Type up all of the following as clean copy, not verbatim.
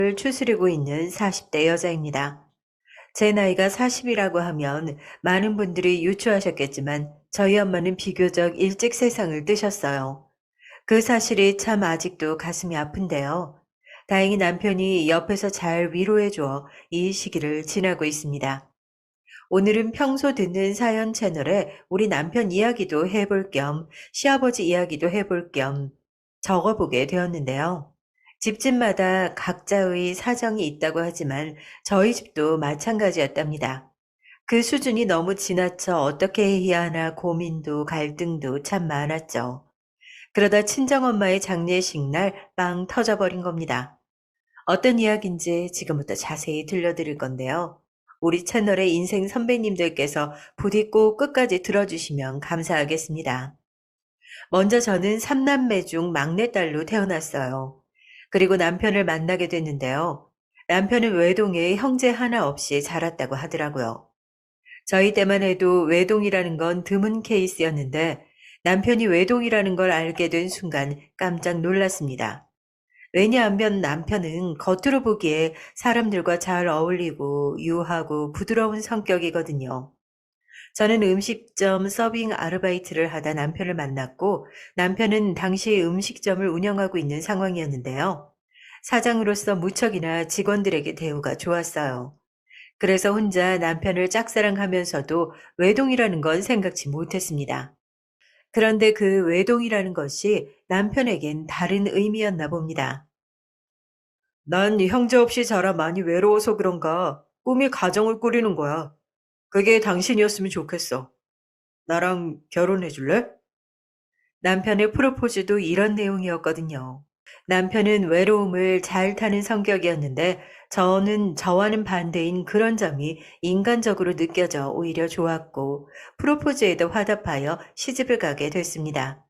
을 추스리고 있는 40대 여자입니다. 제 나이가 40이라고 하면 많은 분들이 유추하셨겠지만 저희 엄마는 비교적 일찍 세상을 뜨셨어요. 그 사실이 참 아직도 가슴이 아픈데요. 다행히 남편이 옆에서 잘 위로해줘 이 시기를 지나고 있습니다. 오늘은 평소 듣는 사연 채널에 우리 남편 이야기도 해볼 겸 시아버지 이야기도 해볼 겸 적어보게 되었는데요. 집집마다 각자의 사정이 있다고 하지만 저희 집도 마찬가지였답니다. 그 수준이 너무 지나쳐 어떻게 해야 하나 고민도 갈등도 참 많았죠. 그러다 친정엄마의 장례식 날 빵 터져버린 겁니다. 어떤 이야기인지 지금부터 자세히 들려드릴 건데요. 우리 채널의 인생 선배님들께서 부디 꼭 끝까지 들어주시면 감사하겠습니다. 먼저 저는 3남매 중 막내딸로 태어났어요. 그리고 남편을 만나게 됐는데요. 남편은 외동에 형제 하나 없이 자랐다고 하더라고요. 저희 때만 해도 외동이라는 건 드문 케이스였는데 남편이 외동이라는 걸 알게 된 순간 깜짝 놀랐습니다. 왜냐하면 남편은 겉으로 보기에 사람들과 잘 어울리고 유하고 부드러운 성격이거든요. 저는 음식점 서빙 아르바이트를 하다 남편을 만났고 남편은 당시 음식점을 운영하고 있는 상황이었는데요. 사장으로서 무척이나 직원들에게 대우가 좋았어요. 그래서 혼자 남편을 짝사랑하면서도 외동이라는 건 생각지 못했습니다. 그런데 그 외동이라는 것이 남편에겐 다른 의미였나 봅니다. 난 형제 없이 자라 많이 외로워서 그런가 꿈이 가정을 꾸리는 거야. 그게 당신이었으면 좋겠어. 나랑 결혼해 줄래? 남편의 프로포즈도 이런 내용이었거든요. 남편은 외로움을 잘 타는 성격이었는데 저는 저와는 반대인 그런 점이 인간적으로 느껴져 오히려 좋았고 프로포즈에도 화답하여 시집을 가게 됐습니다.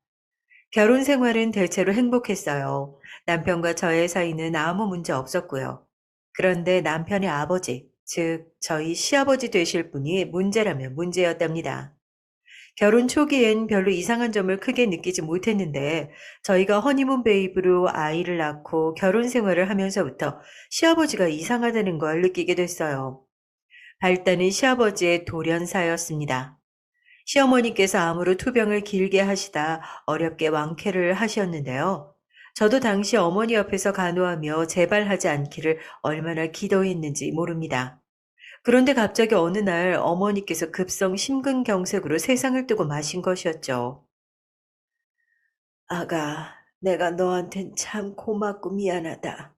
결혼 생활은 대체로 행복했어요. 남편과 저의 사이는 아무 문제 없었고요. 그런데 남편의 아버지, 즉 저희 시아버지 되실 분이 문제라면 문제였답니다. 결혼 초기엔 별로 이상한 점을 크게 느끼지 못했는데 저희가 허니문 베이브로 아이를 낳고 결혼 생활을 하면서부터 시아버지가 이상하다는 걸 느끼게 됐어요. 발단은 시아버지의 돌연사였습니다. 시어머니께서 암으로 투병을 길게 하시다 어렵게 완쾌를 하셨는데요. 저도 당시 어머니 옆에서 간호하며 재발하지 않기를 얼마나 기도했는지 모릅니다. 그런데 갑자기 어느 날 어머니께서 급성 심근경색으로 세상을 뜨고 마신 것이었죠. 아가, 내가 너한텐 참 고맙고 미안하다.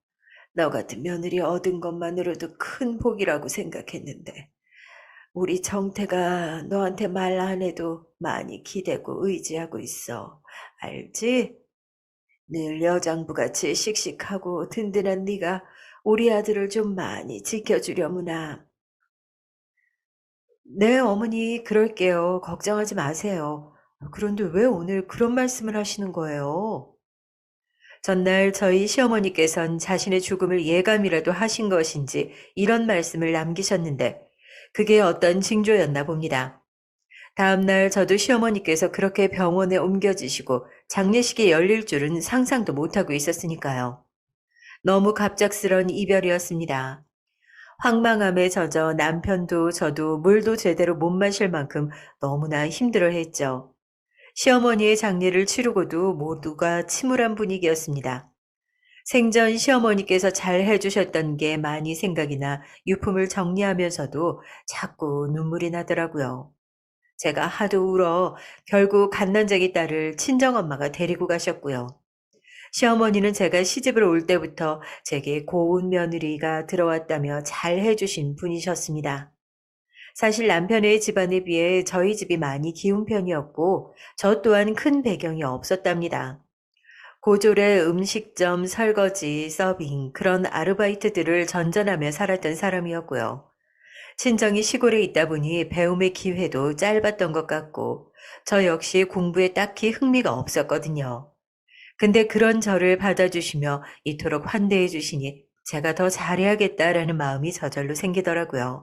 너 같은 며느리 얻은 것만으로도 큰 복이라고 생각했는데. 우리 정태가 너한테 말 안 해도 많이 기대고 의지하고 있어. 알지? 늘 여장부같이 씩씩하고 든든한 네가 우리 아들을 좀 많이 지켜주려무나. 네, 어머니, 그럴게요. 걱정하지 마세요. 그런데 왜 오늘 그런 말씀을 하시는 거예요? 전날 저희 시어머니께선 자신의 죽음을 예감이라도 하신 것인지 이런 말씀을 남기셨는데 그게 어떤 징조였나 봅니다. 다음날 저도 시어머니께서 그렇게 병원에 옮겨지시고 장례식이 열릴 줄은 상상도 못하고 있었으니까요. 너무 갑작스런 이별이었습니다. 황망함에 젖어 남편도 저도 물도 제대로 못 마실 만큼 너무나 힘들어했죠. 시어머니의 장례를 치르고도 모두가 침울한 분위기였습니다. 생전 시어머니께서 잘 해주셨던 게 많이 생각이 나 유품을 정리하면서도 자꾸 눈물이 나더라고요. 제가 하도 울어 결국 갓난자기 딸을 친정엄마가 데리고 가셨고요. 시어머니는 제가 시집을 올 때부터 제게 고운 며느리가 들어왔다며 잘 해주신 분이셨습니다. 사실 남편의 집안에 비해 저희 집이 많이 기운 편이었고 저 또한 큰 배경이 없었답니다. 고졸의 음식점, 설거지, 서빙 그런 아르바이트들을 전전하며 살았던 사람이었고요. 친정이 시골에 있다 보니 배움의 기회도 짧았던 것 같고 저 역시 공부에 딱히 흥미가 없었거든요. 근데 그런 저를 받아주시며 이토록 환대해 주시니 제가 더 잘해야겠다라는 마음이 저절로 생기더라고요.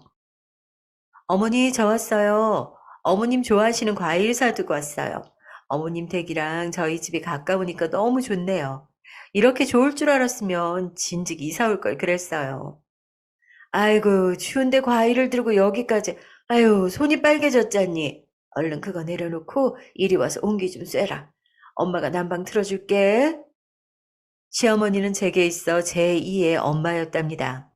어머니, 저 왔어요. 어머님 좋아하시는 과일 사두고 왔어요. 어머님 댁이랑 저희 집이 가까우니까 너무 좋네요. 이렇게 좋을 줄 알았으면 진즉 이사 올 걸 그랬어요. 아이고, 추운데 과일을 들고 여기까지. 아유, 손이 빨개졌잖니. 얼른 그거 내려놓고 이리 와서 온기 좀 쐬라. 엄마가 난방 틀어줄게. 시어머니는 제게 있어 제2의 엄마였답니다.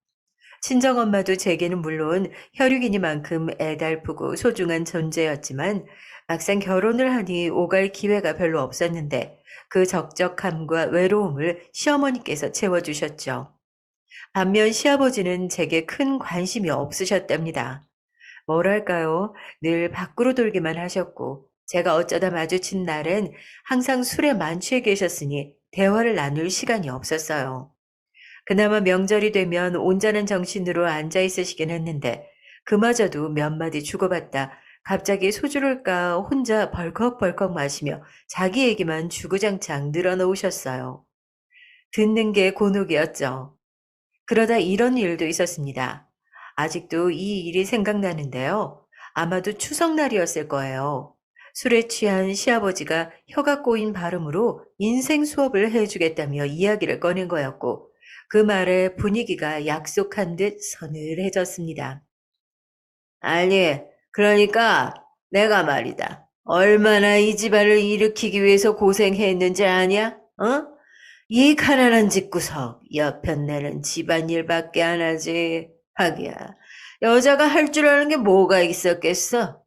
친정엄마도 제게는 물론 혈육이니만큼 애달프고 소중한 존재였지만 막상 결혼을 하니 오갈 기회가 별로 없었는데 그 적적함과 외로움을 시어머니께서 채워주셨죠. 반면 시아버지는 제게 큰 관심이 없으셨답니다. 뭐랄까요? 늘 밖으로 돌기만 하셨고 제가 어쩌다 마주친 날엔 항상 술에 만취해 계셨으니 대화를 나눌 시간이 없었어요. 그나마 명절이 되면 온전한 정신으로 앉아 있으시긴 했는데 그마저도 몇 마디 주고받다 갑자기 소주를까 혼자 벌컥벌컥 마시며 자기 얘기만 주구장창 늘어놓으셨어요. 듣는 게 곤혹이었죠. 그러다 이런 일도 있었습니다. 아직도 이 일이 생각나는데요. 아마도 추석날이었을 거예요. 술에 취한 시아버지가 혀가 꼬인 발음으로 인생 수업을 해주겠다며 이야기를 꺼낸 거였고, 그 말에 분위기가 약속한 듯 서늘해졌습니다. 아니, 그러니까 내가 말이다. 얼마나 이 집안을 일으키기 위해서 고생했는지 아냐? 어? 이 가난한 집구석, 여편네는 집안일밖에 안 하지. 하기야, 여자가 할 줄 아는 게 뭐가 있었겠어?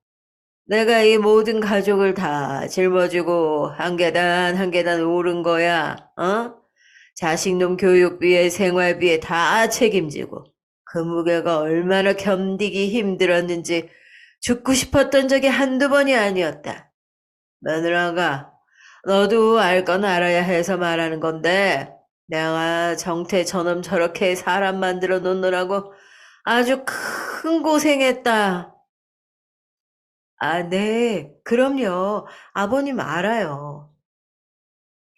내가 이 모든 가족을 다 짊어지고 한 계단 한 계단 오른 거야, 어? 자식놈 교육비에 생활비에 다 책임지고 그 무게가 얼마나 견디기 힘들었는지 죽고 싶었던 적이 한두 번이 아니었다. 며느라가 너도 알 건 알아야 해서 말하는 건데 내가 정태 저놈 저렇게 사람 만들어 놓느라고 아주 큰 고생했다. 아, 네. 그럼요. 아버님 알아요.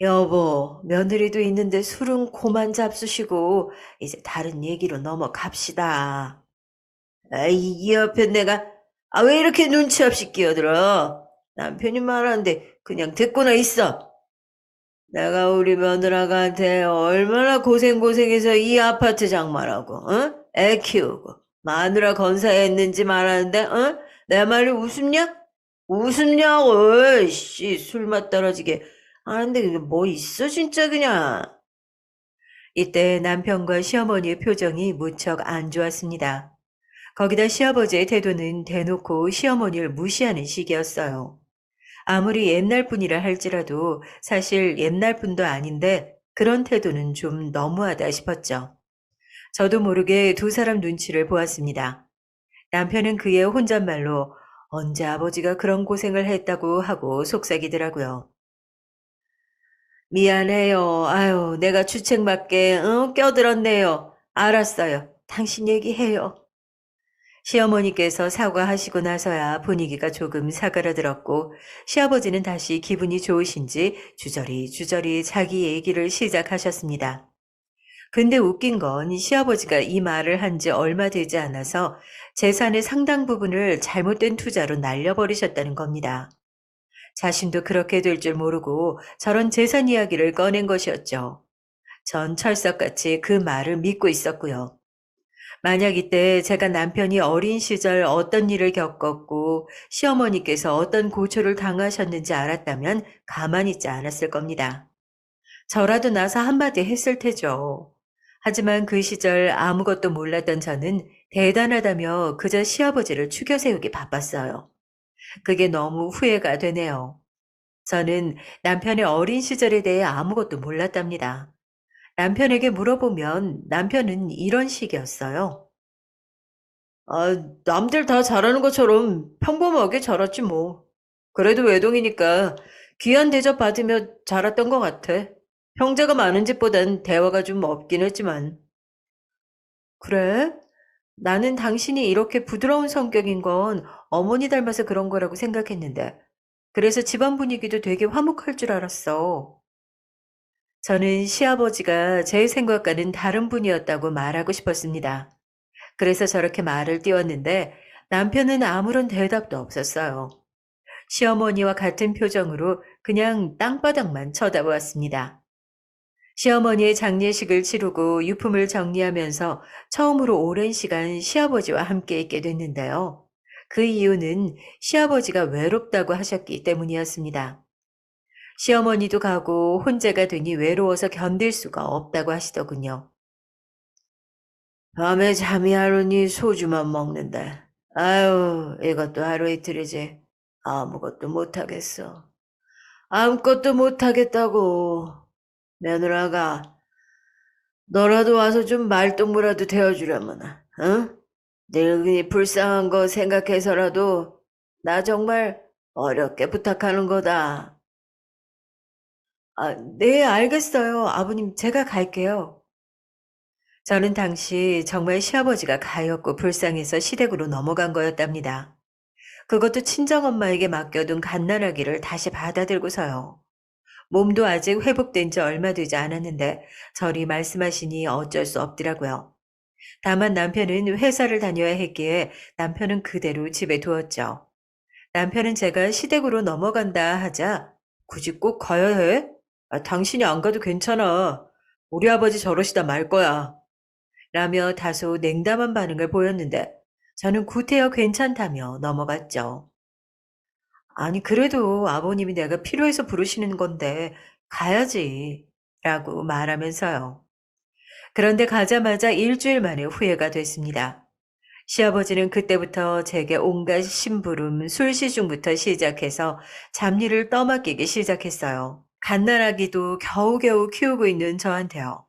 여보, 며느리도 있는데 술은 고만 잡수시고 이제 다른 얘기로 넘어갑시다. 아이, 이 옆에 내가 왜 이렇게 눈치 없이 끼어들어? 남편이 말하는데 그냥 듣고나 있어. 내가 우리 며느라가한테 얼마나 고생해서 이 아파트 장만하고, 어? 애 키우고, 마누라 건사했는지 말하는데, 어? 내 말이 우습냐? 우습냐고, 씨, 술맛 떨어지게. 아, 근데 이게 뭐 있어, 진짜 그냥. 이때 남편과 시어머니의 표정이 무척 안 좋았습니다. 거기다 시아버지의 태도는 대놓고 시어머니를 무시하는 식이었어요. 아무리 옛날 분이라 할지라도 사실 옛날 분도 아닌데 그런 태도는 좀 너무하다 싶었죠. 저도 모르게 두 사람 눈치를 보았습니다. 남편은 그의 혼잣말로 언제 아버지가 그런 고생을 했다고 하고 속삭이더라고요. 미안해요. 아유, 내가 주책맞게 껴들었네요. 알았어요. 당신 얘기해요. 시어머니께서 사과하시고 나서야 분위기가 조금 사그라들었고 시아버지는 다시 기분이 좋으신지 주저리 자기 얘기를 시작하셨습니다. 근데 웃긴 건 시아버지가 이 말을 한 지 얼마 되지 않아서 재산의 상당 부분을 잘못된 투자로 날려버리셨다는 겁니다. 자신도 그렇게 될 줄 모르고 저런 재산 이야기를 꺼낸 것이었죠. 전 철석같이 그 말을 믿고 있었고요. 만약 이때 제가 남편이 어린 시절 어떤 일을 겪었고 시어머니께서 어떤 고초를 당하셨는지 알았다면 가만히 있지 않았을 겁니다. 저라도 나서 한마디 했을 테죠. 하지만 그 시절 아무것도 몰랐던 저는 대단하다며 그저 시아버지를 추겨 세우기 바빴어요. 그게 너무 후회가 되네요. 저는 남편의 어린 시절에 대해 아무것도 몰랐답니다. 남편에게 물어보면 남편은 이런 식이었어요. 아, 남들 다 잘하는 것처럼 평범하게 자랐지 뭐. 그래도 외동이니까 귀한 대접 받으며 자랐던 것 같아. 형제가 많은 집보단 대화가 좀 없긴 했지만. 그래? 나는 당신이 이렇게 부드러운 성격인 건 어머니 닮아서 그런 거라고 생각했는데. 그래서 집안 분위기도 되게 화목할 줄 알았어. 저는 시아버지가 제 생각과는 다른 분이었다고 말하고 싶었습니다. 그래서 저렇게 말을 띄웠는데 남편은 아무런 대답도 없었어요. 시어머니와 같은 표정으로 그냥 땅바닥만 쳐다보았습니다. 시어머니의 장례식을 치르고 유품을 정리하면서 처음으로 오랜 시간 시아버지와 함께 있게 됐는데요. 그 이유는 시아버지가 외롭다고 하셨기 때문이었습니다. 시어머니도 가고 혼자가 되니 외로워서 견딜 수가 없다고 하시더군요. 밤에 잠이 안 오니 소주만 먹는데. 아유, 이것도 하루 이틀이지. 아무것도 못하겠어. 아무것도 못하겠다고. 며느라가, 너라도 와서 좀 말동무라도 되어주려면, 응? 늙은이 불쌍한 거 생각해서라도 나 정말 어렵게 부탁하는 거다. 네, 알겠어요. 아버님, 제가 갈게요. 저는 당시 정말 시아버지가 가엾고 불쌍해서 시댁으로 넘어간 거였답니다. 그것도 친정엄마에게 맡겨둔 갓난아기를 다시 받아들고서요. 몸도 아직 회복된 지 얼마 되지 않았는데 저리 말씀하시니 어쩔 수 없더라고요. 다만 남편은 회사를 다녀야 했기에 남편은 그대로 집에 두었죠. 남편은 제가 시댁으로 넘어간다 하자 굳이 꼭 가야 해? 당신이 안 가도 괜찮아. 우리 아버지 저러시다 말 거야. 라며 다소 냉담한 반응을 보였는데 저는 구태여 괜찮다며 넘어갔죠. 아니, 그래도 아버님이 내가 필요해서 부르시는 건데 가야지. 라고 말하면서요. 그런데 가자마자 일주일 만에 후회가 됐습니다. 시아버지는 그때부터 제게 온갖 심부름, 술시중부터 시작해서 잡일을 떠맡기기 시작했어요. 갓난아기도 겨우겨우 키우고 있는 저한테요.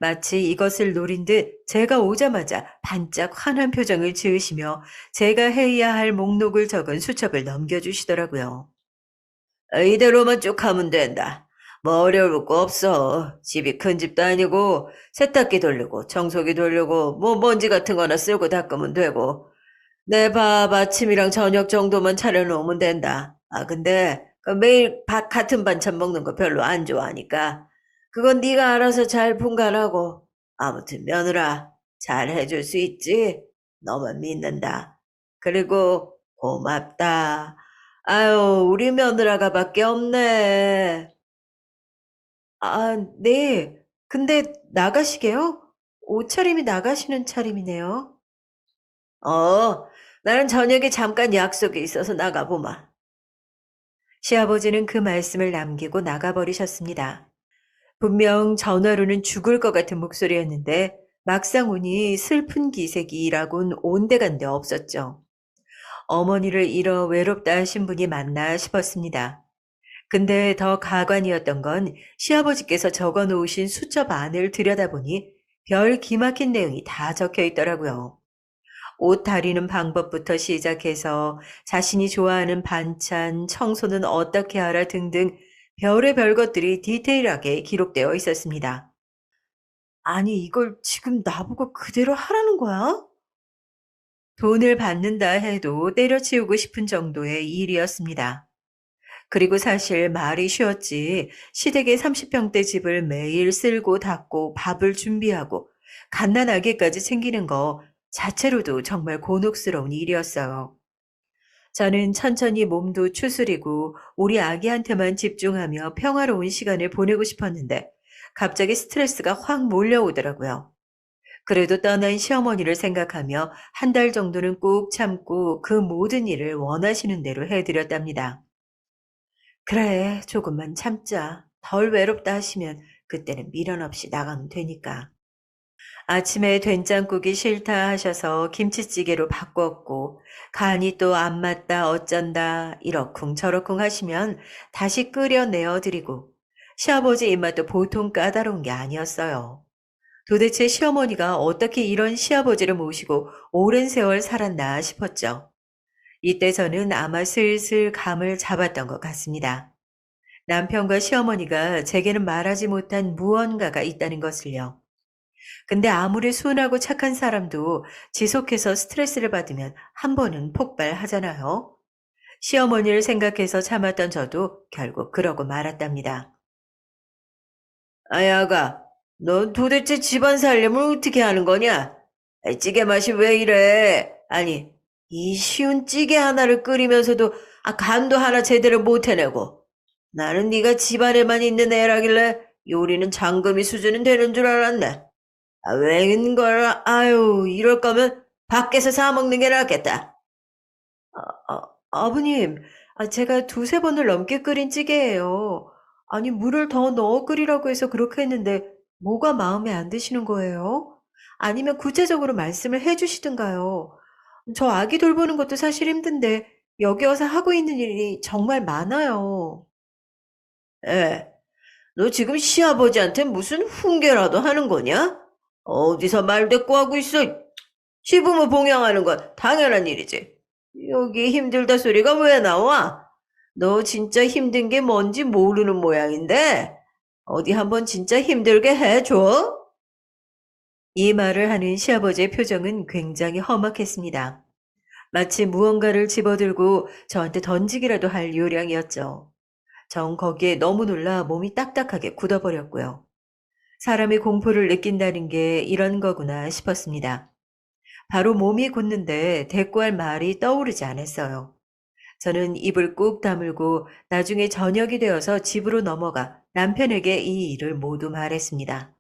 마치 이것을 노린 듯 제가 오자마자 반짝 환한 표정을 지으시며 제가 해야 할 목록을 적은 수첩을 넘겨주시더라고요. 이대로만 쭉 하면 된다. 뭐 어려울 거 없어. 집이 큰 집도 아니고 세탁기 돌리고 청소기 돌리고 뭐 먼지 같은 거나 쓸고 닦으면 되고 내 밥 아침이랑 저녁 정도만 차려놓으면 된다. 근데 그 매일 같은 반찬 먹는 거 별로 안 좋아하니까 그건 네가 알아서 잘 분간하고 아무튼 며느라 잘 해줄 수 있지? 너만 믿는다. 그리고 고맙다. 아유, 우리 며느라가 밖에 없네. 네. 근데 나가시게요? 옷차림이 나가시는 차림이네요. 어, 나는 저녁에 잠깐 약속이 있어서 나가보마. 시아버지는 그 말씀을 남기고 나가버리셨습니다. 분명 전화로는 죽을 것 같은 목소리였는데 막상 오니 슬픈 기색이라곤 온데간데 없었죠. 어머니를 잃어 외롭다 하신 분이 맞나 싶었습니다. 근데 더 가관이었던 건 시아버지께서 적어 놓으신 수첩 안을 들여다보니 별 기막힌 내용이 다 적혀 있더라고요. 옷 다리는 방법부터 시작해서 자신이 좋아하는 반찬, 청소는 어떻게 하라 등등 별의별 것들이 디테일하게 기록되어 있었습니다. 아니, 이걸 지금 나보고 그대로 하라는 거야? 돈을 받는다 해도 때려치우고 싶은 정도의 일이었습니다. 그리고 사실 말이 쉬웠지 시댁의 30평대 집을 매일 쓸고 닦고 밥을 준비하고 갓난아기까지 챙기는 거 자체로도 정말 곤혹스러운 일이었어요. 저는 천천히 몸도 추스리고 우리 아기한테만 집중하며 평화로운 시간을 보내고 싶었는데 갑자기 스트레스가 확 몰려오더라고요. 그래도 떠난 시어머니를 생각하며 한 달 정도는 꾹 참고 그 모든 일을 원하시는 대로 해드렸답니다. 그래, 조금만 참자. 덜 외롭다 하시면 그때는 미련 없이 나가면 되니까. 아침에 된장국이 싫다 하셔서 김치찌개로 바꿨고, 간이 또 안 맞다 어쩐다 이러쿵 저러쿵 하시면 다시 끓여 내어드리고, 시아버지 입맛도 보통 까다로운 게 아니었어요. 도대체 시어머니가 어떻게 이런 시아버지를 모시고 오랜 세월 살았나 싶었죠. 이때 저는 아마 슬슬 감을 잡았던 것 같습니다. 남편과 시어머니가 제게는 말하지 못한 무언가가 있다는 것을요. 근데 아무리 순하고 착한 사람도 지속해서 스트레스를 받으면 한 번은 폭발하잖아요. 시어머니를 생각해서 참았던 저도 결국 그러고 말았답니다. 아야가, 넌 도대체 집안 살림을 어떻게 하는 거냐? 찌개 맛이 왜 이래? 아니, 이 쉬운 찌개 하나를 끓이면서도 간도 하나 제대로 못 해내고 나는 네가 집안에만 있는 애라길래 요리는 장금이 수준은 되는 줄 알았네. 아, 웬걸, 아유, 이럴 거면 밖에서 사 먹는 게 낫겠다. 아버님, 제가 두세 번을 넘게 끓인 찌개예요. 아니, 물을 더 넣어 끓이라고 해서 그렇게 했는데, 뭐가 마음에 안 드시는 거예요? 아니면 구체적으로 말씀을 해 주시든가요. 저 아기 돌보는 것도 사실 힘든데, 여기 와서 하고 있는 일이 정말 많아요. 에, 너 지금 시아버지한테 무슨 훈계라도 하는 거냐? 어디서 말대꾸하고 있어? 시부모 봉양하는 건 당연한 일이지. 여기 힘들다 소리가 왜 나와? 너 진짜 힘든 게 뭔지 모르는 모양인데, 어디 한번 진짜 힘들게 해줘? 이 말을 하는 시아버지의 표정은 굉장히 험악했습니다. 마치 무언가를 집어들고 저한테 던지기라도 할 요량이었죠. 전 거기에 너무 놀라 몸이 딱딱하게 굳어버렸고요. 사람이 공포를 느낀다는 게 이런 거구나 싶었습니다. 바로 몸이 굳는데 대꾸할 말이 떠오르지 않았어요. 저는 입을 꾹 다물고 나중에 저녁이 되어서 집으로 넘어가 남편에게 이 일을 모두 말했습니다.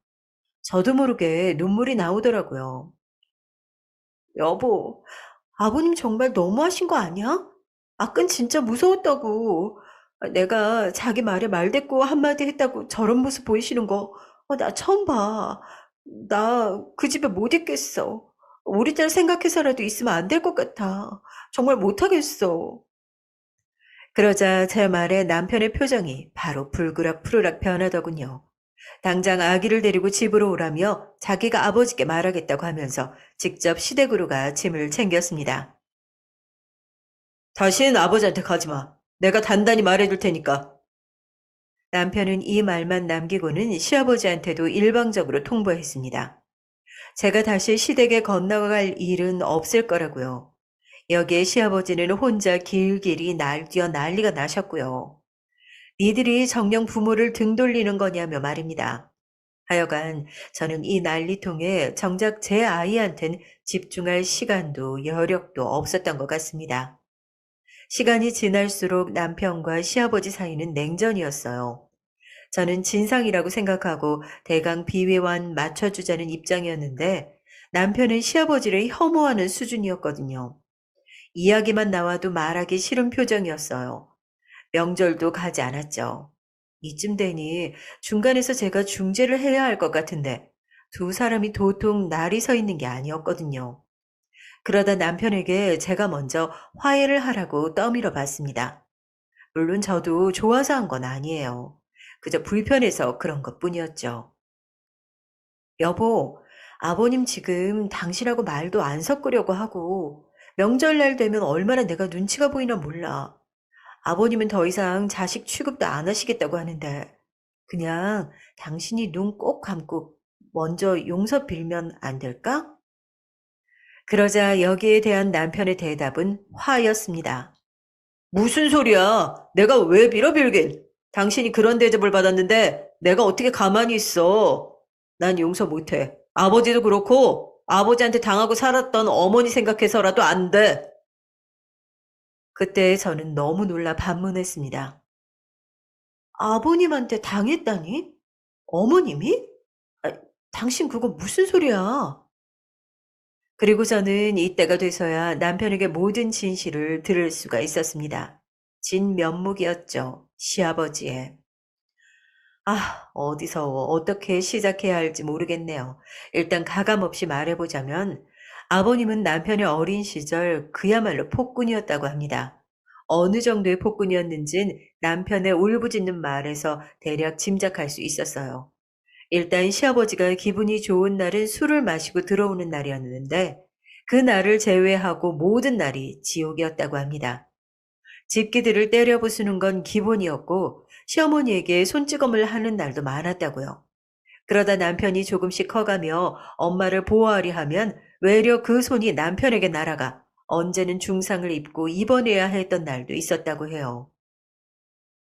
저도 모르게 눈물이 나오더라고요. 여보, 아버님 정말 너무하신 거 아니야? 아깐 진짜 무서웠다고. 내가 자기 말에 말대꾸 한마디 했다고 저런 모습 보이시는 거, 나 처음 봐. 나 그 집에 못 있겠어. 우리 딸 생각해서라도 있으면 안 될 것 같아. 정말 못하겠어. 그러자 제 말에 남편의 표정이 바로 불그락 푸르락 변하더군요. 당장 아기를 데리고 집으로 오라며 자기가 아버지께 말하겠다고 하면서 직접 시댁으로 가 짐을 챙겼습니다. 다시는 아버지한테 가지 마. 내가 단단히 말해둘 테니까. 남편은 이 말만 남기고는 시아버지한테도 일방적으로 통보했습니다. 제가 다시 시댁에 건너갈 일은 없을 거라고요. 여기에 시아버지는 혼자 길길이 날뛰어 난리가 나셨고요. 니들이 정녕 부모를 등 돌리는 거냐며 말입니다. 하여간 저는 이 난리통에 정작 제 아이한텐 집중할 시간도 여력도 없었던 것 같습니다. 시간이 지날수록 남편과 시아버지 사이는 냉전이었어요. 저는 진상이라고 생각하고 대강 비위만 맞춰주자는 입장이었는데 남편은 시아버지를 혐오하는 수준이었거든요. 이야기만 나와도 말하기 싫은 표정이었어요. 명절도 가지 않았죠. 이쯤 되니 중간에서 제가 중재를 해야 할 것 같은데 두 사람이 도통 날이 서 있는 게 아니었거든요. 그러다 남편에게 제가 먼저 화해를 하라고 떠밀어 봤습니다. 물론 저도 좋아서 한 건 아니에요. 그저 불편해서 그런 것 뿐이었죠. 여보, 아버님 지금 당신하고 말도 안 섞으려고 하고 명절날 되면 얼마나 내가 눈치가 보이나 몰라. 아버님은 더 이상 자식 취급도 안 하시겠다고 하는데 그냥 당신이 눈 꼭 감고 먼저 용서 빌면 안 될까? 그러자 여기에 대한 남편의 대답은 화였습니다. 무슨 소리야? 내가 왜 빌어 빌긴? 당신이 그런 대접을 받았는데 내가 어떻게 가만히 있어? 난 용서 못해. 아버지도 그렇고 아버지한테 당하고 살았던 어머니 생각해서라도 안 돼. 그때 저는 너무 놀라 반문했습니다. 아버님한테 당했다니? 어머님이? 아, 당신 그거 무슨 소리야? 그리고 저는 이때가 돼서야 남편에게 모든 진실을 들을 수가 있었습니다. 진면목이었죠. 시아버지의. 어디서 어떻게 시작해야 할지 모르겠네요. 일단 가감없이 말해보자면 아버님은 남편의 어린 시절 그야말로 폭군이었다고 합니다. 어느 정도의 폭군이었는진 남편의 울부짖는 말에서 대략 짐작할 수 있었어요. 일단 시아버지가 기분이 좋은 날은 술을 마시고 들어오는 날이었는데 그 날을 제외하고 모든 날이 지옥이었다고 합니다. 집기들을 때려 부수는 건 기본이었고 시어머니에게 손찌검을 하는 날도 많았다고요. 그러다 남편이 조금씩 커가며 엄마를 보호하려 하면 외려 그 손이 남편에게 날아가 언제는 중상을 입고 입원해야 했던 날도 있었다고 해요.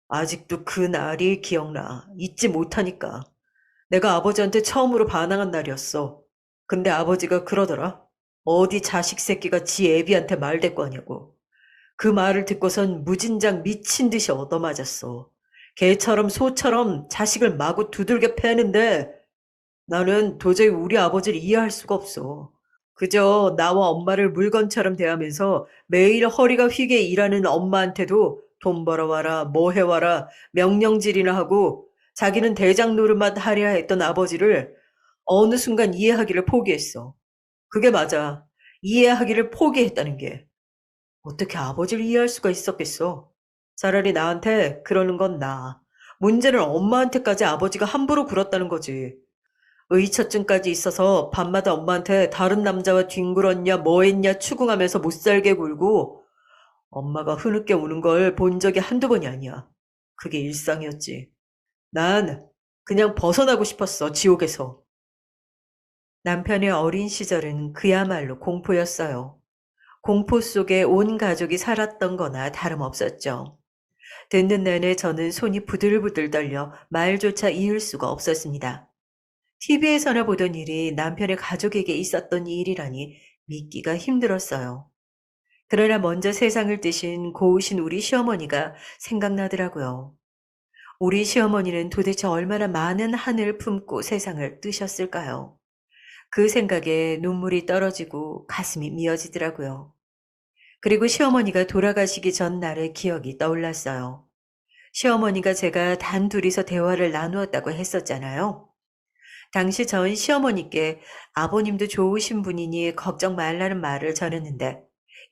아직도 그 날이 기억나. 잊지 못하니까. 내가 아버지한테 처음으로 반항한 날이었어. 근데 아버지가 그러더라. 어디 자식 새끼가 지 애비한테 말대꾸하냐고. 그 말을 듣고선 무진장 미친 듯이 얻어맞았어. 개처럼 소처럼 자식을 마구 두들겨 패는데 나는 도저히 우리 아버지를 이해할 수가 없어. 그저 나와 엄마를 물건처럼 대하면서 매일 허리가 휘게 일하는 엄마한테도 돈 벌어와라, 뭐 해와라, 명령질이나 하고 자기는 대장 노릇만 하려 했던 아버지를 어느 순간 이해하기를 포기했어. 그게 맞아. 이해하기를 포기했다는 게. 어떻게 아버지를 이해할 수가 있었겠어? 차라리 나한테 그러는 건 나아. 문제는 엄마한테까지 아버지가 함부로 굴었다는 거지. 의처증까지 있어서 밤마다 엄마한테 다른 남자와 뒹굴었냐 뭐 했냐 추궁하면서 못살게 굴고 엄마가 흐느껴 우는 걸 본 적이 한두 번이 아니야. 그게 일상이었지. 난 그냥 벗어나고 싶었어, 지옥에서. 남편의 어린 시절은 그야말로 공포였어요. 공포 속에 온 가족이 살았던 거나 다름없었죠. 듣는 내내 저는 손이 부들부들 떨려 말조차 이을 수가 없었습니다. TV에서나 보던 일이 남편의 가족에게 있었던 일이라니 믿기가 힘들었어요. 그러나 먼저 세상을 뜨신 고우신 우리 시어머니가 생각나더라고요. 우리 시어머니는 도대체 얼마나 많은 한을 품고 세상을 뜨셨을까요? 그 생각에 눈물이 떨어지고 가슴이 미어지더라고요. 그리고 시어머니가 돌아가시기 전 날의 기억이 떠올랐어요. 시어머니가 제가 단 둘이서 대화를 나누었다고 했었잖아요. 당시 전 시어머니께 아버님도 좋으신 분이니 걱정 말라는 말을 전했는데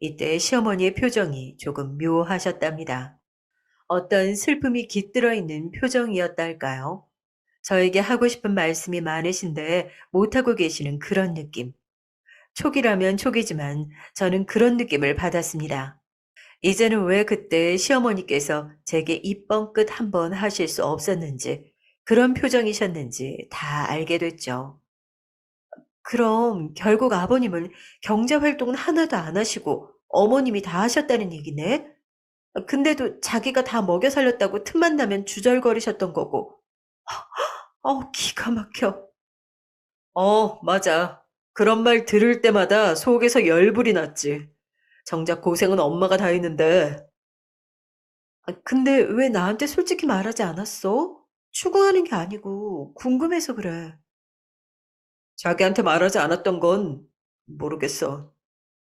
이때 시어머니의 표정이 조금 묘하셨답니다. 어떤 슬픔이 깃들어 있는 표정이었달까요? 저에게 하고 싶은 말씀이 많으신데 못하고 계시는 그런 느낌. 촉이라면 촉이지만 저는 그런 느낌을 받았습니다. 이제는 왜 그때 시어머니께서 제게 입뻥끗 한번 하실 수 없었는지, 그런 표정이셨는지 다 알게 됐죠. 그럼 결국 아버님은 경제 활동은 하나도 안 하시고 어머님이 다 하셨다는 얘기네? 근데도 자기가 다 먹여 살렸다고 틈만 나면 주절거리셨던 거고. 기가 막혀. 맞아. 그런 말 들을 때마다 속에서 열불이 났지. 정작 고생은 엄마가 다 했는데. 근데 왜 나한테 솔직히 말하지 않았어? 추궁하는 게 아니고 궁금해서 그래. 자기한테 말하지 않았던 건 모르겠어.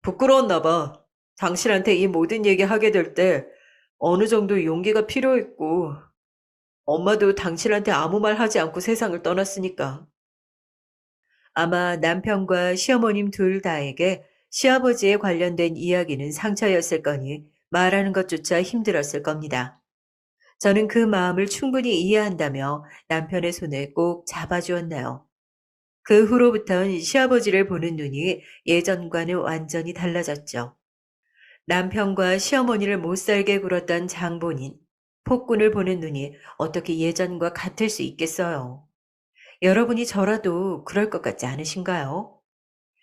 부끄러웠나 봐. 당신한테 이 모든 얘기 하게 될 때 어느 정도 용기가 필요했고, 엄마도 당신한테 아무 말 하지 않고 세상을 떠났으니까. 아마 남편과 시어머님 둘 다에게 시아버지에 관련된 이야기는 상처였을 거니 말하는 것조차 힘들었을 겁니다. 저는 그 마음을 충분히 이해한다며 남편의 손을 꼭 잡아주었나요. 그 후로부턴 시아버지를 보는 눈이 예전과는 완전히 달라졌죠. 남편과 시어머니를 못살게 굴었던 장본인, 폭군을 보는 눈이 어떻게 예전과 같을 수 있겠어요. 여러분이 저라도 그럴 것 같지 않으신가요?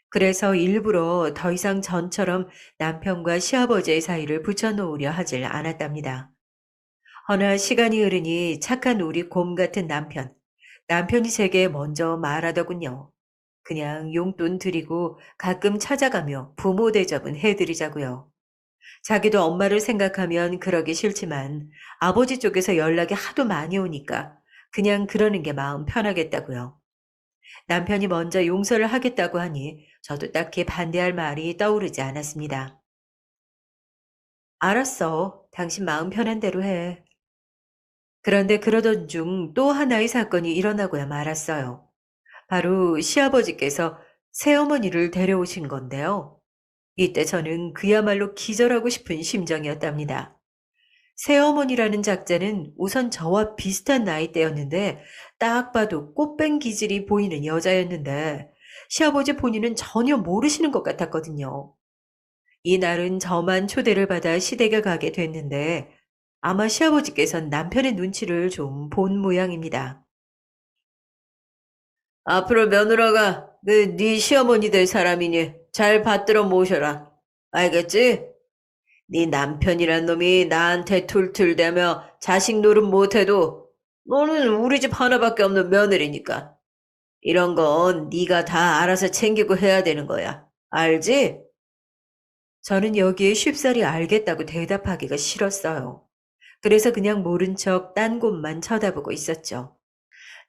그래서 일부러 더 이상 전처럼 남편과 시아버지의 사이를 붙여놓으려 하질 않았답니다. 허나 시간이 흐르니 착한 우리 곰 같은 남편이 제게 먼저 말하더군요. 그냥 용돈 드리고 가끔 찾아가며 부모 대접은 해드리자고요. 자기도 엄마를 생각하면 그러기 싫지만 아버지 쪽에서 연락이 하도 많이 오니까 그냥 그러는 게 마음 편하겠다고요. 남편이 먼저 용서를 하겠다고 하니 저도 딱히 반대할 말이 떠오르지 않았습니다. 알았어. 당신 마음 편한 대로 해. 그런데 그러던 중 또 하나의 사건이 일어나고야 말았어요. 바로 시아버지께서 새어머니를 데려오신 건데요. 이때 저는 그야말로 기절하고 싶은 심정이었답니다. 새어머니라는 작자는 우선 저와 비슷한 나이대였는데 딱 봐도 꽃뱀 기질이 보이는 여자였는데 시아버지 본인은 전혀 모르시는 것 같았거든요. 이날은 저만 초대를 받아 시댁에 가게 됐는데 아마 시아버지께선 남편의 눈치를 좀 본 모양입니다. 앞으로 며느라가 네 시어머니 될 사람이니 잘 받들어 모셔라. 알겠지? 네 남편이란 놈이 나한테 툴툴대며 자식 노릇 못해도 너는 우리 집 하나밖에 없는 며느리니까 이런 건 네가 다 알아서 챙기고 해야 되는 거야. 알지? 저는 여기에 쉽사리 알겠다고 대답하기가 싫었어요. 그래서 그냥 모른 척 딴 곳만 쳐다보고 있었죠.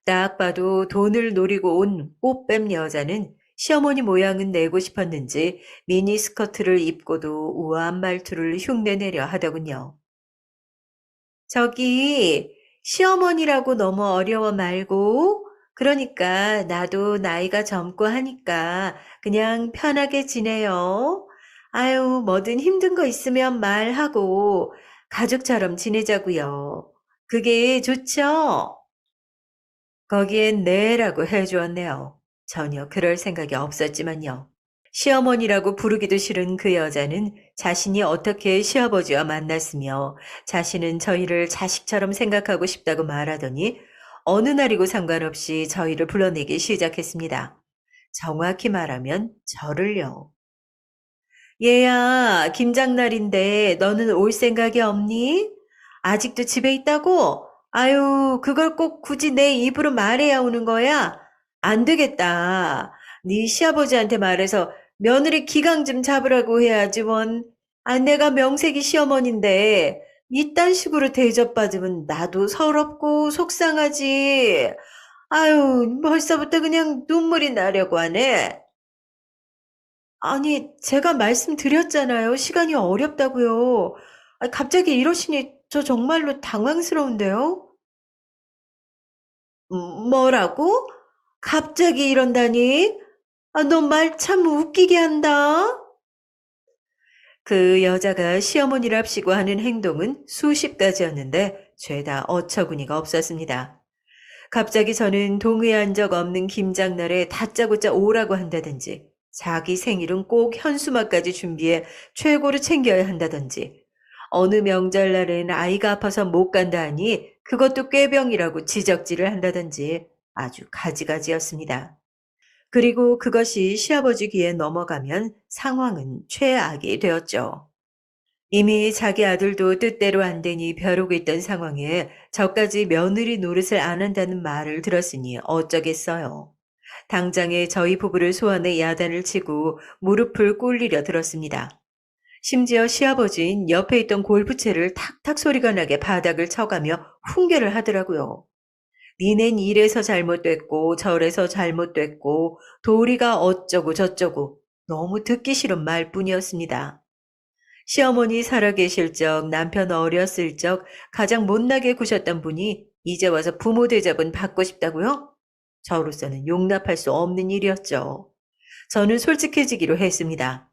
딱 봐도 돈을 노리고 온 꽃뱀 여자는 시어머니 모양은 내고 싶었는지 미니스커트를 입고도 우아한 말투를 흉내내려 하더군요. 저기, 시어머니라고 너무 어려워 말고, 그러니까 나도 나이가 젊고 하니까 그냥 편하게 지내요. 아유, 뭐든 힘든 거 있으면 말하고 가족처럼 지내자고요. 그게 좋죠? 거기엔 네라고 해주었네요. 전혀 그럴 생각이 없었지만요. 시어머니라고 부르기도 싫은 그 여자는 자신이 어떻게 시아버지와 만났으며 자신은 저희를 자식처럼 생각하고 싶다고 말하더니 어느 날이고 상관없이 저희를 불러내기 시작했습니다. 정확히 말하면 저를요. 얘야, 김장날인데 너는 올 생각이 없니? 아직도 집에 있다고? 아유, 그걸 꼭 굳이 내 입으로 말해야 오는 거야? 안 되겠다. 네 시아버지한테 말해서 며느리 기강 좀 잡으라고 해야지 원. 아, 내가 명색이 시어머니인데 이딴 식으로 대접받으면 나도 서럽고 속상하지. 아유, 벌써부터 그냥 눈물이 나려고 하네. 아니, 제가 말씀드렸잖아요. 시간이 어렵다고요. 아, 갑자기 이러시니 저 정말로 당황스러운데요. 뭐라고? 갑자기 이런다니? 아, 너 말 참 웃기게 한다. 그 여자가 시어머니랍시고 하는 행동은 수십 가지였는데 죄다 어처구니가 없었습니다. 갑자기 저는 동의한 적 없는 김장날에 다짜고짜 오라고 한다든지, 자기 생일은 꼭 현수막까지 준비해 최고로 챙겨야 한다든지, 어느 명절날엔 아이가 아파서 못 간다 하니 그것도 꾀병이라고 지적질을 한다든지 아주 가지가지였습니다. 그리고 그것이 시아버지 귀에 넘어가면 상황은 최악이 되었죠. 이미 자기 아들도 뜻대로 안 되니 벼르고 있던 상황에 저까지 며느리 노릇을 안 한다는 말을 들었으니 어쩌겠어요. 당장에 저희 부부를 소환해 야단을 치고 무릎을 꿇리려 들었습니다. 심지어 시아버지인 옆에 있던 골프채를 탁탁 소리가 나게 바닥을 쳐가며 훈계를 하더라고요. 니넨 이래서 잘못됐고 저래서 잘못됐고 도리가 어쩌고 저쩌고 너무 듣기 싫은 말뿐이었습니다. 시어머니 살아계실 적, 남편 어렸을 적 가장 못나게 구셨던 분이 이제 와서 부모 대접은 받고 싶다고요? 저로서는 용납할 수 없는 일이었죠. 저는 솔직해지기로 했습니다.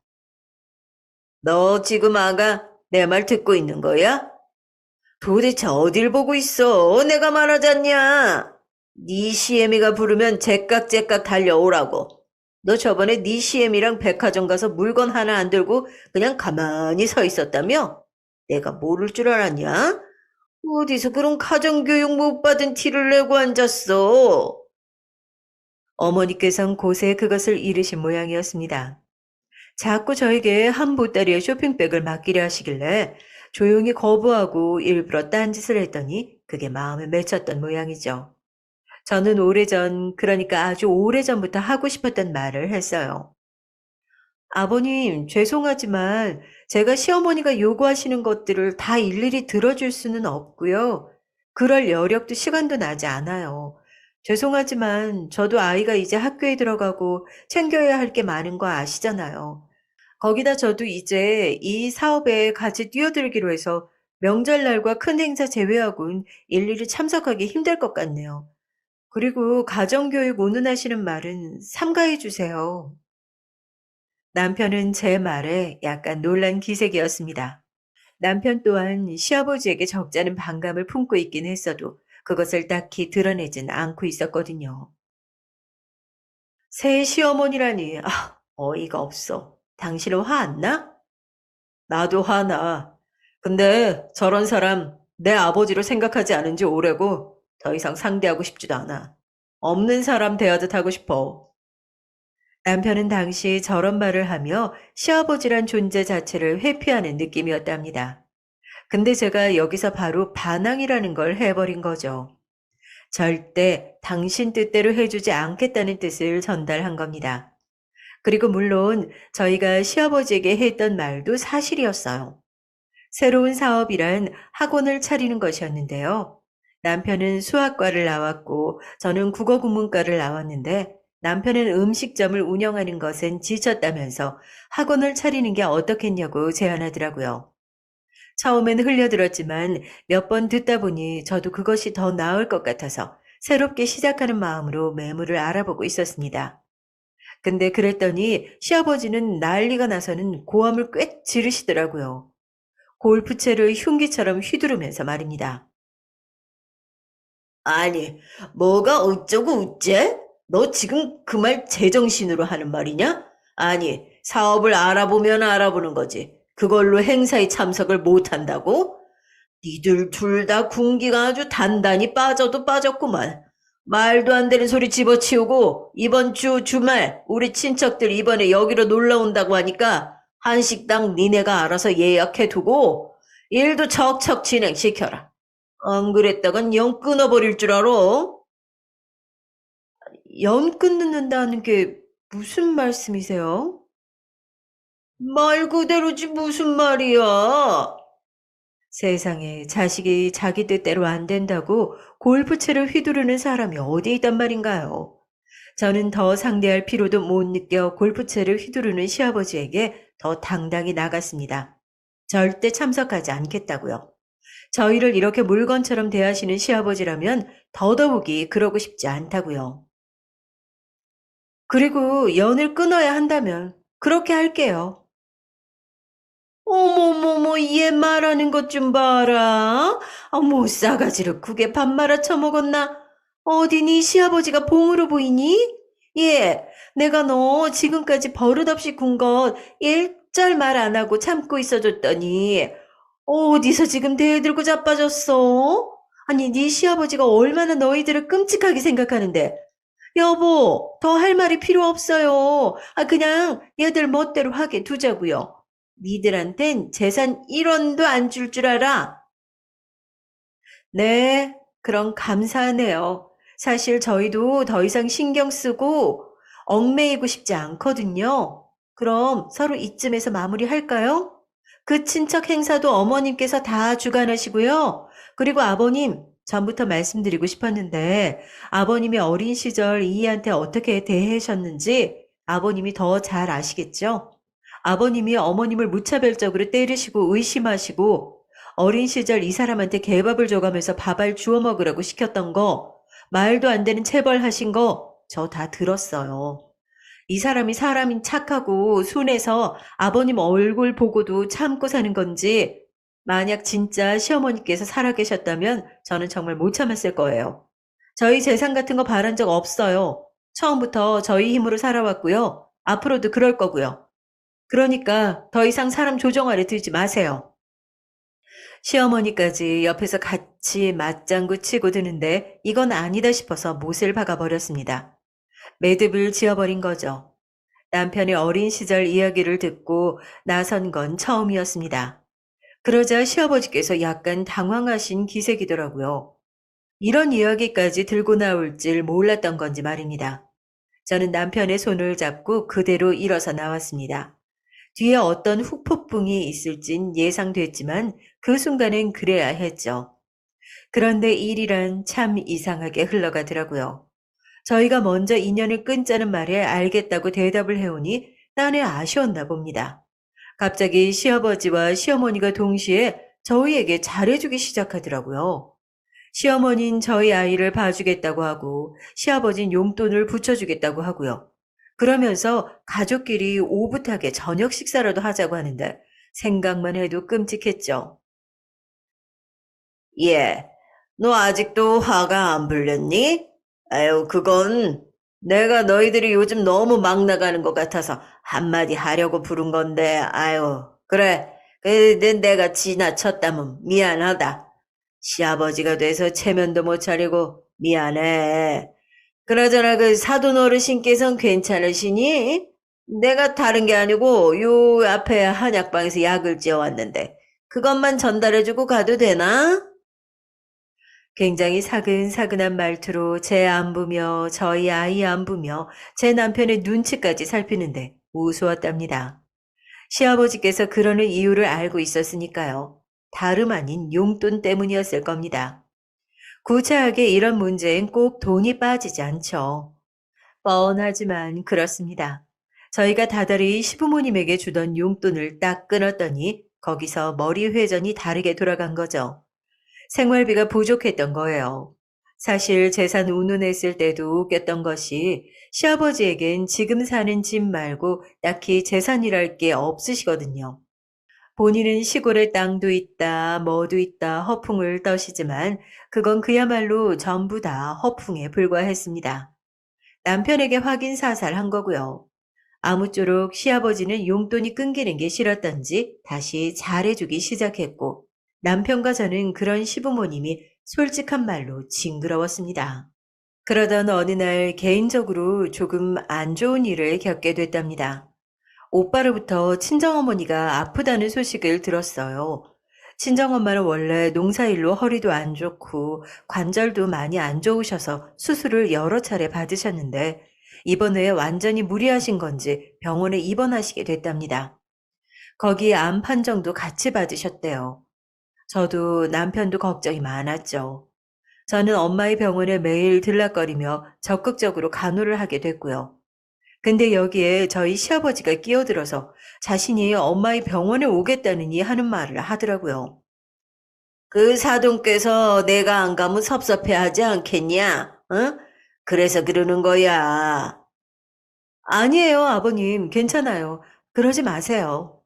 너 지금 아가 내 말 듣고 있는 거야? 도대체 어딜 보고 있어? 내가 말하잖냐? 네 시애미가 부르면 제깍제깍 달려오라고. 너 저번에 네 시애미랑 백화점 가서 물건 하나 안 들고 그냥 가만히 서 있었다며? 내가 모를 줄 알았냐? 어디서 그런 가정교육 못 받은 티를 내고 앉았어? 어머니께선 곳에 그것을 잃으신 모양이었습니다. 자꾸 저에게 한 보따리의 쇼핑백을 맡기려 하시길래 조용히 거부하고 일부러 딴짓을 했더니 그게 마음에 맺혔던 모양이죠. 저는 오래전, 그러니까 아주 오래전부터 하고 싶었던 말을 했어요. 아버님, 죄송하지만 제가 시어머니가 요구하시는 것들을 다 일일이 들어줄 수는 없고요. 그럴 여력도 시간도 나지 않아요. 죄송하지만 저도 아이가 이제 학교에 들어가고 챙겨야 할 게 많은 거 아시잖아요. 거기다 저도 이제 이 사업에 같이 뛰어들기로 해서 명절날과 큰 행사 제외하고는 일일이 참석하기 힘들 것 같네요. 그리고 가정교육 운운하시는 말은 삼가해 주세요. 남편은 제 말에 약간 놀란 기색이었습니다. 남편 또한 시아버지에게 적잖은 반감을 품고 있긴 했어도 그것을 딱히 드러내진 않고 있었거든요. 새 시어머니라니, 아, 어이가 없어. 당신은 화 안 나? 나도 화나. 근데 저런 사람 내 아버지로 생각하지 않은 지 오래고 더 이상 상대하고 싶지도 않아. 없는 사람 대하듯 하고 싶어. 남편은 당시 저런 말을 하며 시아버지란 존재 자체를 회피하는 느낌이었답니다. 근데 제가 여기서 바로 반항이라는 걸 해버린 거죠. 절대 당신 뜻대로 해주지 않겠다는 뜻을 전달한 겁니다. 그리고 물론 저희가 시아버지에게 했던 말도 사실이었어요. 새로운 사업이란 학원을 차리는 것이었는데요. 남편은 수학과를 나왔고 저는 국어 국문과를 나왔는데 남편은 음식점을 운영하는 것은 지쳤다면서 학원을 차리는 게 어떻겠냐고 제안하더라고요. 처음엔 흘려들었지만 몇 번 듣다 보니 저도 그것이 더 나을 것 같아서 새롭게 시작하는 마음으로 매물을 알아보고 있었습니다. 근데 그랬더니 시아버지는 난리가 나서는 고함을 꽥 지르시더라고요. 골프채를 흉기처럼 휘두르면서 말입니다. 아니, 뭐가 어쩌고 어째? 너 지금 그 말 제정신으로 하는 말이냐? 아니, 사업을 알아보면 알아보는 거지. 그걸로 행사에 참석을 못 한다고? 니들 둘 다 군기가 아주 단단히 빠져도 빠졌구만. 말도 안 되는 소리 집어치우고 이번 주 주말 우리 친척들 이번에 여기로 놀러 온다고 하니까 한식당 니네가 알아서 예약해두고 일도 척척 진행시켜라. 안 그랬다간 영 끊어버릴 줄 알아? 연 끊는다는 게 무슨 말씀이세요? 말 그대로지 무슨 말이야. 세상에 자식이 자기 뜻대로 안 된다고 골프채를 휘두르는 사람이 어디 있단 말인가요? 저는 더 상대할 필요도 못 느껴 골프채를 휘두르는 시아버지에게 더 당당히 나갔습니다. 절대 참석하지 않겠다고요. 저희를 이렇게 물건처럼 대하시는 시아버지라면 더더욱이 그러고 싶지 않다고요. 그리고 연을 끊어야 한다면 그렇게 할게요. 어머머머, 얘 말하는 것 좀 봐라. 뭐 싸가지를 크게 밥 말아 처먹었나? 어디 네 시아버지가 봉으로 보이니? 예, 내가 너 지금까지 버릇없이 군 것 일절 말 안 하고 참고 있어줬더니 어디서 지금 대들고 자빠졌어? 아니, 네 시아버지가 얼마나 너희들을 끔찍하게 생각하는데. 여보, 더 할 말이 필요 없어요. 그냥 얘들 멋대로 하게 두자고요. 니들한텐 재산 1원도 안 줄 알아. 네, 그럼 감사하네요. 사실 저희도 더 이상 신경 쓰고 얽매이고 싶지 않거든요. 그럼 서로 이쯤에서 마무리할까요? 그 친척 행사도 어머님께서 다 주관하시고요. 그리고 아버님, 전부터 말씀드리고 싶었는데 아버님이 어린 시절 이희한테 어떻게 대하셨는지 아버님이 더 잘 아시겠죠? 아버님이 어머님을 무차별적으로 때리시고 의심하시고 어린 시절 이 사람한테 개밥을 줘가면서 밥알 주워 먹으라고 시켰던 거, 말도 안 되는 체벌하신 거, 저 다 들었어요. 이 사람이 사람이 착하고 순해서 아버님 얼굴 보고도 참고 사는 건지, 만약 진짜 시어머니께서 살아계셨다면 저는 정말 못 참았을 거예요. 저희 재산 같은 거 바란 적 없어요. 처음부터 저희 힘으로 살아왔고요. 앞으로도 그럴 거고요. 그러니까 더 이상 사람 조종 아래 들지 마세요. 시어머니까지 옆에서 같이 맞장구 치고 드는데 이건 아니다 싶어서 못을 박아버렸습니다. 매듭을 지어버린 거죠. 남편의 어린 시절 이야기를 듣고 나선 건 처음이었습니다. 그러자 시아버지께서 약간 당황하신 기색이더라고요. 이런 이야기까지 들고 나올 줄 몰랐던 건지 말입니다. 저는 남편의 손을 잡고 그대로 일어서 나왔습니다. 뒤에 어떤 후폭풍이 있을진 예상됐지만 그 순간엔 그래야 했죠. 그런데 일이란 참 이상하게 흘러가더라고요. 저희가 먼저 인연을 끊자는 말에 알겠다고 대답을 해오니 딴에 아쉬웠나 봅니다. 갑자기 시아버지와 시어머니가 동시에 저희에게 잘해주기 시작하더라고요. 시어머니는 저희 아이를 봐주겠다고 하고 시아버진 용돈을 붙여주겠다고 하고요. 그러면서 가족끼리 오붓하게 저녁 식사라도 하자고 하는데 생각만 해도 끔찍했죠. 예, 너 아직도 화가 안 풀렸니? 아유, 그건 내가 너희들이 요즘 너무 막 나가는 것 같아서 한마디 하려고 부른 건데, 아유, 그래. 내가 지나쳤다면 미안하다. 시아버지가 돼서 체면도 못 차리고 미안해. 그나저나 그 사돈 어르신께서는 괜찮으시니? 내가 다른 게 아니고 요 앞에 한약방에서 약을 지어왔는데 그것만 전달해주고 가도 되나? 굉장히 사근사근한 말투로 제 안부며 저희 아이 안부며 제 남편의 눈치까지 살피는데 우스웠답니다. 시아버지께서 그러는 이유를 알고 있었으니까요. 다름 아닌 용돈 때문이었을 겁니다. 구차하게 이런 문제엔 꼭 돈이 빠지지 않죠. 뻔하지만 그렇습니다. 저희가 다달이 시부모님에게 주던 용돈을 딱 끊었더니 거기서 머리 회전이 다르게 돌아간 거죠. 생활비가 부족했던 거예요. 사실 재산 운운했을 때도 웃겼던 것이 시아버지에겐 지금 사는 집 말고 딱히 재산이랄 게 없으시거든요. 본인은 시골에 땅도 있다, 뭐도 있다 허풍을 떠시지만 그건 그야말로 전부 다 허풍에 불과했습니다. 남편에게 확인 사살한 거고요. 아무쪼록 시아버지는 용돈이 끊기는 게 싫었던지 다시 잘해주기 시작했고 남편과 저는 그런 시부모님이 솔직한 말로 징그러웠습니다. 그러던 어느 날 개인적으로 조금 안 좋은 일을 겪게 됐답니다. 오빠로부터 친정어머니가 아프다는 소식을 들었어요. 친정엄마는 원래 농사일로 허리도 안 좋고 관절도 많이 안 좋으셔서 수술을 여러 차례 받으셨는데 이번에 완전히 무리하신 건지 병원에 입원하시게 됐답니다. 거기 암 판정도 같이 받으셨대요. 저도 남편도 걱정이 많았죠. 저는 엄마의 병원에 매일 들락거리며 적극적으로 간호를 하게 됐고요. 근데 여기에 저희 시아버지가 끼어들어서 자신이 엄마의 병원에 오겠다느니 하는 말을 하더라고요. 그 사돈께서 내가 안 가면 섭섭해하지 않겠냐? 응? 그래서 그러는 거야. 아니에요, 아버님. 괜찮아요. 그러지 마세요.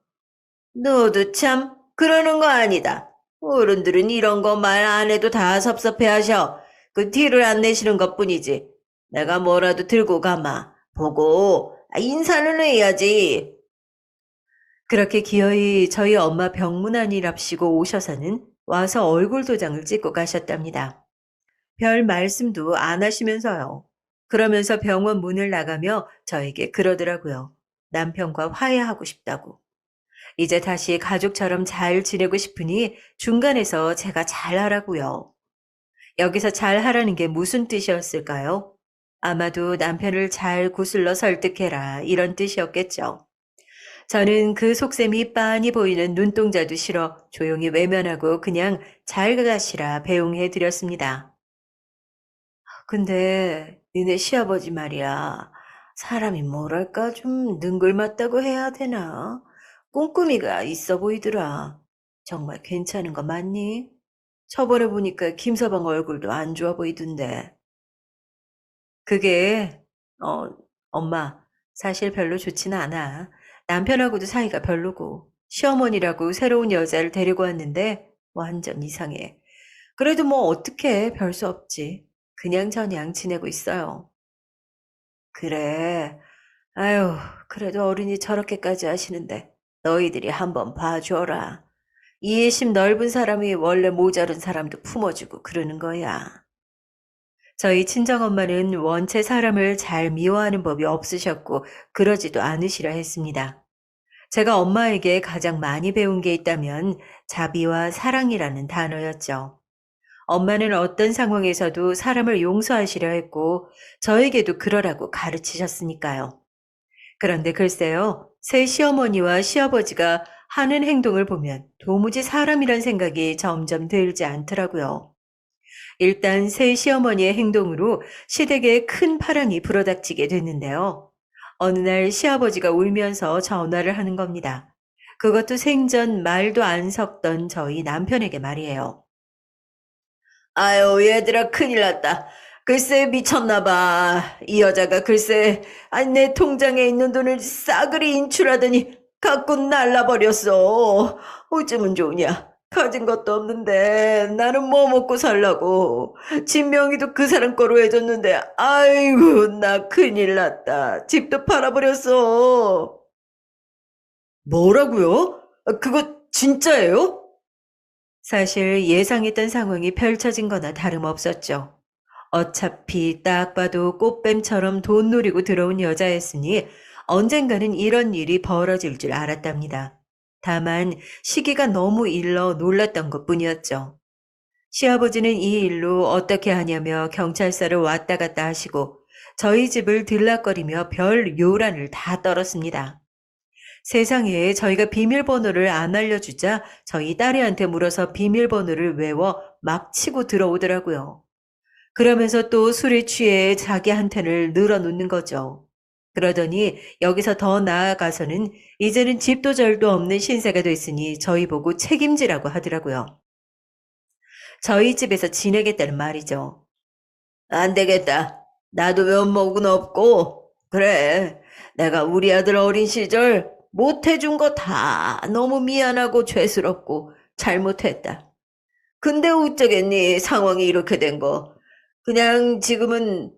너도 참 그러는 거 아니다. 어른들은 이런 거 말 안 해도 다 섭섭해하셔. 그 티를 안 내시는 것뿐이지. 내가 뭐라도 들고 가마. 보고 인사는 해야지. 그렇게 기어이 저희 엄마 병문안이랍시고 오셔서는 와서 얼굴 도장을 찍고 가셨답니다. 별 말씀도 안 하시면서요. 그러면서 병원 문을 나가며 저에게 그러더라고요. 남편과 화해하고 싶다고. 이제 다시 가족처럼 잘 지내고 싶으니 중간에서 제가 잘하라고요. 여기서 잘하라는 게 무슨 뜻이었을까요? 아마도 남편을 잘 구슬러 설득해라 이런 뜻이었겠죠. 저는 그 속셈이 빤히 보이는 눈동자도 싫어 조용히 외면하고 그냥 잘 가시라 배웅해 드렸습니다. 근데 니네 시아버지 말이야. 사람이 뭐랄까 좀 능글맞다고 해야 되나? 꼼꼼이가 있어 보이더라. 정말 괜찮은 거 맞니? 저번에 보니까 김서방 얼굴도 안 좋아 보이던데. 그게 어 엄마 사실 별로 좋지는 않아. 남편하고도 사이가 별로고 시어머니라고 새로운 여자를 데리고 왔는데 완전 이상해. 그래도 뭐 어떡해 별 수 없지. 그냥저냥 지내고 있어요. 그래. 아유, 그래도 어른이 저렇게까지 하시는데 너희들이 한번 봐줘라. 이해심 넓은 사람이 원래 모자른 사람도 품어주고 그러는 거야. 저희 친정엄마는 원체 사람을 잘 미워하는 법이 없으셨고 그러지도 않으시라 했습니다. 제가 엄마에게 가장 많이 배운 게 있다면 자비와 사랑이라는 단어였죠. 엄마는 어떤 상황에서도 사람을 용서하시려 했고 저에게도 그러라고 가르치셨으니까요. 그런데 글쎄요, 새 시어머니와 시아버지가 하는 행동을 보면 도무지 사람이란 생각이 점점 들지 않더라고요. 일단 새 시어머니의 행동으로 시댁에 큰 파란이 불어닥치게 됐는데요. 어느 날 시아버지가 울면서 전화를 하는 겁니다. 그것도 생전 말도 안 섞던 저희 남편에게 말이에요. 아유, 얘들아, 큰일 났다. 글쎄, 미쳤나 봐. 이 여자가 글쎄, 아니, 내 통장에 있는 돈을 싸그리 인출하더니 갖고 날라버렸어. 어쩌면 좋으냐. 가진 것도 없는데 나는 뭐 먹고 살라고. 집 명의도 그 사람 거로 해줬는데 아이고 나 큰일 났다. 집도 팔아버렸어. 뭐라고요? 그거 진짜예요? 사실 예상했던 상황이 펼쳐진 거나 다름없었죠. 어차피 딱 봐도 꽃뱀처럼 돈 노리고 들어온 여자였으니 언젠가는 이런 일이 벌어질 줄 알았답니다. 다만 시기가 너무 일러 놀랐던 것뿐이었죠. 시아버지는 이 일로 어떻게 하냐며 경찰서를 왔다 갔다 하시고 저희 집을 들락거리며 별 요란을 다 떨었습니다. 세상에 저희가 비밀번호를 안 알려주자 저희 딸애한테 물어서 비밀번호를 외워 막 치고 들어오더라고요. 그러면서 또 술에 취해 자기한테는 늘어놓는 거죠. 그러더니 여기서 더 나아가서는 이제는 집도 절도 없는 신세가 됐으니 저희 보고 책임지라고 하더라고요. 저희 집에서 지내겠다는 말이죠. 안 되겠다. 나도 면목은 없고, 그래. 내가 우리 아들 어린 시절 못해준 거 다 너무 미안하고 죄스럽고 잘못했다. 근데 어쩌겠니? 상황이 이렇게 된 거. 그냥 지금은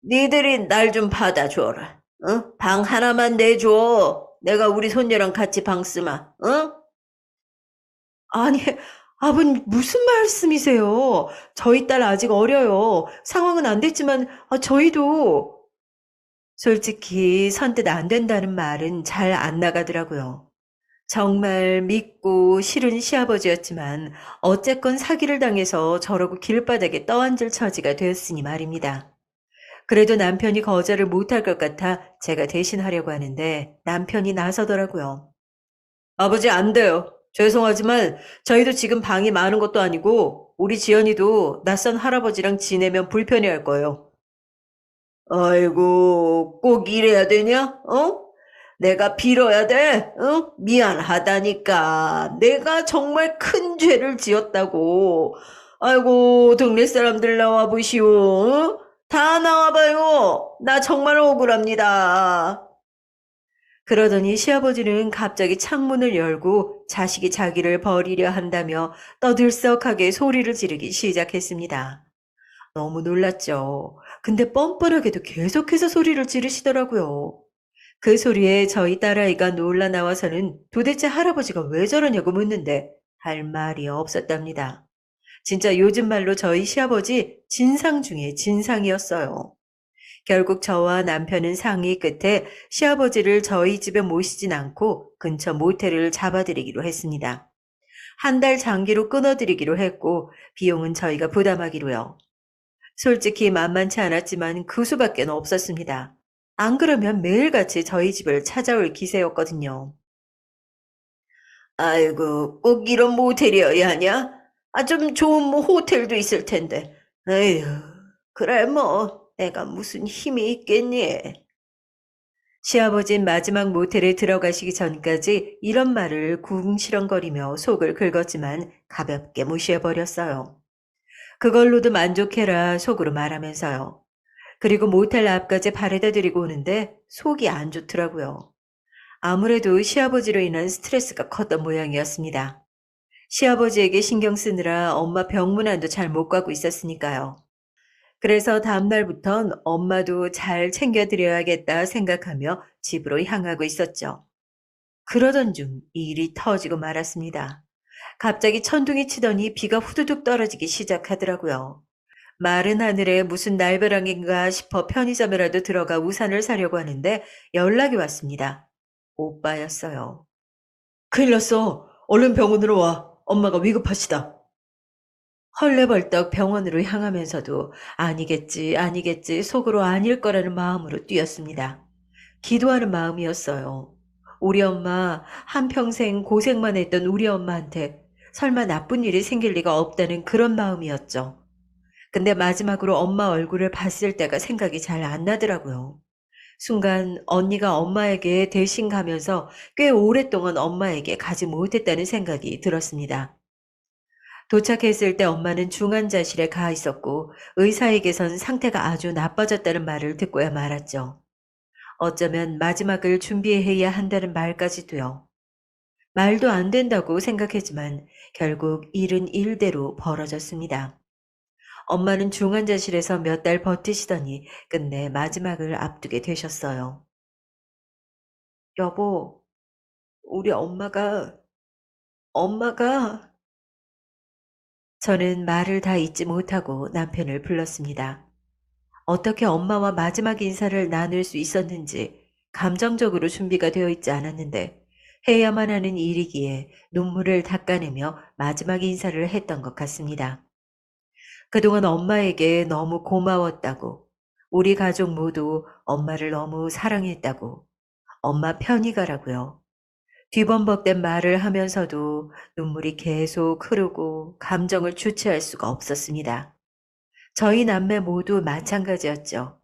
니들이 날 좀 받아줘라. 어? 방 하나만 내줘. 내가 우리 손녀랑 같이 방 쓰마. 어? 아니, 아버님 무슨 말씀이세요? 저희 딸 아직 어려요. 상황은 안 됐지만 저희도 솔직히 선뜻 안 된다는 말은 잘 안 나가더라고요. 정말 믿고 싫은 시아버지였지만 어쨌건 사기를 당해서 저러고 길바닥에 떠앉을 처지가 되었으니 말입니다. 그래도 남편이 거절을 못할 것 같아 제가 대신하려고 하는데 남편이 나서더라고요. 아버지 안 돼요. 죄송하지만 저희도 지금 방이 많은 것도 아니고 우리 지연이도 낯선 할아버지랑 지내면 불편해할 거예요. 아이고, 꼭 이래야 되냐? 어? 내가 빌어야 돼? 어? 미안하다니까. 내가 정말 큰 죄를 지었다고. 아이고, 동네 사람들 나와 보시오. 어? 다 나와봐요. 나 정말 억울합니다. 그러더니 시아버지는 갑자기 창문을 열고 자식이 자기를 버리려 한다며 떠들썩하게 소리를 지르기 시작했습니다. 너무 놀랐죠. 근데 뻔뻔하게도 계속해서 소리를 지르시더라고요. 그 소리에 저희 딸아이가 놀라 나와서는 도대체 할아버지가 왜 저러냐고 묻는데 할 말이 없었답니다. 진짜 요즘 말로 저희 시아버지 진상 중에 진상이었어요. 결국 저와 남편은 상의 끝에 시아버지를 저희 집에 모시진 않고 근처 모텔을 잡아드리기로 했습니다. 한 달 장기로 끊어드리기로 했고 비용은 저희가 부담하기로요. 솔직히 만만치 않았지만 그 수밖에 없었습니다. 안 그러면 매일같이 저희 집을 찾아올 기세였거든요. 아이고, 꼭 이런 모텔이어야 하냐? 좀 좋은 호텔도 있을 텐데. 에휴, 그래 내가 무슨 힘이 있겠니? 시아버진 마지막 모텔에 들어가시기 전까지 이런 말을 궁시렁거리며 속을 긁었지만 가볍게 무시해버렸어요. 그걸로도 만족해라 속으로 말하면서요. 그리고 모텔 앞까지 바래다 드리고 오는데 속이 안 좋더라고요. 아무래도 시아버지로 인한 스트레스가 컸던 모양이었습니다. 시아버지에게 신경 쓰느라 엄마 병문안도 잘 못 가고 있었으니까요. 그래서 다음날부턴 엄마도 잘 챙겨드려야겠다 생각하며 집으로 향하고 있었죠. 그러던 중 일이 터지고 말았습니다. 갑자기 천둥이 치더니 비가 후두둑 떨어지기 시작하더라고요. 마른 하늘에 무슨 날벼락인가 싶어 편의점이라도 들어가 우산을 사려고 하는데 연락이 왔습니다. 오빠였어요. 큰일 났어. 얼른 병원으로 와. 엄마가 위급하시다. 헐레벌떡 병원으로 향하면서도 아니겠지, 아니겠지 속으로 아닐 거라는 마음으로 뛰었습니다. 기도하는 마음이었어요. 우리 엄마 한평생 고생만 했던 우리 엄마한테 설마 나쁜 일이 생길 리가 없다는 그런 마음이었죠. 근데 마지막으로 엄마 얼굴을 봤을 때가 생각이 잘 안 나더라고요. 순간 언니가 엄마에게 대신 가면서 꽤 오랫동안 엄마에게 가지 못했다는 생각이 들었습니다. 도착했을 때 엄마는 중환자실에 가 있었고 의사에게선 상태가 아주 나빠졌다는 말을 듣고야 말았죠. 어쩌면 마지막을 준비해야 한다는 말까지도요. 말도 안 된다고 생각했지만 결국 일은 일대로 벌어졌습니다. 엄마는 중환자실에서 몇 달 버티시더니 끝내 마지막을 앞두게 되셨어요. 여보, 우리 엄마가 저는 말을 다 잇지 못하고 남편을 불렀습니다. 어떻게 엄마와 마지막 인사를 나눌 수 있었는지 감정적으로 준비가 되어 있지 않았는데 해야만 하는 일이기에 눈물을 닦아내며 마지막 인사를 했던 것 같습니다. 그동안 엄마에게 너무 고마웠다고, 우리 가족 모두 엄마를 너무 사랑했다고, 엄마 편히 가라고요. 뒤범벅된 말을 하면서도 눈물이 계속 흐르고 감정을 주체할 수가 없었습니다. 저희 남매 모두 마찬가지였죠.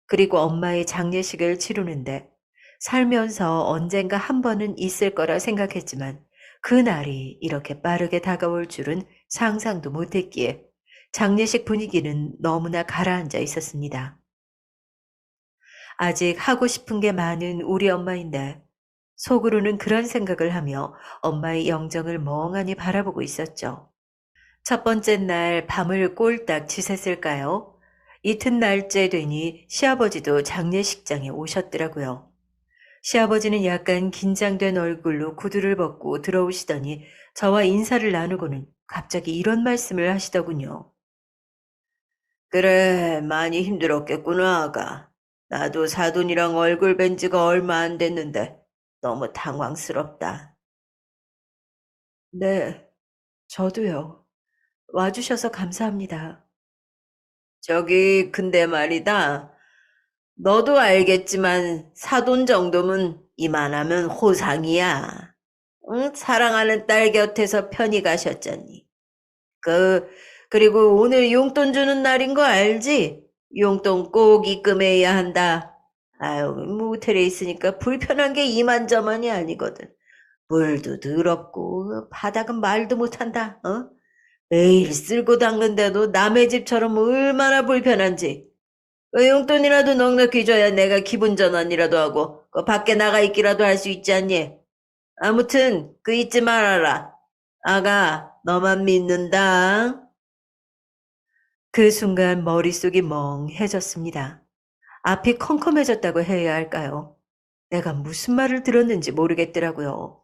그리고 엄마의 장례식을 치르는데 살면서 언젠가 한 번은 있을 거라 생각했지만 그날이 이렇게 빠르게 다가올 줄은 상상도 못했기에 장례식 분위기는 너무나 가라앉아 있었습니다. 아직 하고 싶은 게 많은 우리 엄마인데 속으로는 그런 생각을 하며 엄마의 영정을 멍하니 바라보고 있었죠. 첫 번째 날 밤을 꼴딱 지샜을까요? 이튿날째 되니 시아버지도 장례식장에 오셨더라고요. 시아버지는 약간 긴장된 얼굴로 구두를 벗고 들어오시더니 저와 인사를 나누고는 갑자기 이런 말씀을 하시더군요. 그래, 많이 힘들었겠구나, 아가. 나도 사돈이랑 얼굴 뵌 지가 얼마 안 됐는데 너무 당황스럽다. 네, 저도요. 와주셔서 감사합니다. 저기, 근데 말이다. 너도 알겠지만 사돈 정도면 이만하면 호상이야. 응? 사랑하는 딸 곁에서 편히 가셨잖니. 그, 그리고 오늘 용돈 주는 날인 거 알지? 용돈 꼭 입금해야 한다. 아유, 모텔에 있으니까 불편한 게 이만저만이 아니거든. 물도 더럽고 바닥은 말도 못한다. 어? 매일 쓸고 닦는데도 남의 집처럼 얼마나 불편한지. 그 용돈이라도 넉넉히 줘야 내가 기분 전환이라도 하고 그 밖에 나가 있기라도 할 수 있지 않니? 아무튼 그 잊지 말아라. 아가 너만 믿는다. 그 순간 머릿속이 멍해졌습니다. 앞이 컴컴해졌다고 해야 할까요? 내가 무슨 말을 들었는지 모르겠더라고요.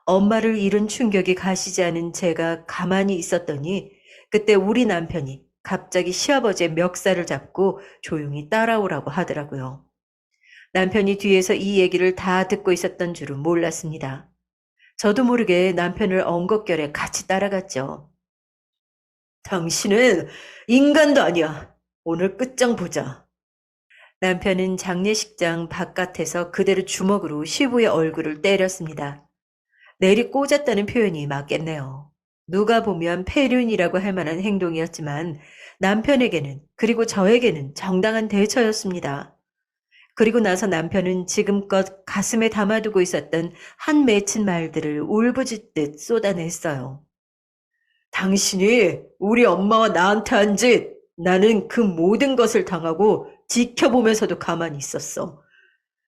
엄마를 잃은 충격이 가시지 않은 제가 가만히 있었더니 그때 우리 남편이 갑자기 시아버지의 멱살을 잡고 조용히 따라오라고 하더라고요. 남편이 뒤에서 이 얘기를 다 듣고 있었던 줄은 몰랐습니다. 저도 모르게 남편을 엉겁결에 같이 따라갔죠. 당신은 인간도 아니야. 오늘 끝장 보자. 남편은 장례식장 바깥에서 그대로 주먹으로 시부의 얼굴을 때렸습니다. 내리 꽂았다는 표현이 맞겠네요. 누가 보면 폐륜이라고 할 만한 행동이었지만 남편에게는 그리고 저에게는 정당한 대처였습니다. 그리고 나서 남편은 지금껏 가슴에 담아두고 있었던 한 맺힌 말들을 울부짖듯 쏟아냈어요. 당신이 우리 엄마와 나한테 한 짓, 나는 그 모든 것을 당하고 지켜보면서도 가만히 있었어.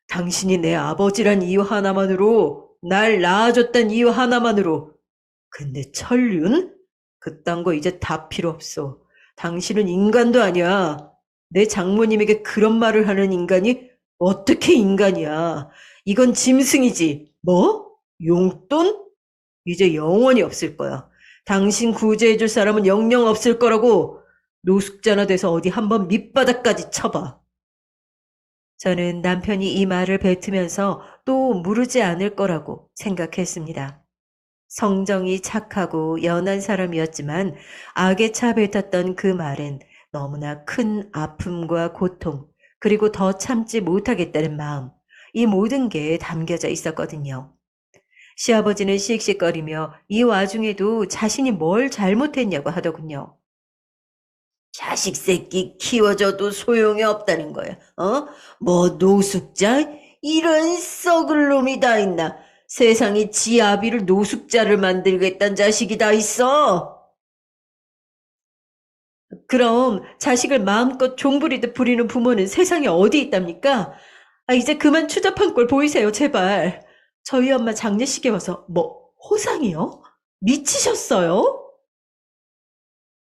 당신이 내 아버지란 이유 하나만으로, 날 낳아줬단 이유 하나만으로. 근데 천륜? 그딴 거 이제 다 필요 없어. 당신은 인간도 아니야. 내 장모님에게 그런 말을 하는 인간이 어떻게 인간이야. 이건 짐승이지. 뭐? 용돈? 이제 영원히 없을 거야. 당신 구제해줄 사람은 영영 없을 거라고. 노숙자나 돼서 어디 한번 밑바닥까지 쳐봐. 저는 남편이 이 말을 뱉으면서 또 무르지 않을 거라고 생각했습니다. 성정이 착하고 연한 사람이었지만 악에 차 뱉었던 그 말엔 너무나 큰 아픔과 고통, 그리고 더 참지 못하겠다는 마음, 이 모든 게 담겨져 있었거든요. 시아버지는 씩씩거리며 이 와중에도 자신이 뭘 잘못했냐고 하더군요. 자식 새끼 키워줘도 소용이 없다는 거야. 어? 뭐 노숙자? 이런 썩을 놈이 다 있나? 세상에 지 아비를 노숙자를 만들겠단 자식이 다 있어. 그럼 자식을 마음껏 종부리듯 부리는 부모는 세상에 어디 있답니까? 아, 이제 그만 추잡한 꼴 보이세요, 제발. 저희 엄마 장례식에 와서 뭐 호상이요? 미치셨어요?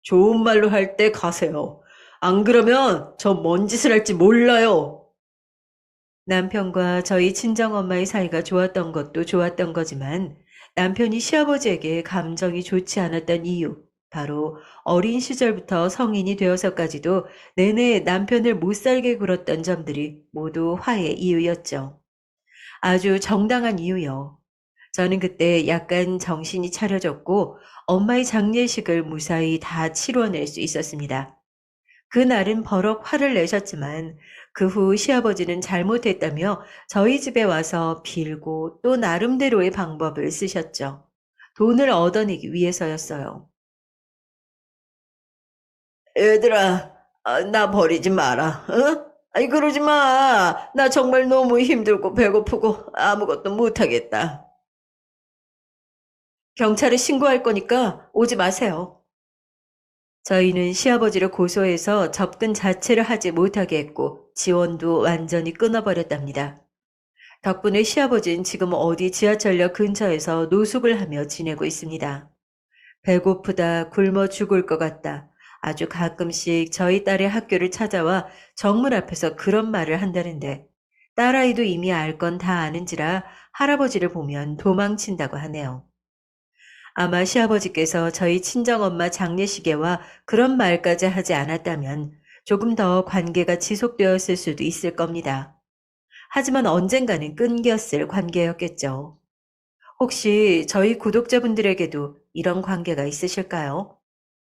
좋은 말로 할 때 가세요. 안 그러면 저 뭔 짓을 할지 몰라요. 남편과 저희 친정엄마의 사이가 좋았던 것도 좋았던 거지만 남편이 시아버지에게 감정이 좋지 않았던 이유, 바로 어린 시절부터 성인이 되어서까지도 내내 남편을 못살게 굴었던 점들이 모두 화의 이유였죠. 아주 정당한 이유요. 저는 그때 약간 정신이 차려졌고 엄마의 장례식을 무사히 다 치루어낼 수 있었습니다. 그날은 버럭 화를 내셨지만 그 후 시아버지는 잘못했다며 저희 집에 와서 빌고 또 나름대로의 방법을 쓰셨죠. 돈을 얻어내기 위해서였어요. 얘들아, 나 버리지 마라. 어? 아니, 그러지 마. 나 정말 너무 힘들고 배고프고 아무것도 못하겠다. 경찰에 신고할 거니까 오지 마세요. 저희는 시아버지를 고소해서 접근 자체를 하지 못하게 했고 지원도 완전히 끊어버렸답니다. 덕분에 시아버지는 지금 어디 지하철역 근처에서 노숙을 하며 지내고 있습니다. 배고프다, 굶어 죽을 것 같다. 아주 가끔씩 저희 딸의 학교를 찾아와 정문 앞에서 그런 말을 한다는데 딸아이도 이미 알 건 다 아는지라 할아버지를 보면 도망친다고 하네요. 아마 시아버지께서 저희 친정엄마 장례식에와 그런 말까지 하지 않았다면 조금 더 관계가 지속되었을 수도 있을 겁니다. 하지만 언젠가는 끊겼을 관계였겠죠. 혹시 저희 구독자분들에게도 이런 관계가 있으실까요?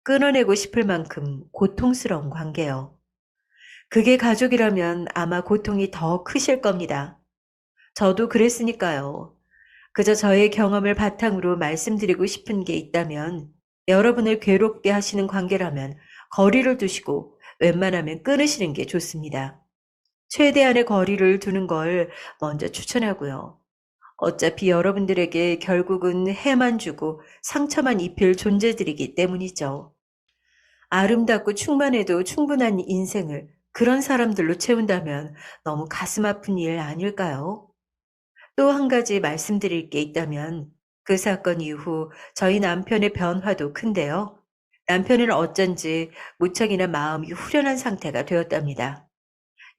끊어내고 싶을 만큼 고통스러운 관계요. 그게 가족이라면 아마 고통이 더 크실 겁니다. 저도 그랬으니까요. 그저 저의 경험을 바탕으로 말씀드리고 싶은 게 있다면 여러분을 괴롭게 하시는 관계라면 거리를 두시고 웬만하면 끊으시는 게 좋습니다. 최대한의 거리를 두는 걸 먼저 추천하고요. 어차피 여러분들에게 결국은 해만 주고 상처만 입힐 존재들이기 때문이죠. 아름답고 충만해도 충분한 인생을 그런 사람들로 채운다면 너무 가슴 아픈 일 아닐까요? 또 한 가지 말씀드릴 게 있다면 그 사건 이후 저희 남편의 변화도 큰데요. 남편은 어쩐지 무척이나 마음이 후련한 상태가 되었답니다.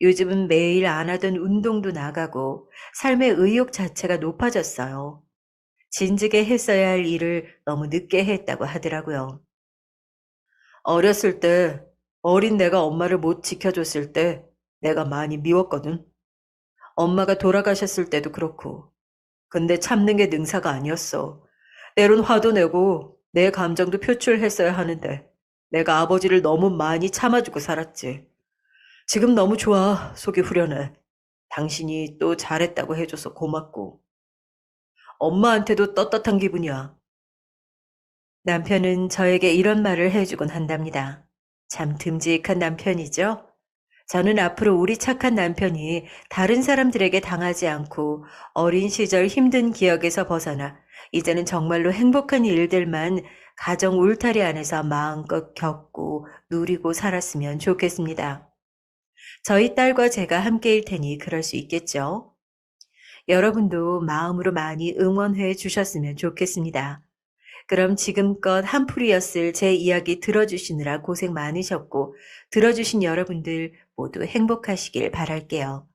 요즘은 매일 안 하던 운동도 나가고 삶의 의욕 자체가 높아졌어요. 진즉에 했어야 할 일을 너무 늦게 했다고 하더라고요. 어렸을 때 어린 내가 엄마를 못 지켜줬을 때 내가 많이 미웠거든. 엄마가 돌아가셨을 때도 그렇고. 근데 참는 게 능사가 아니었어. 때론 화도 내고 내 감정도 표출했어야 하는데 내가 아버지를 너무 많이 참아주고 살았지. 지금 너무 좋아. 속이 후련해. 당신이 또 잘했다고 해줘서 고맙고. 엄마한테도 떳떳한 기분이야. 남편은 저에게 이런 말을 해주곤 한답니다. 참 듬직한 남편이죠? 저는 앞으로 우리 착한 남편이 다른 사람들에게 당하지 않고 어린 시절 힘든 기억에서 벗어나 이제는 정말로 행복한 일들만 가정 울타리 안에서 마음껏 겪고 누리고 살았으면 좋겠습니다. 저희 딸과 제가 함께일 테니 그럴 수 있겠죠. 여러분도 마음으로 많이 응원해 주셨으면 좋겠습니다. 그럼 지금껏 한풀이였을 제 이야기 들어주시느라 고생 많으셨고, 들어주신 여러분들 모두 행복하시길 바랄게요.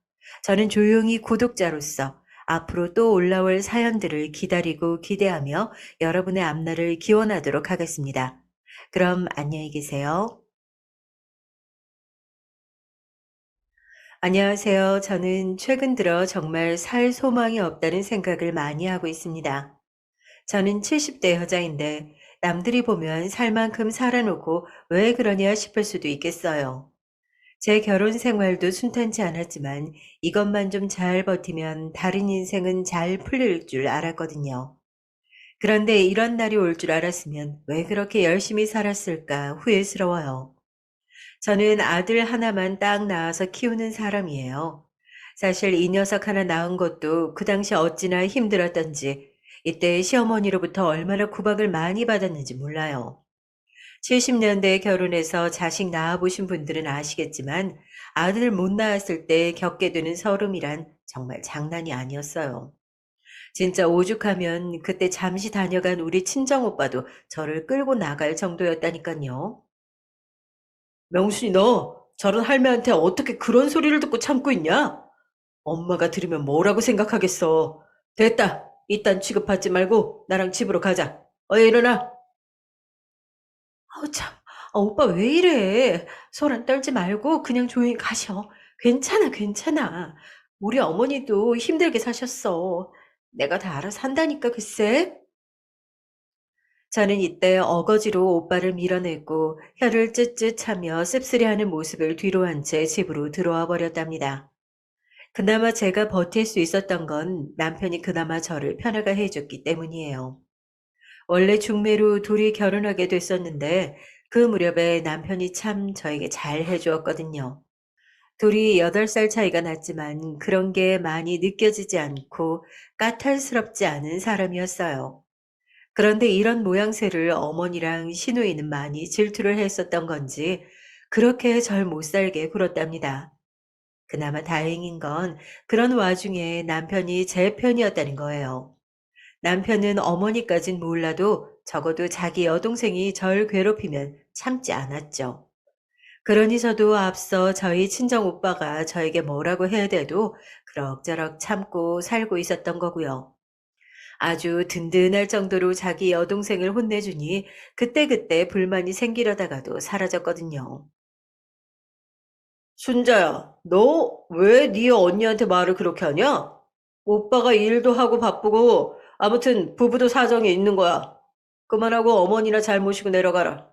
저는 조용히 구독자로서 앞으로 또 올라올 사연들을 기다리고 기대하며 여러분의 앞날을 기원하도록 하겠습니다. 그럼 안녕히 계세요. 안녕하세요. 저는 최근 들어 정말 살 소망이 없다는 생각을 많이 하고 있습니다. 저는 70대 여자인데 남들이 보면 살 만큼 살아놓고 왜 그러냐 싶을 수도 있겠어요. 제 결혼 생활도 순탄치 않았지만 이것만 좀 잘 버티면 다른 인생은 잘 풀릴 줄 알았거든요. 그런데 이런 날이 올 줄 알았으면 왜 그렇게 열심히 살았을까 후회스러워요. 저는 아들 하나만 딱 낳아서 키우는 사람이에요. 사실 이 녀석 하나 낳은 것도 그 당시 어찌나 힘들었던지 이때 시어머니로부터 얼마나 구박을 많이 받았는지 몰라요. 70년대에 결혼해서 자식 낳아보신 분들은 아시겠지만 아들 못 낳았을 때 겪게 되는 서름이란 정말 장난이 아니었어요. 진짜 오죽하면 그때 잠시 다녀간 우리 친정오빠도 저를 끌고 나갈 정도였다니까요. 명순이 너 저런 할매한테 어떻게 그런 소리를 듣고 참고 있냐? 엄마가 들으면 뭐라고 생각하겠어. 됐다. 이딴 취급받지 말고 나랑 집으로 가자. 일어나. 아우 참. 오빠 왜 이래? 소란 떨지 말고 그냥 조용히 가셔. 괜찮아, 괜찮아. 우리 어머니도 힘들게 사셨어. 내가 다 알아서 한다니까 글쎄. 저는 이때 어거지로 오빠를 밀어냈고 혀를 쯧쯧하며 씁쓸해하는 모습을 뒤로 한 채 집으로 들어와 버렸답니다. 그나마 제가 버틸 수 있었던 건 남편이 그나마 저를 편하게 해줬기 때문이에요. 원래 중매로 둘이 결혼하게 됐었는데 그 무렵에 남편이 참 저에게 잘 해주었거든요. 둘이 8살 차이가 났지만 그런 게 많이 느껴지지 않고 까탈스럽지 않은 사람이었어요. 그런데 이런 모양새를 어머니랑 시누이는 많이 질투를 했었던 건지 그렇게 절 못 살게 굴었답니다. 그나마 다행인 건 그런 와중에 남편이 제 편이었다는 거예요. 남편은 어머니까진 몰라도 적어도 자기 여동생이 절 괴롭히면 참지 않았죠. 그러니 저도 앞서 저희 친정 오빠가 저에게 뭐라고 해야 돼도 그럭저럭 참고 살고 있었던 거고요. 아주 든든할 정도로 자기 여동생을 혼내주니 그때그때 불만이 생기려다가도 사라졌거든요. 순자야, 너 왜 네 언니한테 말을 그렇게 하냐? 오빠가 일도 하고 바쁘고 아무튼 부부도 사정이 있는 거야. 그만하고 어머니나 잘 모시고 내려가라.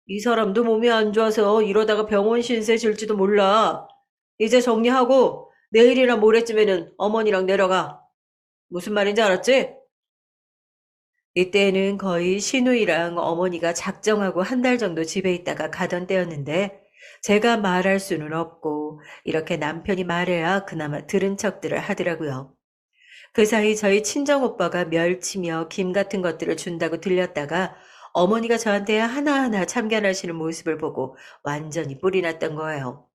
이 사람도 몸이 안 좋아서 이러다가 병원 신세 질지도 몰라. 이제 정리하고 내일이나 모레쯤에는 어머니랑 내려가. 무슨 말인지 알았지? 이때는 거의 시누이랑 어머니가 작정하고 한 달 정도 집에 있다가 가던 때였는데 제가 말할 수는 없고 이렇게 남편이 말해야 그나마 들은 척들을 하더라고요. 그 사이 저희 친정오빠가 멸치며 김 같은 것들을 준다고 들렸다가 어머니가 저한테 하나하나 참견하시는 모습을 보고 완전히 뿔이 났던 거예요.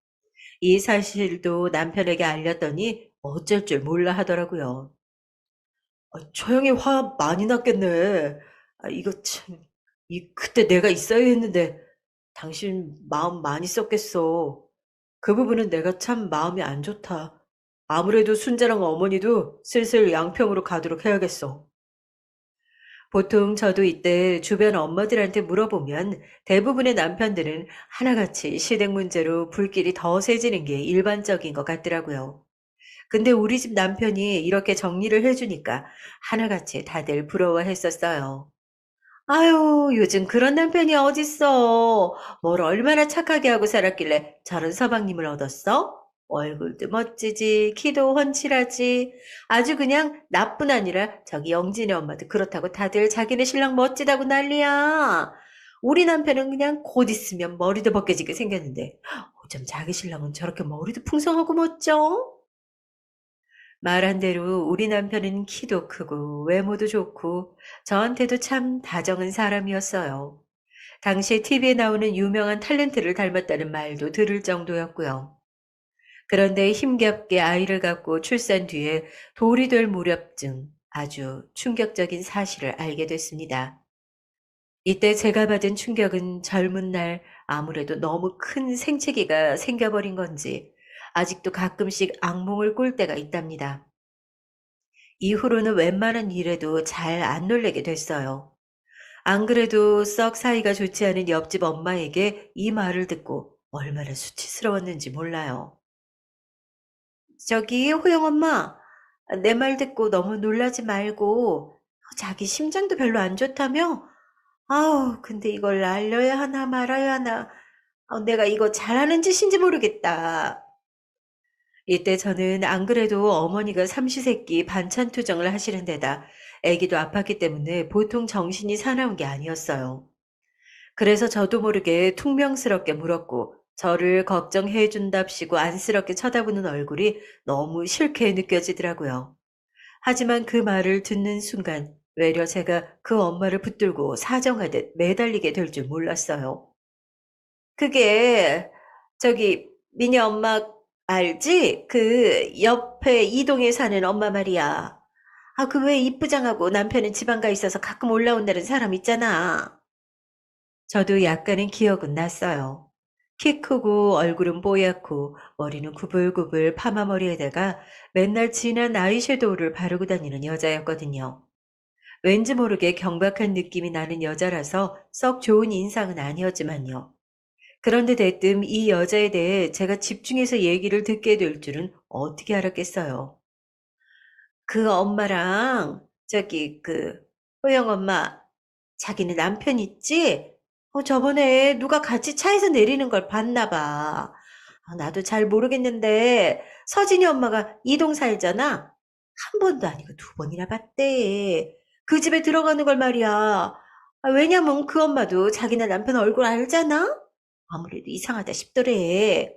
이 사실도 남편에게 알렸더니 어쩔 줄 몰라 하더라고요. 저 형이 화 많이 났겠네. 이거 참, 그때 내가 있어야 했는데 당신 마음 많이 썼겠어. 그 부분은 내가 참 마음이 안 좋다. 아무래도 순자랑 어머니도 슬슬 양평으로 가도록 해야겠어. 보통 저도 이때 주변 엄마들한테 물어보면 대부분의 남편들은 하나같이 시댁 문제로 불길이 더 세지는 게 일반적인 것 같더라고요. 근데 우리 집 남편이 이렇게 정리를 해주니까 하나같이 다들 부러워했었어요. 아유, 요즘 그런 남편이 어딨어. 뭘 얼마나 착하게 하고 살았길래 저런 서방님을 얻었어? 얼굴도 멋지지, 키도 훤칠하지. 아주 그냥 나뿐 아니라 저기 영진의 엄마도 그렇다고 다들 자기네 신랑 멋지다고 난리야. 우리 남편은 그냥 곧 있으면 머리도 벗겨지게 생겼는데 어쩜 자기 신랑은 저렇게 머리도 풍성하고 멋져? 말한 대로 우리 남편은 키도 크고 외모도 좋고 저한테도 참 다정한 사람이었어요. 당시에 TV에 나오는 유명한 탤런트를 닮았다는 말도 들을 정도였고요. 그런데 힘겹게 아이를 갖고 출산 뒤에 돌이 될 무렵쯤 아주 충격적인 사실을 알게 됐습니다. 이때 제가 받은 충격은 젊은 날 아무래도 너무 큰 생채기가 생겨버린 건지 아직도 가끔씩 악몽을 꿀 때가 있답니다. 이후로는 웬만한 일에도 잘 안 놀래게 됐어요. 안 그래도 썩 사이가 좋지 않은 옆집 엄마에게 이 말을 듣고 얼마나 수치스러웠는지 몰라요. 저기 호영 엄마, 내 말 듣고 너무 놀라지 말고 자기 심장도 별로 안 좋다며? 아우, 근데 이걸 알려야 하나 말아야 하나. 내가 이거 잘하는 짓인지 모르겠다. 이때 저는 안 그래도 어머니가 삼시세끼 반찬 투정을 하시는 데다 아기도 아팠기 때문에 보통 정신이 사나운 게 아니었어요. 그래서 저도 모르게 퉁명스럽게 물었고 저를 걱정해 준답시고 안쓰럽게 쳐다보는 얼굴이 너무 싫게 느껴지더라고요. 하지만 그 말을 듣는 순간 외려 제가 그 엄마를 붙들고 사정하듯 매달리게 될 줄 몰랐어요. 그게 저기 미니 엄마 알지? 그 옆에 이동에 사는 엄마 말이야. 그 왜 이쁘장하고 남편은 지방 가 있어서 가끔 올라온다는 사람 있잖아. 저도 약간의 기억은 났어요. 키 크고 얼굴은 뽀얗고 머리는 구불구불 파마 머리에다가 맨날 진한 아이섀도우를 바르고 다니는 여자였거든요. 왠지 모르게 경박한 느낌이 나는 여자라서 썩 좋은 인상은 아니었지만요. 그런데 대뜸 이 여자에 대해 제가 집중해서 얘기를 듣게 될 줄은 어떻게 알았겠어요. 그 엄마랑 저기 호영 엄마 자기네 남편 있지? 저번에 누가 같이 차에서 내리는 걸 봤나 봐. 나도 잘 모르겠는데 서진이 엄마가 이동 살잖아. 한 번도 아니고 두 번이나 봤대. 그 집에 들어가는 걸 말이야. 왜냐면 그 엄마도 자기네 남편 얼굴 알잖아? 아무래도 이상하다 싶더래.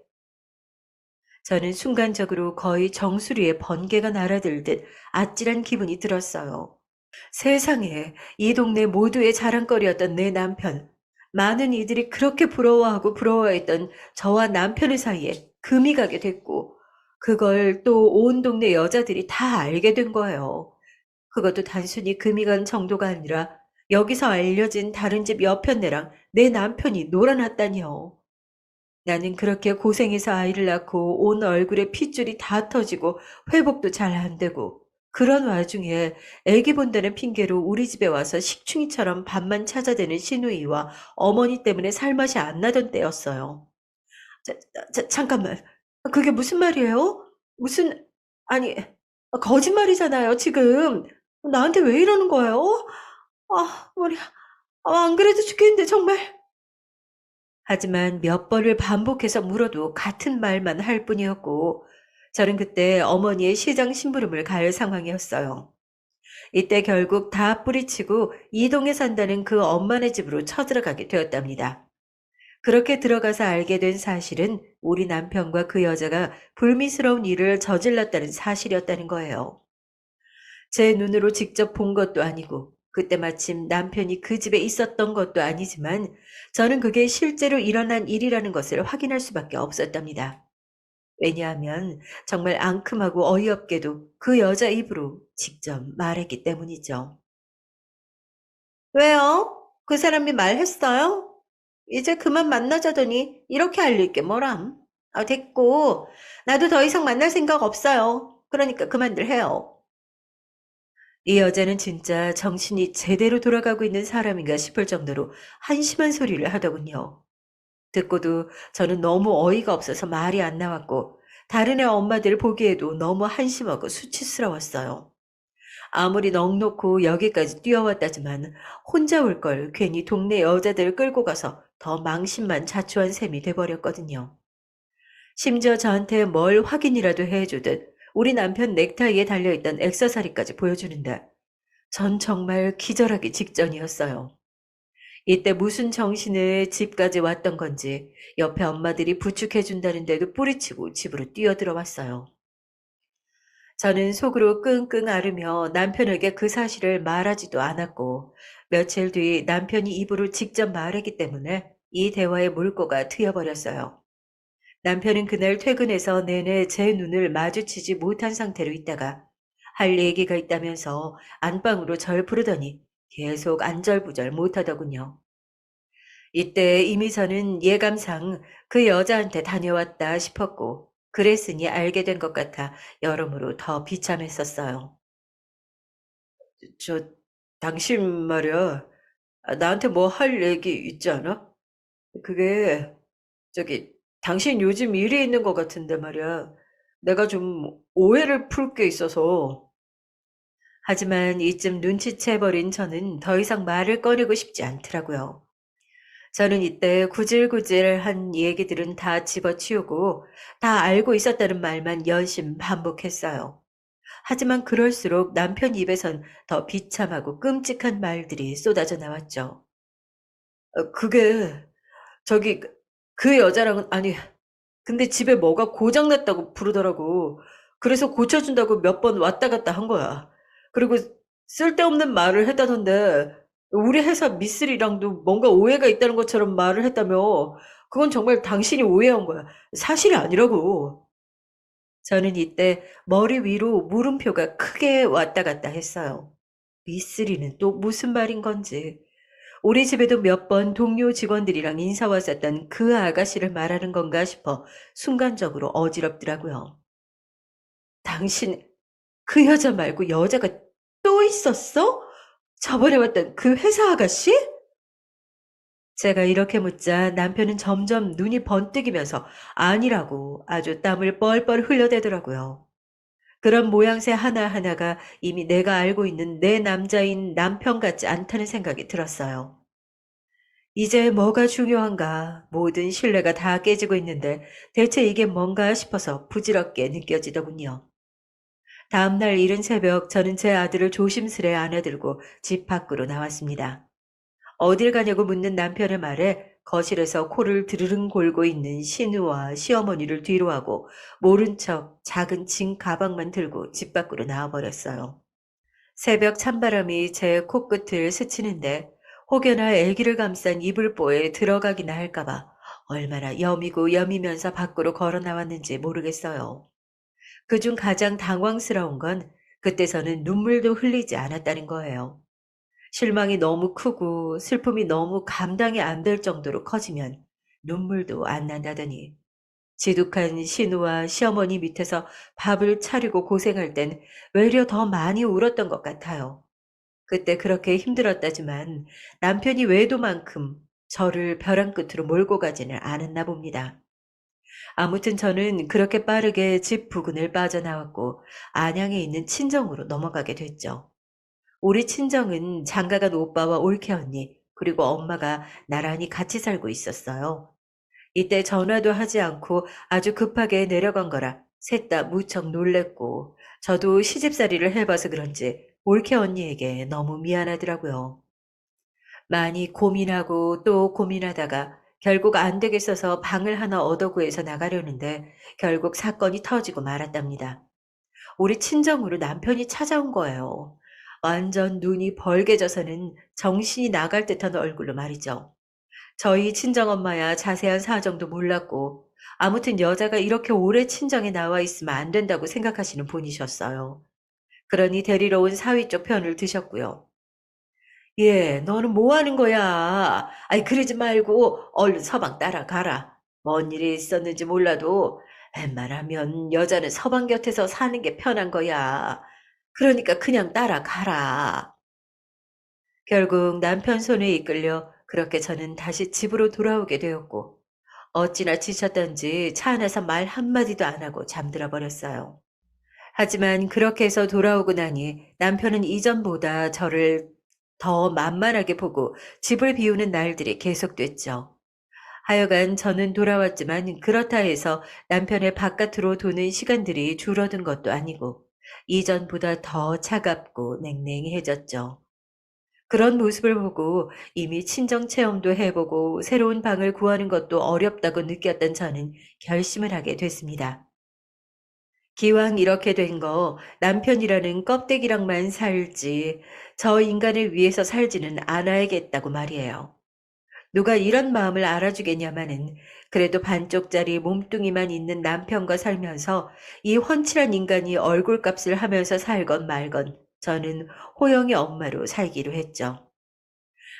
저는 순간적으로 거의 정수리에 번개가 날아들듯 아찔한 기분이 들었어요. 세상에, 이 동네 모두의 자랑거리였던 내 남편. 많은 이들이 그렇게 부러워하고 부러워했던 저와 남편의 사이에 금이 가게 됐고, 그걸 또 온 동네 여자들이 다 알게 된 거예요. 그것도 단순히 금이 간 정도가 아니라 여기서 알려진 다른 집 여편네랑 내 남편이 놀아났다니요. 나는 그렇게 고생해서 아이를 낳고 온 얼굴에 핏줄이 다 터지고 회복도 잘 안 되고 그런 와중에 애기 본다는 핑계로 우리 집에 와서 식충이처럼 밥만 찾아대는 시누이와 어머니 때문에 살맛이 안 나던 때였어요. 잠깐만. 그게 무슨 말이에요? 무슨, 아니, 거짓말이잖아요, 지금. 나한테 왜 이러는 거예요? 머리, 안 그래도 죽겠는데, 정말. 하지만 몇 번을 반복해서 물어도 같은 말만 할 뿐이었고, 저는 그때 어머니의 시장 심부름을 갈 상황이었어요. 이때 결국 다 뿌리치고 이동에 산다는 그 엄마네 집으로 쳐들어가게 되었답니다. 그렇게 들어가서 알게 된 사실은 우리 남편과 그 여자가 불미스러운 일을 저질렀다는 사실이었다는 거예요. 제 눈으로 직접 본 것도 아니고 그때 마침 남편이 그 집에 있었던 것도 아니지만 저는 그게 실제로 일어난 일이라는 것을 확인할 수밖에 없었답니다. 왜냐하면 정말 앙큼하고 어이없게도 그 여자 입으로 직접 말했기 때문이죠. 왜요? 그 사람이 말했어요? 이제 그만 만나자더니 이렇게 알릴 게 뭐람? 됐고. 나도 더 이상 만날 생각 없어요. 그러니까 그만들 해요. 이 여자는 진짜 정신이 제대로 돌아가고 있는 사람인가 싶을 정도로 한심한 소리를 하더군요. 듣고도 저는 너무 어이가 없어서 말이 안 나왔고, 다른 애 엄마들 보기에도 너무 한심하고 수치스러웠어요. 아무리 넋놓고 여기까지 뛰어왔다지만 혼자 올 걸 괜히 동네 여자들 끌고 가서 더 망신만 자초한 셈이 돼버렸거든요. 심지어 저한테 뭘 확인이라도 해주듯 우리 남편 넥타이에 달려있던 액세서리까지 보여주는데 전 정말 기절하기 직전이었어요. 이때 무슨 정신을 집까지 왔던 건지 옆에 엄마들이 부축해준다는데도 뿌리치고 집으로 뛰어들어왔어요. 저는 속으로 끙끙 앓으며 남편에게 그 사실을 말하지도 않았고 며칠 뒤 남편이 입으로 직접 말했기 때문에 이 대화의 물꼬가 트여버렸어요. 남편은 그날 퇴근해서 내내 제 눈을 마주치지 못한 상태로 있다가 할 얘기가 있다면서 안방으로 절 부르더니 계속 안절부절 못하더군요. 이때 이미 저는 예감상 그 여자한테 다녀왔다 싶었고 그랬으니 알게 된 것 같아 여러모로 더 비참했었어요. 저, 당신 말이야. 나한테 뭐 할 얘기 있지 않아? 그게 저기 당신 요즘 일이 있는 것 같은데 말이야. 내가 좀 오해를 풀 게 있어서. 하지만 이쯤 눈치채버린 저는 더 이상 말을 꺼내고 싶지 않더라고요. 저는 이때 구질구질한 얘기들은 다 집어치우고 다 알고 있었다는 말만 열심 반복했어요. 하지만 그럴수록 남편 입에선 더 비참하고 끔찍한 말들이 쏟아져 나왔죠. 그게 저기 그 여자랑은 아니 근데 집에 뭐가 고장 났다고 부르더라고. 그래서 고쳐준다고 몇 번 왔다 갔다 한 거야. 그리고 쓸데없는 말을 했다던데 우리 회사 미쓰리랑도 뭔가 오해가 있다는 것처럼 말을 했다며. 그건 정말 당신이 오해한 거야. 사실이 아니라고. 저는 이때 머리 위로 물음표가 크게 왔다 갔다 했어요. 미쓰리는 또 무슨 말인 건지. 우리 집에도 몇 번 동료 직원들이랑 인사 왔었던 그 아가씨를 말하는 건가 싶어 순간적으로 어지럽더라고요. 당신 그 여자 말고 여자가 또 있었어? 저번에 왔던 그 회사 아가씨? 제가 이렇게 묻자 남편은 점점 눈이 번뜩이면서 아니라고 아주 땀을 뻘뻘 흘려대더라고요. 그런 모양새 하나하나가 이미 내가 알고 있는 내 남자인 남편 같지 않다는 생각이 들었어요. 이제 뭐가 중요한가? 모든 신뢰가 다 깨지고 있는데 대체 이게 뭔가 싶어서 부질없게 느껴지더군요. 다음날 이른 새벽 저는 제 아들을 조심스레 안아들고 집 밖으로 나왔습니다. 어딜 가냐고 묻는 남편의 말에 거실에서 코를 드르릉 골고 있는 신우와 시어머니를 뒤로하고 모른 척 작은 짐 가방만 들고 집 밖으로 나와버렸어요. 새벽 찬바람이 제 코끝을 스치는데 혹여나 아기를 감싼 이불보에 들어가기나 할까봐 얼마나 여미고 여미면서 밖으로 걸어 나왔는지 모르겠어요. 그중 가장 당황스러운 건 그때서는 눈물도 흘리지 않았다는 거예요. 실망이 너무 크고 슬픔이 너무 감당이 안 될 정도로 커지면 눈물도 안 난다더니 지독한 신우와 시어머니 밑에서 밥을 차리고 고생할 땐 외려 더 많이 울었던 것 같아요. 그때 그렇게 힘들었다지만 남편이 외도만큼 저를 벼랑 끝으로 몰고 가지는 않았나 봅니다. 아무튼 저는 그렇게 빠르게 집 부근을 빠져나왔고 안양에 있는 친정으로 넘어가게 됐죠. 우리 친정은 장가간 오빠와 올케 언니, 그리고 엄마가 나란히 같이 살고 있었어요. 이때 전화도 하지 않고 아주 급하게 내려간 거라 셋 다 무척 놀랬고, 저도 시집살이를 해봐서 그런지 올케 언니에게 너무 미안하더라고요. 많이 고민하고 또 고민하다가 결국 안 되겠어서 방을 하나 얻어 구해서 나가려는데 결국 사건이 터지고 말았답니다. 우리 친정으로 남편이 찾아온 거예요. 완전 눈이 벌게져서는 정신이 나갈 듯한 얼굴로 말이죠. 저희 친정엄마야 자세한 사정도 몰랐고 아무튼 여자가 이렇게 오래 친정에 나와 있으면 안 된다고 생각하시는 분이셨어요. 그러니 데리러 온 사위 쪽 편을 드셨고요. 예, 너는 뭐 하는 거야? 아이, 그러지 말고 얼른 서방 따라가라. 뭔 일이 있었는지 몰라도 웬만하면 여자는 서방 곁에서 사는 게 편한 거야. 그러니까 그냥 따라가라. 결국 남편 손에 이끌려 그렇게 저는 다시 집으로 돌아오게 되었고 어찌나 지쳤던지 차 안에서 말 한마디도 안 하고 잠들어 버렸어요. 하지만 그렇게 해서 돌아오고 나니 남편은 이전보다 저를 더 만만하게 보고 집을 비우는 날들이 계속됐죠. 하여간 저는 돌아왔지만 그렇다 해서 남편의 바깥으로 도는 시간들이 줄어든 것도 아니고 이전보다 더 차갑고 냉랭해졌죠. 그런 모습을 보고 이미 친정 체험도 해보고 새로운 방을 구하는 것도 어렵다고 느꼈던 저는 결심을 하게 됐습니다. 기왕 이렇게 된 거 남편이라는 껍데기랑만 살지 저 인간을 위해서 살지는 않아야겠다고 말이에요. 누가 이런 마음을 알아주겠냐마는 그래도 반쪽짜리 몸뚱이만 있는 남편과 살면서 이 훤칠한 인간이 얼굴값을 하면서 살건 말건 저는 호영의 엄마로 살기로 했죠.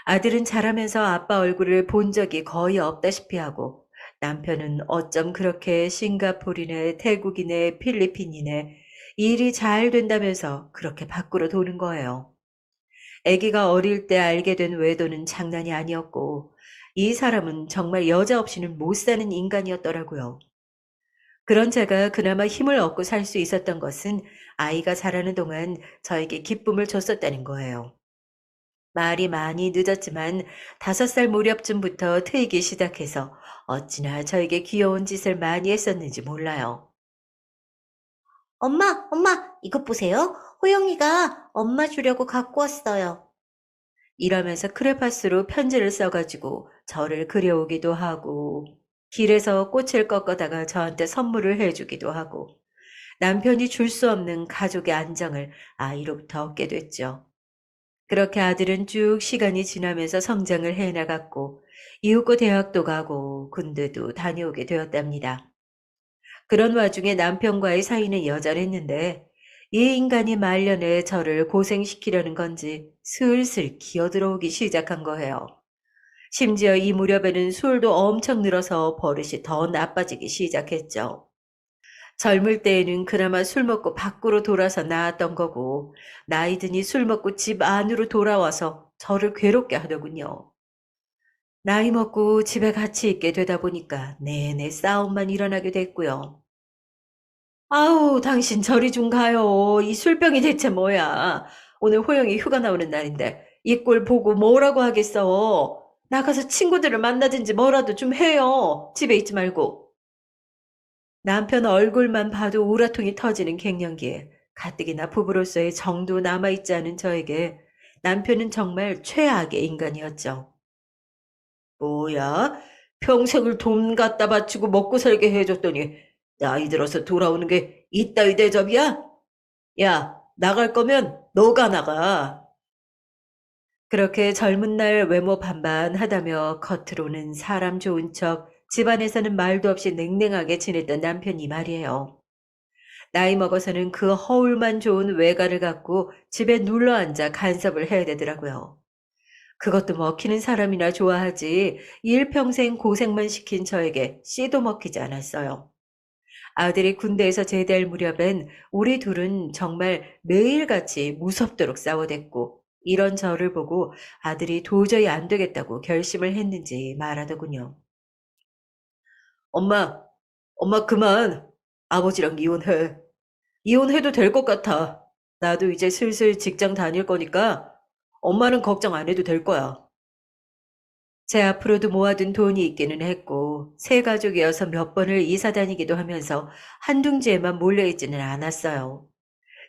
아들은 자라면서 아빠 얼굴을 본 적이 거의 없다시피 하고 남편은 어쩜 그렇게 싱가포르네, 태국이네, 필리핀이네 일이 잘 된다면서 그렇게 밖으로 도는 거예요. 아기가 어릴 때 알게 된 외도는 장난이 아니었고 이 사람은 정말 여자 없이는 못 사는 인간이었더라고요. 그런 제가 그나마 힘을 얻고 살 수 있었던 것은 아이가 자라는 동안 저에게 기쁨을 줬었다는 거예요. 말이 많이 늦었지만 5살 무렵쯤부터 트이기 시작해서 어찌나 저에게 귀여운 짓을 많이 했었는지 몰라요. 엄마, 엄마, 이것 보세요. 호영이가 엄마 주려고 갖고 왔어요. 이러면서 크레파스로 편지를 써가지고 저를 그려오기도 하고 길에서 꽃을 꺾어다가 저한테 선물을 해주기도 하고 남편이 줄 수 없는 가족의 안정을 아이로부터 얻게 됐죠. 그렇게 아들은 쭉 시간이 지나면서 성장을 해나갔고 이웃고 대학도 가고 군대도 다녀오게 되었답니다. 그런 와중에 남편과의 사이는 여전했는데 이 인간이 말년에 저를 고생시키려는 건지 슬슬 기어들어오기 시작한 거예요. 심지어 이 무렵에는 술도 엄청 늘어서 버릇이 더 나빠지기 시작했죠. 젊을 때에는 그나마 술 먹고 밖으로 돌아서 나았던 거고 나이 드니 술 먹고 집 안으로 돌아와서 저를 괴롭게 하더군요. 나이 먹고 집에 같이 있게 되다 보니까 내내 싸움만 일어나게 됐고요. 아우, 당신 저리 좀 가요. 이 술병이 대체 뭐야. 오늘 호영이 휴가 나오는 날인데 이 꼴 보고 뭐라고 하겠어. 나가서 친구들을 만나든지 뭐라도 좀 해요. 집에 있지 말고. 남편 얼굴만 봐도 우라통이 터지는 갱년기에 가뜩이나 부부로서의 정도 남아있지 않은 저에게 남편은 정말 최악의 인간이었죠. 뭐야? 평생을 돈 갖다 바치고 먹고 살게 해줬더니 나이 들어서 돌아오는 게 이따위 대접이야? 야, 나갈 거면 너가 나가. 그렇게 젊은 날 외모 반반하다며 겉으로는 사람 좋은 척, 집안에서는 말도 없이 냉랭하게 지냈던 남편이 말이에요. 나이 먹어서는 그 허울만 좋은 외가를 갖고 집에 눌러앉아 간섭을 해야 되더라고요. 그것도 먹히는 사람이나 좋아하지 일평생 고생만 시킨 저에게 씨도 먹히지 않았어요. 아들이 군대에서 제대할 무렵엔 우리 둘은 정말 매일같이 무섭도록 싸워댔고 이런 저를 보고 아들이 도저히 안 되겠다고 결심을 했는지 말하더군요. 엄마, 엄마 그만. 아버지랑 이혼해. 이혼해도 될 것 같아. 나도 이제 슬슬 직장 다닐 거니까 엄마는 걱정 안 해도 될 거야. 제 앞으로도 모아둔 돈이 있기는 했고, 새 가족이어서 몇 번을 이사 다니기도 하면서 한둥지에만 몰려있지는 않았어요.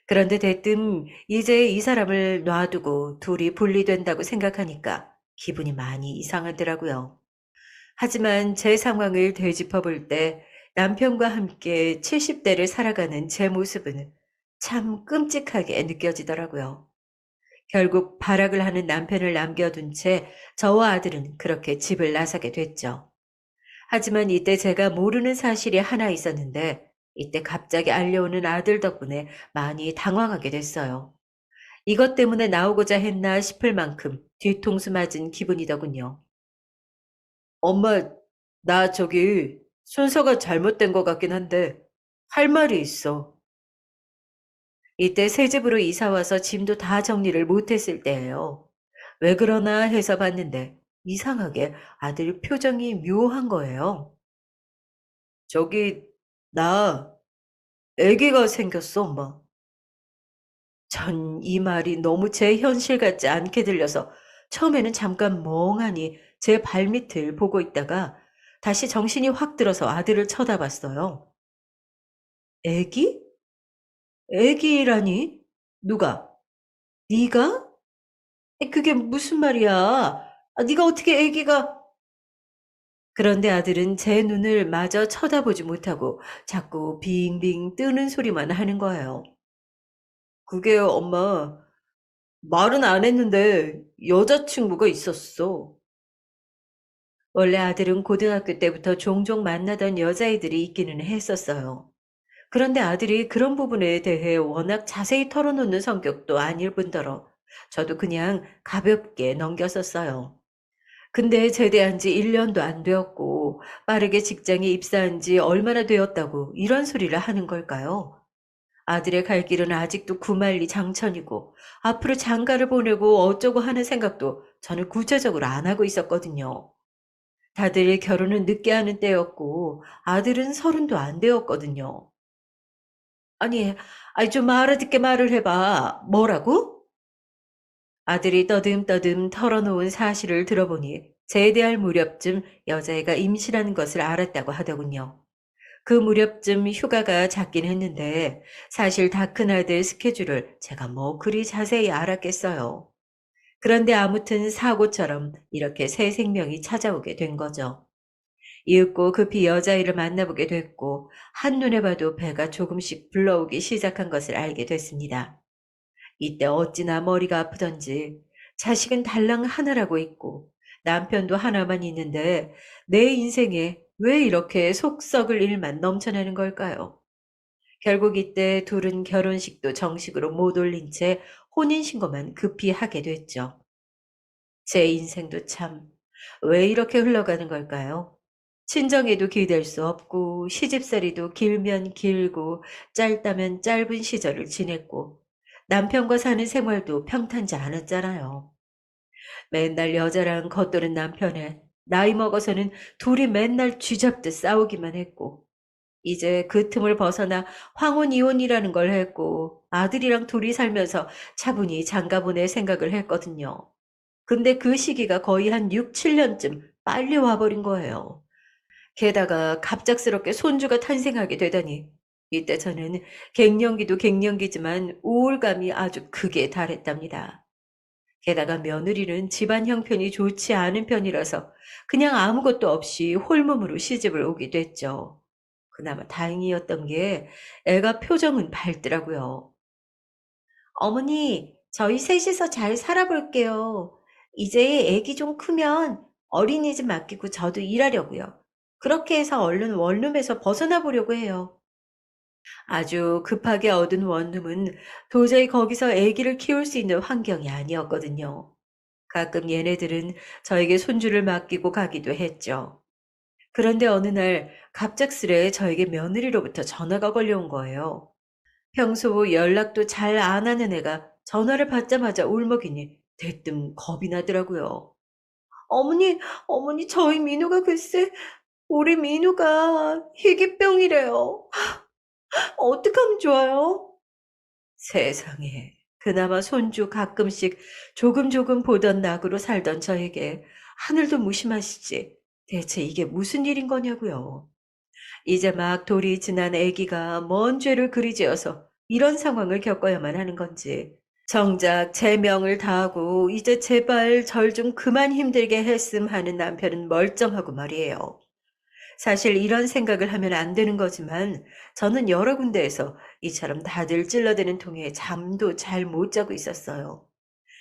그런데 대뜸 이제 이 사람을 놔두고 둘이 분리된다고 생각하니까 기분이 많이 이상하더라고요. 하지만 제 상황을 되짚어 볼 때 남편과 함께 70대를 살아가는 제 모습은 참 끔찍하게 느껴지더라고요. 결국 발악을 하는 남편을 남겨둔 채 저와 아들은 그렇게 집을 나서게 됐죠. 하지만 이때 제가 모르는 사실이 하나 있었는데 이때 갑자기 알려오는 아들 덕분에 많이 당황하게 됐어요. 이것 때문에 나오고자 했나 싶을 만큼 뒤통수 맞은 기분이더군요. 엄마, 나 저기 순서가 잘못된 것 같긴 한데 할 말이 있어. 이때 새 집으로 이사 와서 짐도 다 정리를 못했을 때예요. 왜 그러나 해서 봤는데 이상하게 아들 표정이 묘한 거예요. 저기, 나 아기가 생겼어, 엄마. 전 이 말이 너무 제 현실 같지 않게 들려서 처음에는 잠깐 멍하니 제 발밑을 보고 있다가 다시 정신이 확 들어서 아들을 쳐다봤어요. 애기? 애기라니? 누가? 네가? 그게 무슨 말이야? 네가 어떻게 애기가? 그런데 아들은 제 눈을 마저 쳐다보지 못하고 자꾸 빙빙 뜨는 소리만 하는 거예요. 그게 엄마, 말은 안 했는데 여자친구가 있었어. 원래 아들은 고등학교 때부터 종종 만나던 여자애들이 있기는 했었어요. 그런데 아들이 그런 부분에 대해 워낙 자세히 털어놓는 성격도 아닐 뿐더러 저도 그냥 가볍게 넘겼었어요. 근데 제대한 지 1년도 안 되었고 빠르게 직장에 입사한 지 얼마나 되었다고 이런 소리를 하는 걸까요? 아들의 갈 길은 아직도 구만리 장천이고 앞으로 장가를 보내고 어쩌고 하는 생각도 저는 구체적으로 안 하고 있었거든요. 다들 결혼은 늦게 하는 때였고 아들은 30도 안 되었거든요. 아니, 아니 좀 알아듣게 말을 해봐. 뭐라고? 아들이 떠듬떠듬 털어놓은 사실을 들어보니 제대할 무렵쯤 여자애가 임신한 것을 알았다고 하더군요. 그 무렵쯤 휴가가 잡긴 했는데 사실 다 큰 아들 스케줄을 제가 뭐 그리 자세히 알았겠어요. 그런데 아무튼 사고처럼 이렇게 새 생명이 찾아오게 된 거죠. 이윽고 급히 여자아이를 만나보게 됐고 한눈에 봐도 배가 조금씩 불러오기 시작한 것을 알게 됐습니다. 이때 어찌나 머리가 아프던지 자식은 달랑 하나라고 있고 남편도 하나만 있는데 내 인생에 왜 이렇게 속 썩을 일만 넘쳐나는 걸까요? 결국 이때 둘은 결혼식도 정식으로 못 올린 채 혼인신고만 급히 하게 됐죠. 제 인생도 참 왜 이렇게 흘러가는 걸까요? 친정에도 기댈 수 없고 시집살이도 길면 길고 짧다면 짧은 시절을 지냈고 남편과 사는 생활도 평탄지 않았잖아요. 맨날 여자랑 겉도는 남편에 나이 먹어서는 둘이 맨날 쥐잡듯 싸우기만 했고 이제 그 틈을 벗어나 황혼 이혼이라는 걸 했고 아들이랑 둘이 살면서 차분히 장가 보낼 생각을 했거든요. 근데 그 시기가 거의 한 6, 7년쯤 빨리 와버린 거예요. 게다가 갑작스럽게 손주가 탄생하게 되다니 이때 저는 갱년기도 갱년기지만 우울감이 아주 극에 달했답니다. 게다가 며느리는 집안 형편이 좋지 않은 편이라서 그냥 아무것도 없이 홀몸으로 시집을 오게 됐죠. 그나마 다행이었던 게 애가 표정은 밝더라고요. 어머니, 저희 셋이서 잘 살아볼게요. 이제 애기 좀 크면 어린이집 맡기고 저도 일하려고요. 그렇게 해서 얼른 원룸에서 벗어나 보려고 해요. 아주 급하게 얻은 원룸은 도저히 거기서 아기를 키울 수 있는 환경이 아니었거든요. 가끔 얘네들은 저에게 손주를 맡기고 가기도 했죠. 그런데 어느 날 갑작스레 저에게 며느리로부터 전화가 걸려온 거예요. 평소 연락도 잘 안 하는 애가 전화를 받자마자 울먹이니 대뜸 겁이 나더라고요. 어머니, 어머니, 저희 민우가 글쎄, 우리 민우가 희귀병이래요. 어떡하면 좋아요? 세상에. 그나마 손주 가끔씩 조금 조금 보던 낙으로 살던 저에게 하늘도 무심하시지. 대체 이게 무슨 일인 거냐고요. 이제 막 돌이 지난 아기가 뭔 죄를 그리지어서 이런 상황을 겪어야만 하는 건지. 정작 제 명을 다하고 이제 제발 절 좀 그만 힘들게 했음 하는 남편은 멀쩡하고 말이에요. 사실 이런 생각을 하면 안 되는 거지만 저는 여러 군데에서 이처럼 다들 찔러대는 통에 잠도 잘 못 자고 있었어요.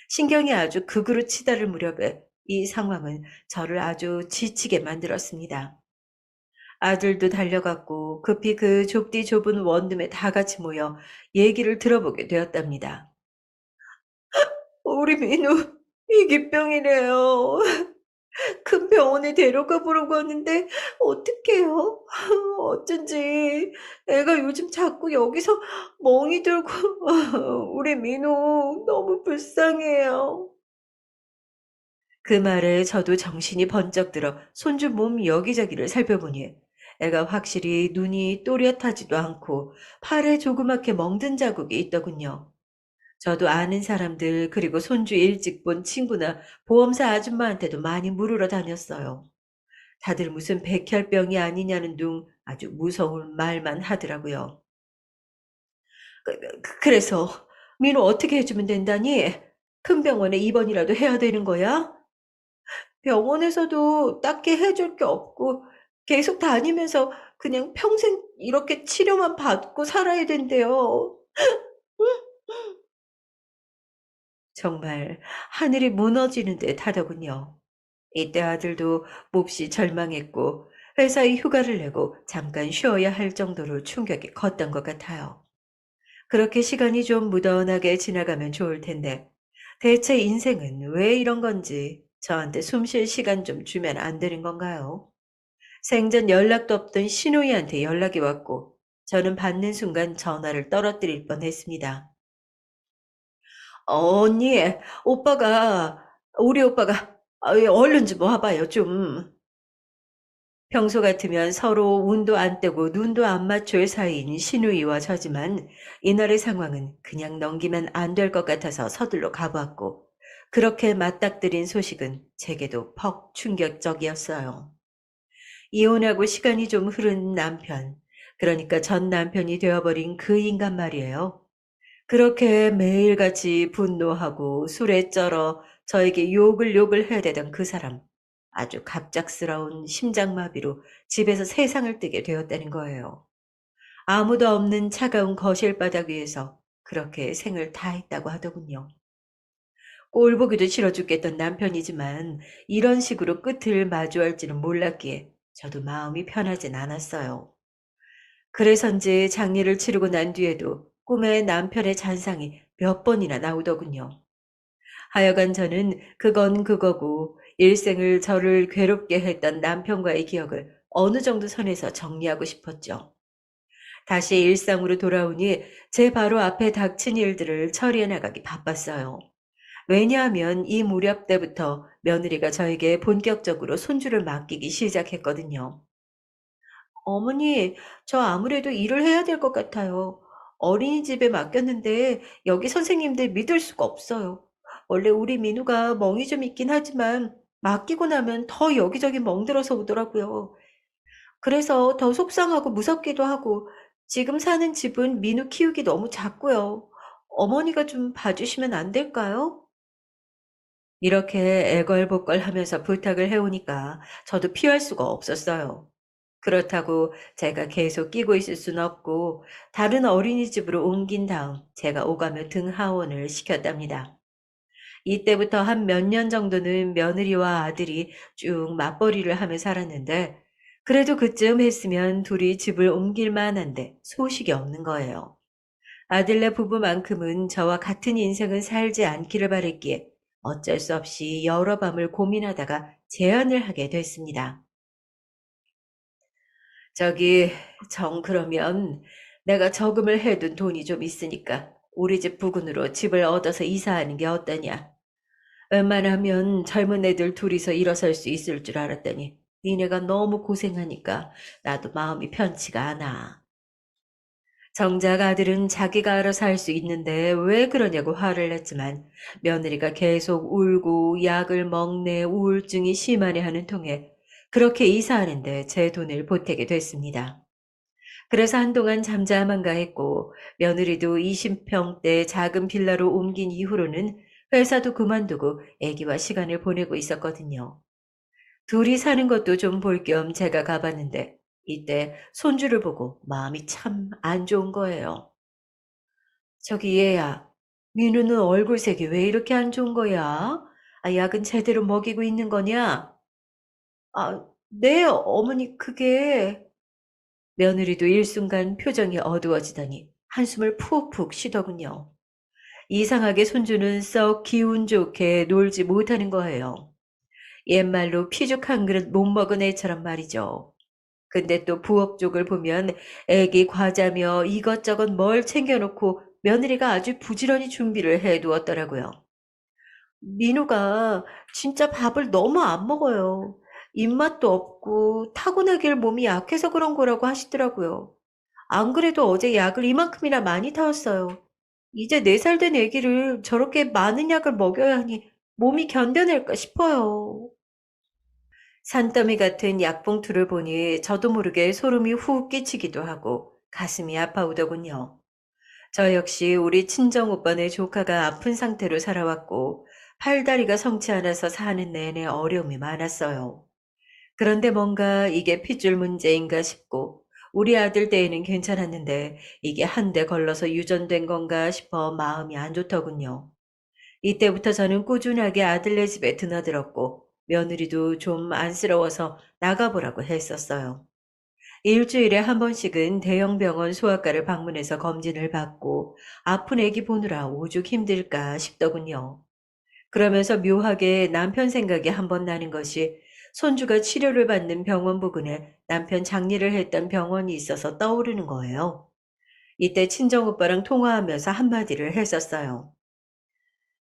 신경이 아주 극으로 치달을 무렵에 이 상황은 저를 아주 지치게 만들었습니다. 아들도 달려갔고 급히 그 좁디 좁은 원룸에 다 같이 모여 얘기를 들어보게 되었답니다. 우리 민우 이기병이래요. 큰 병원에 데려가 보려고 하는데 어떡해요? 어쩐지 애가 요즘 자꾸 여기서 멍이 들고 우리 민우 너무 불쌍해요. 그 말에 저도 정신이 번쩍 들어 손주 몸 여기저기를 살펴보니 애가 확실히 눈이 또렷하지도 않고 팔에 조그맣게 멍든 자국이 있더군요. 저도 아는 사람들 그리고 손주 일찍 본 친구나 보험사 아줌마한테도 많이 물으러 다녔어요. 다들 무슨 백혈병이 아니냐는 둥 아주 무서운 말만 하더라고요. 그래서 민호 어떻게 해주면 된다니? 큰 병원에 입원이라도 해야 되는 거야? 병원에서도 딱히 해줄 게 없고 계속 다니면서 그냥 평생 이렇게 치료만 받고 살아야 된대요. 정말 하늘이 무너지는 듯 하더군요. 이때 아들도 몹시 절망했고 회사에 휴가를 내고 잠깐 쉬어야 할 정도로 충격이 컸던 것 같아요. 그렇게 시간이 좀 무던하게 지나가면 좋을 텐데 대체 인생은 왜 이런 건지 저한테 숨쉴 시간 좀 주면 안 되는 건가요? 생전 연락도 없던 시누이한테 연락이 왔고 저는 받는 순간 전화를 떨어뜨릴 뻔했습니다. 언니, 오빠가 우리 오빠가 얼른 좀 와봐요 좀. 평소 같으면 서로 운도 안 떼고 눈도 안 맞출 사이인 시누이와 저지만 이날의 상황은 그냥 넘기면 안 될 것 같아서 서둘러 가보았고 그렇게 맞닥뜨린 소식은 제게도 퍽 충격적이었어요. 이혼하고 시간이 좀 흐른 남편, 그러니까 전 남편이 되어버린 그 인간 말이에요. 그렇게 매일같이 분노하고 술에 쩔어 저에게 욕을 해대던 그 사람. 아주 갑작스러운 심장마비로 집에서 세상을 뜨게 되었다는 거예요. 아무도 없는 차가운 거실 바닥 위에서 그렇게 생을 다했다고 하더군요. 꼴 보기도 싫어 죽겠던 남편이지만 이런 식으로 끝을 마주할지는 몰랐기에 저도 마음이 편하진 않았어요. 그래서인지 장례를 치르고 난 뒤에도 꿈에 남편의 잔상이 몇 번이나 나오더군요. 하여간 저는 그건 그거고 일생을 저를 괴롭게 했던 남편과의 기억을 어느 정도 선에서 정리하고 싶었죠. 다시 일상으로 돌아오니 제 바로 앞에 닥친 일들을 처리해 나가기 바빴어요. 왜냐하면 이 무렵 때부터 며느리가 저에게 본격적으로 손주를 맡기기 시작했거든요. 어머니, 저 아무래도 일을 해야 될 것 같아요. 어린이집에 맡겼는데 여기 선생님들 믿을 수가 없어요. 원래 우리 민우가 멍이 좀 있긴 하지만 맡기고 나면 더 여기저기 멍들어서 오더라고요. 그래서 더 속상하고 무섭기도 하고 지금 사는 집은 민우 키우기 너무 작고요. 어머니가 좀 봐주시면 안 될까요? 이렇게 애걸복걸 하면서 부탁을 해오니까 저도 피할 수가 없었어요. 그렇다고 제가 계속 끼고 있을 순 없고 다른 어린이집으로 옮긴 다음 제가 오가며 등하원을 시켰답니다. 이때부터 한 몇 년 정도는 며느리와 아들이 쭉 맞벌이를 하며 살았는데 그래도 그쯤 했으면 둘이 집을 옮길 만한데 소식이 없는 거예요. 아들네 부부만큼은 저와 같은 인생을 살지 않기를 바랬기에 어쩔 수 없이 여러 밤을 고민하다가 제안을 하게 됐습니다. 저기, 그러면 내가 저금을 해둔 돈이 좀 있으니까 우리 집 부근으로 집을 얻어서 이사하는 게 어떠냐? 웬만하면 젊은 애들 둘이서 일어설 수 있을 줄 알았더니 니네가 너무 고생하니까 나도 마음이 편치가 않아. 정작 아들은 자기가 알아서 할 수 있는데 왜 그러냐고 화를 냈지만 며느리가 계속 울고 약을 먹네 우울증이 심하네 하는 통에 그렇게 이사하는데 제 돈을 보태게 됐습니다. 그래서 한동안 잠잠한가 했고 며느리도 20평대 작은 빌라로 옮긴 이후로는 회사도 그만두고 아기와 시간을 보내고 있었거든요. 둘이 사는 것도 좀 볼 겸 제가 가봤는데 이때 손주를 보고 마음이 참 안 좋은 거예요. 저기 얘야, 민우는 얼굴색이 왜 이렇게 안 좋은 거야? 약은 제대로 먹이고 있는 거냐? 네, 어머니, 그게... 며느리도 일순간 표정이 어두워지더니 한숨을 푹푹 쉬더군요. 이상하게 손주는 썩 기운 좋게 놀지 못하는 거예요. 옛말로 피죽 한 그릇 못 먹은 애처럼 말이죠. 근데 또 부엌 쪽을 보면 애기 과자며 이것저것 뭘 챙겨놓고 며느리가 아주 부지런히 준비를 해두었더라고요. 민우가 진짜 밥을 너무 안 먹어요. 입맛도 없고 타고나길 몸이 약해서 그런 거라고 하시더라고요. 안 그래도 어제 약을 이만큼이나 많이 타왔어요. 이제 4살 된 아기를 저렇게 많은 약을 먹여야 하니 몸이 견뎌낼까 싶어요. 산더미 같은 약봉투를 보니 저도 모르게 소름이 훅 끼치기도 하고 가슴이 아파오더군요. 저 역시 우리 친정오빠네 조카가 아픈 상태로 살아왔고 팔다리가 성치 않아서 사는 내내 어려움이 많았어요. 그런데 뭔가 이게 핏줄 문제인가 싶고 우리 아들 때에는 괜찮았는데 이게 한대 걸러서 유전된 건가 싶어 마음이 안 좋더군요. 이때부터 저는 꾸준하게 아들네 집에 드나들었고 며느리도 좀 안쓰러워서 나가보라고 했었어요. 일주일에 한 번씩은 대형 병원 소아과를 방문해서 검진을 받고 아픈 애기 보느라 오죽 힘들까 싶더군요. 그러면서 묘하게 남편 생각이 한번 나는 것이 손주가 치료를 받는 병원 부근에 남편 장례를 했던 병원이 있어서 떠오르는 거예요. 이때 친정오빠랑 통화하면서 한마디를 했었어요.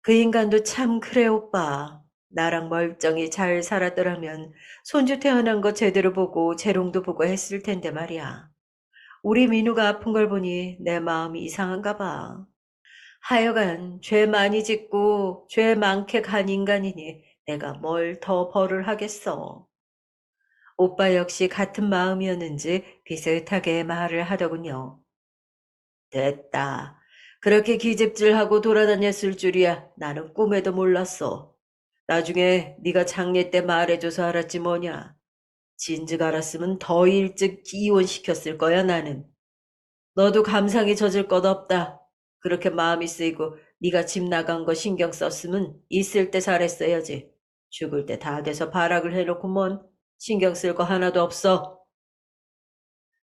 그 인간도 참 그래 오빠. 나랑 멀쩡히 잘 살았더라면 손주 태어난 거 제대로 보고 재롱도 보고 했을 텐데 말이야. 우리 민우가 아픈 걸 보니 내 마음이 이상한가 봐. 하여간 죄 많이 짓고 죄 많게 간 인간이니 내가 뭘 더 벌을 하겠어. 오빠 역시 같은 마음이었는지 비슷하게 말을 하더군요. 됐다. 그렇게 기집질하고 돌아다녔을 줄이야. 나는 꿈에도 몰랐어. 나중에 네가 장례 때 말해줘서 알았지 뭐냐. 진즉 알았으면 더 일찍 이혼시켰을 거야 나는. 너도 감상이 젖을 것 없다. 그렇게 마음이 쓰이고 네가 집 나간 거 신경 썼으면 있을 때 잘했어야지. 죽을 때 다 돼서 발악을 해놓고 뭔 신경 쓸 거 하나도 없어.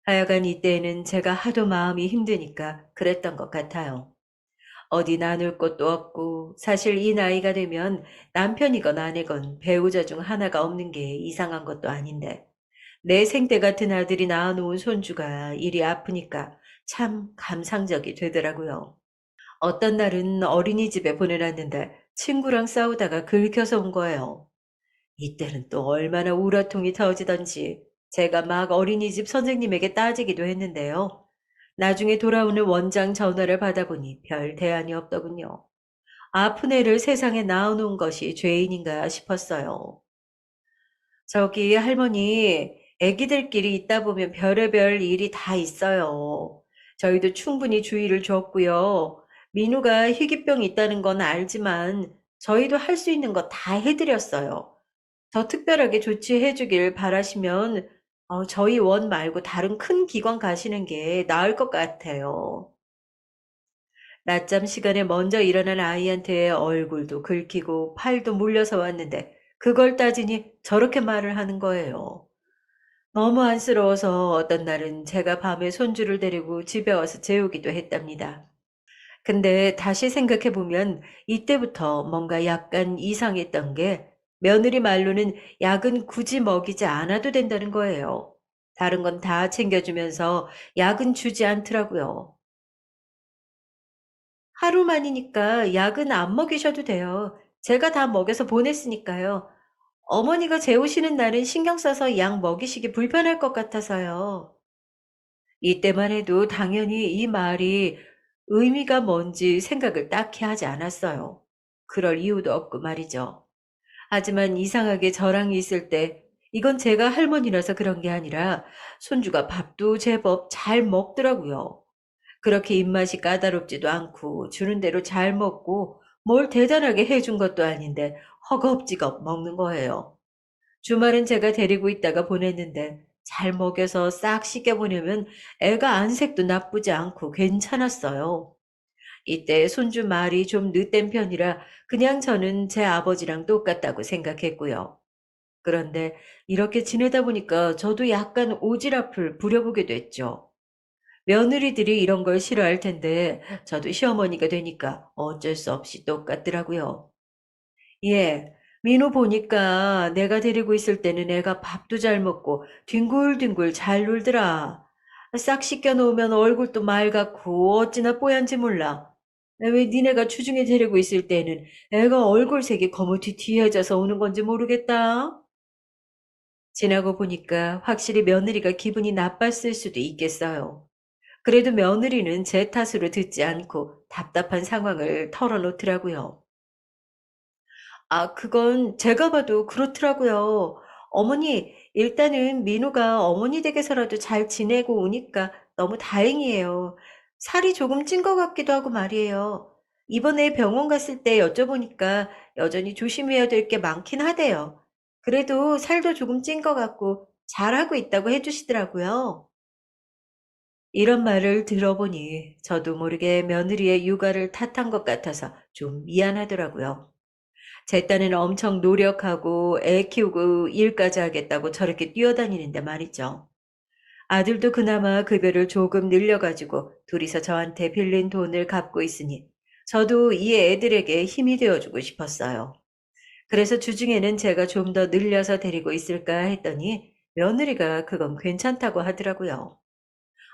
하여간 이때에는 제가 하도 마음이 힘드니까 그랬던 것 같아요. 어디 나눌 곳도 없고 사실 이 나이가 되면 남편이건 아내건 배우자 중 하나가 없는 게 이상한 것도 아닌데 내 생때 같은 아들이 낳아놓은 손주가 일이 아프니까 참 감상적이 되더라고요. 어떤 날은 어린이집에 보내놨는데 친구랑 싸우다가 긁혀서 온 거예요. 이때는 또 얼마나 우라통이 터지던지 제가 막 어린이집 선생님에게 따지기도 했는데요. 나중에 돌아오는 원장 전화를 받아보니 별 대안이 없더군요. 아픈 애를 세상에 낳아놓은 것이 죄인인가 싶었어요. 저기 할머니, 애기들끼리 있다 보면 별의별 일이 다 있어요. 저희도 충분히 주의를 줬고요. 민우가 희귀병이 있다는 건 알지만 저희도 할 수 있는 거 다 해드렸어요. 더 특별하게 조치해 주길 바라시면 저희 원 말고 다른 큰 기관 가시는 게 나을 것 같아요. 낮잠 시간에 먼저 일어난 아이한테 얼굴도 긁히고 팔도 물려서 왔는데 그걸 따지니 저렇게 말을 하는 거예요. 너무 안쓰러워서 어떤 날은 제가 밤에 손주를 데리고 집에 와서 재우기도 했답니다. 근데 다시 생각해 보면 이때부터 뭔가 약간 이상했던 게 며느리 말로는 약은 굳이 먹이지 않아도 된다는 거예요. 다른 건 다 챙겨주면서 약은 주지 않더라고요. 하루만이니까 약은 안 먹이셔도 돼요. 제가 다 먹여서 보냈으니까요. 어머니가 재우시는 날은 신경 써서 약 먹이시기 불편할 것 같아서요. 이때만 해도 당연히 이 말이 의미가 뭔지 생각을 딱히 하지 않았어요. 그럴 이유도 없고 말이죠. 하지만 이상하게 저랑 있을 때 이건 제가 할머니라서 그런 게 아니라 손주가 밥도 제법 잘 먹더라고요. 그렇게 입맛이 까다롭지도 않고 주는 대로 잘 먹고 뭘 대단하게 해준 것도 아닌데 허겁지겁 먹는 거예요. 주말은 제가 데리고 있다가 보냈는데 잘 먹여서 싹 씻겨보내면 애가 안색도 나쁘지 않고 괜찮았어요. 이때 손주 말이 좀 늦된 편이라 그냥 저는 제 아버지랑 똑같다고 생각했고요. 그런데 이렇게 지내다 보니까 저도 약간 오지랖을 부려보게 됐죠. 며느리들이 이런 걸 싫어할 텐데 저도 시어머니가 되니까 어쩔 수 없이 똑같더라고요. 예. 민호 보니까 내가 데리고 있을 때는 애가 밥도 잘 먹고 뒹굴뒹굴 잘 놀더라. 싹 씻겨 놓으면 얼굴도 맑았고 어찌나 뽀얀지 몰라. 왜 니네가 주중에 데리고 있을 때는 애가 얼굴색이 거무튀튀해져서 오는 건지 모르겠다. 지나고 보니까 확실히 며느리가 기분이 나빴을 수도 있겠어요. 그래도 며느리는 제 탓으로 듣지 않고 답답한 상황을 털어놓더라고요. 아, 그건 제가 봐도 그렇더라고요. 어머니, 일단은 민우가 어머니 댁에서라도 잘 지내고 오니까 너무 다행이에요. 살이 조금 찐 것 같기도 하고 말이에요. 이번에 병원 갔을 때 여쭤보니까 여전히 조심해야 될 게 많긴 하대요. 그래도 살도 조금 찐 것 같고 잘하고 있다고 해주시더라고요. 이런 말을 들어보니 저도 모르게 며느리의 육아를 탓한 것 같아서 좀 미안하더라고요. 제 딴에는 엄청 노력하고 애 키우고 일까지 하겠다고 저렇게 뛰어다니는데 말이죠. 아들도 그나마 급여를 조금 늘려가지고 둘이서 저한테 빌린 돈을 갚고 있으니 저도 이 애들에게 힘이 되어주고 싶었어요. 그래서 주중에는 제가 좀 더 늘려서 데리고 있을까 했더니 며느리가 그건 괜찮다고 하더라고요.